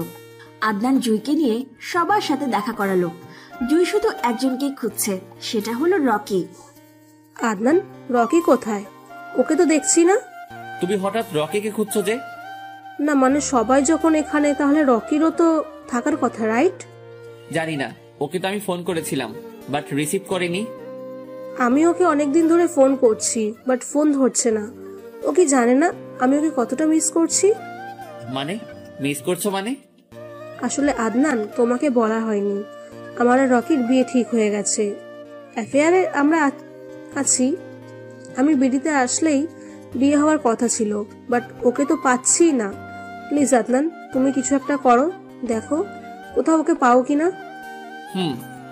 আদনান জুইকে নিয়ে সবার সাথে দেখা করালো। জুই শুধু একজনকেই খুঁজছে, সেটা হলো রকি। আদনান, রকি কোথায়? ওকে তো দেখছি না। তুমি হঠাৎ রকিকে খুঁজছো যে? না মানে সবাই যখন এখানে, তাহলে রকিরও তো থাকার কথা, রাইট? জানি না, ওকে তো আমি ফোন করেছিলাম, বাট রিসিভ করেনি। আমি ওকে অনেকদিন ধরে ফোন করছি, বাট ফোন ধরছে না। ও কি জানে না আমি ওকে কতটা মিস করছি? মানে মিস করছো মানে? আসলে আদনান, তোমাকে বলা হয়নি, আমার আর রকির বিয়ে ঠিক হয়ে গেছে। অ্যাফেয়ারে আমরা আছি। আমি বিডিতে আসলেই বিয়ে হওয়ার কথা ছিল, বাট ওকে তো পাচ্ছি না। প্লিজ আদনান, তুমি কিছু একটা করো, দেখো কোথাও ওকে পাও কিনা।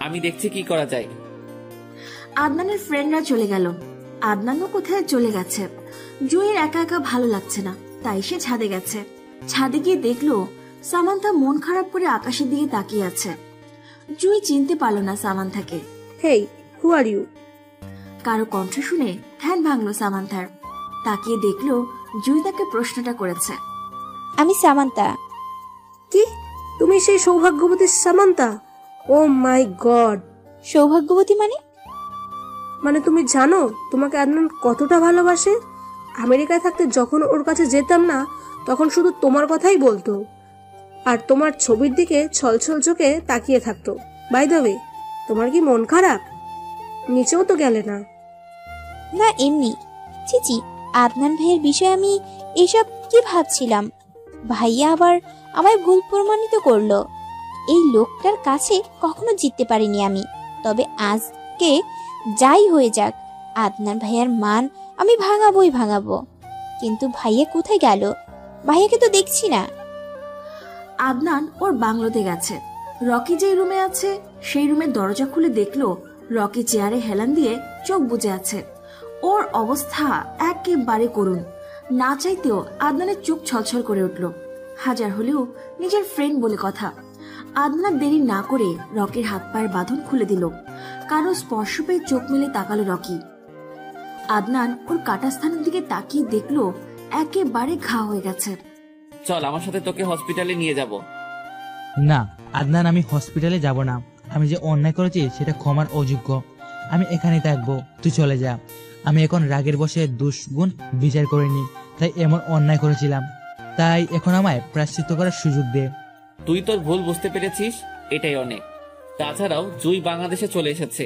আমি দেখছি কি করা যায়। আদনানের ফ্রেন্ডরা চলে গেল। আদনানও কোথায় চলে গেছে। জুইয়ের একা একা ভালো লাগছে না, তাই সে ছাদে গেছে। ছাদে গিয়ে দেখলো সামান্থা মন খারাপ করে আকাশের দিকে তাকিয়ে আছে। জুই চিনতে পারলো না সামান্থাকে। হেই, হু আর ইউ? কারো কণ্ঠ শুনে ধ্যান ভাঙলো সামান্থার। তাকিয়ে দেখলো জুই তাকে প্রশ্নটা করেছে। আমি সামান্তা। কি, তুমি সেই সৌভাগ্যবতী সামান্তা? ও মাই গড! সৌভাগ্যবতী মানে তুমি জানো তোমাকে আদনান কতটা ভালোবাসে? আমেরিকায় থাকতে যখন ওর কাছে যেতাম না, তখন শুধু তোমার কথাই বলতো, আর তোমার ছবির দিকে ছলছল চোখে তাকিয়ে থাকতো। বাই দ্য ওয়ে, তোমার কি মন খারাপ? নিচেও তো গেলে না। না এমনি। চিচি, আদনান ভাইয়ের বিষয়ে আমি এসব কি ভাবছিলাম। ভাইয়া আবার আমায় ভুল প্রমাণিত করলো। এই লোকটার কাছে কখনো জিততে পারিনি আমি, তবে আজকে যাই হয়ে যাক, আদনান ভাইয়ার মান আমি ভাঙাবো। কিন্তু ভাইয়া কোথায় গেল? ভাইয়াকে তো দেখছি না। আদনান ওর বাংলোতে গেছে। রকি যে রুমে আছে সেই রুমের দরজা খুলে দেখলো রকি চেয়ারে হেলান দিয়ে চোখ বুজে আছে। ওর অবস্থা একেবারে করুণ। না চাইতেও আদনানের চোখ ছলছল করে উঠল। হাজার হলেও নিজের ফ্রেন্ড বলে কথা। আদনান দেরি না করে রকির হাত পায়ের বাঁধন খুলে দিল। কারো স্পর্শ পেয়ে চোখ মেলে তাকালো রকি। আদনান ওর কাটা স্থানের দিকে তাকিয়ে দেখলো একেবারে ঘা হয়ে গেছে। চল আমার সাথে, তোকে হসপিটালে নিয়ে যাব। না আদনান, আমি হসপিটালে যাব না। আমি যে অন্যায় করেছি সেটা ক্ষমার অযোগ্য। আমি এখানেই থাকবো, তুই চলে যা। আমি এখন রাগের বসে দুষ্গুণ বিচার করিনি, তাই এমন অন্যায় করেছিলাম। তাই এখন আমায় প্রায়শ্চিত্ত করার সুযোগ দে। তুই তোর ভুল বুঝতে পেরেছিস, এটাই অনেক। তাছাড়াও জুই বাংলাদেশে চলে এসেছে,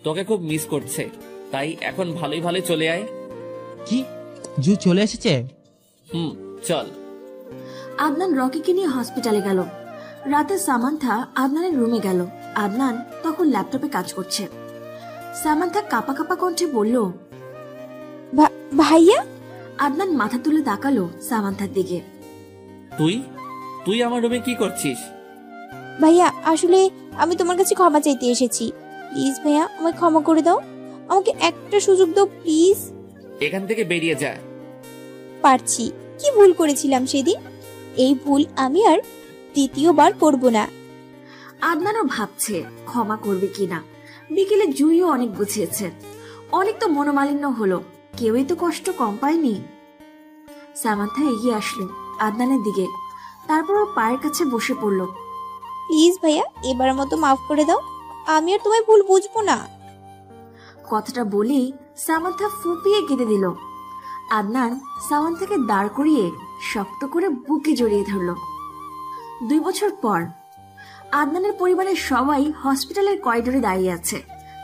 তোকে খুব মিস করছে, তাই এখন ভালোই চলে আয়। কি, জুই চলে এসেছে? চল। আদনান রকিকে নিয়ে হসপিটালে গেল। রাতে সামান্থা আদনানের রুমে গেল। আদনান তখন ল্যাপটপে কাজ করছে। সামান্থা কাঁপা কাঁপা কণ্ঠে বলল, ভাইয়া? আদনান মাথা তুলে তাকালো সামান্থার দিকে। তুই আমার রুমে কি করছিস? ভাইয়া আসলে আমি তোমার কাছে ক্ষমা চাইতে এসেছি। প্লিজ ভাইয়া আমায় ক্ষমা করে দাও, আমাকে একটা সুযোগ দাও প্লিজ। এখান থেকে বেরিয়ে যা। পারছি, কি ভুল করেছিলাম সেদিন, এই ভুল আমি আর দ্বিতীয়বার করব না। আদনানও ভাবছে ক্ষমা করবে কিনা। বিকেলে জুইও অনেক বুঝিয়েছে, অনেক তো মনোমালিন্য হলো, কেউই তো কষ্ট কম পায়নি। সামান্থা এগিয়ে আসলো আদনানের দিকে, তারপর ওর পায়ের কাছে বসে পড়লো। প্লিজ ভাইয়া এবার মতো মাফ করে দাও, আমি আর তোমায় ভুল বুঝবো না। কথাটা বলেই সামান্থা ফুপিয়ে কেঁদে দিল। আদনান সামান্থাকে দাঁড় করিয়ে শক্ত করে বুকে জড়িয়ে ধরল। 2 বছর পর আদনানের পরিবারের সবাই হসপিটালের করিডোরে দাঁড়িয়ে আছে।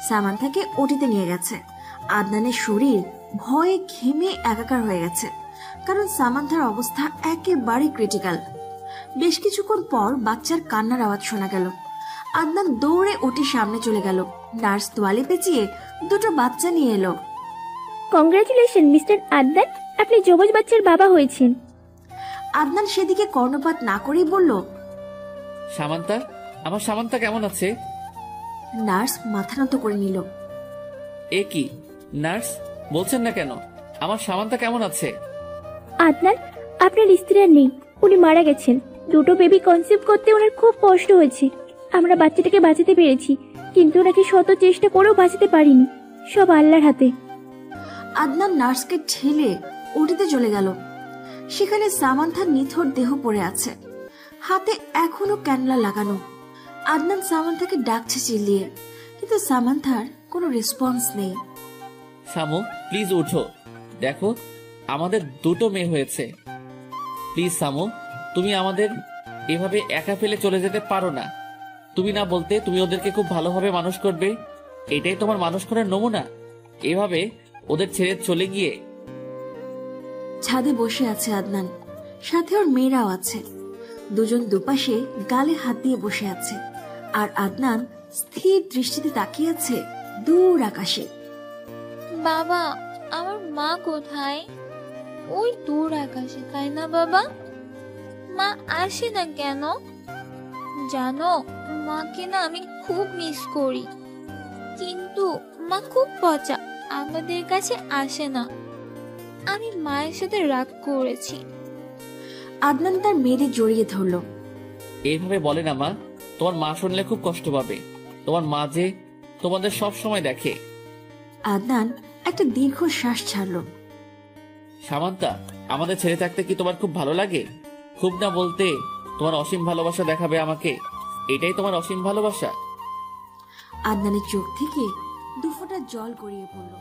সামান্থাকে ওটিতে নিয়ে গেছে। আদনানের শরীর ভয়ে ঘেমে একাকার হয়ে গেছে, কারণ সামান্থার অবস্থা একেবারে ক্রিটিক্যাল। বেশ কিছুক্ষণ পর বাচ্চার কান্নার আওয়াজ শোনা গেল। আদনান দৌড়ে ওটির সামনে চলে গেল। নার্স তোয়ালে পেঁচিয়ে 2টো বাচ্চা নিয়ে এলো। কংগ্রাচুলেশন মিস্টার আদনান, আপনি যমজ বাচ্চার বাবা হয়েছেন। আদনান সেদিকে কর্ণপাত না করেই বলল, সামান্তা, আমার সামান্তা কেমন আছে? নার্স মাথা নত করে নিল। এ কি নার্স, বলছেন না কেন? আমার সামান্তা কেমন আছে? আদনান, আপনার স্ত্রী আর নেই, উনি মারা গেছেন। 2টো বেবি কনসিভ করতে ওনার খুব কষ্ট হয়েছে। আমরা বাচ্চাটাকে বাঁচাতে পেরেছি, কিন্তু ওনাকে শত চেষ্টা করেও বাঁচাতে পারিনি। সব আল্লাহর হাতে। আদনান নার্সকে ঠেলে ওটিতে চলে গেল। সেখানে সামান্থার নিথর দেহ পড়ে আছে, হাতে এখনো ক্যানলা লাগানো। আদনান সামান্থাকে ডাকছে চিল্লিয়ে, কিন্তু সামান্থার কোনো রেসপন্স নেই। শামু প্লিজ উঠো, দেখো আমাদের 2টো মেয়ে হয়েছে। প্লিজ শামু, তুমি আমাদের এভাবে একা ফেলে চলে যেতে পারো না। তুমি না বলতে তুমি ওদেরকে খুব ভালোভাবে মানুষ করবে, এটাই তোমার মানুষ করার নমুনা। এভাবে ওদের ছেড়ে চলে গিয়ে। ছাদে বসে আছে আদনান, সাথে ওর মেয়েরাও আছে। দুজন দুপাশে গালে হাত দিয়ে বসে আছে, আর আদনান স্থির দৃষ্টিতে তাকিয়ে আছে দূর আকাশে। বাবা, আমার মা কোথায়? ওই দূর আকাশে, তাই না বাবা? মা আসে না কেন? জানো, মাকে না আমি খুব মিস করি, কিন্তু মা খুব পচা, আমাদের কাছে আসে না। আমি মায়ের সাথে রাগ করেছি। আদনান তার মেয়েদের জড়িয়ে ধরল। এইভাবে বলে না মা, তোমার মা শুনলে খুব কষ্ট পাবে। তোমার মা যে তোমাদের সব সময় দেখে। আদনান একটা দীর্ঘ শ্বাস ছাড়ল। সামান্তা, আমাদের ছেড়ে থাকতে কি তোমার খুব ভালো লাগে? খুব না বলতে তোমার অসীম ভালোবাসা দেখাবে আমাকে, এটাই তোমার অসীম ভালোবাসা? আদনানের চোখ থেকে 2 ফোঁটা জল গড়িয়ে পড়ল।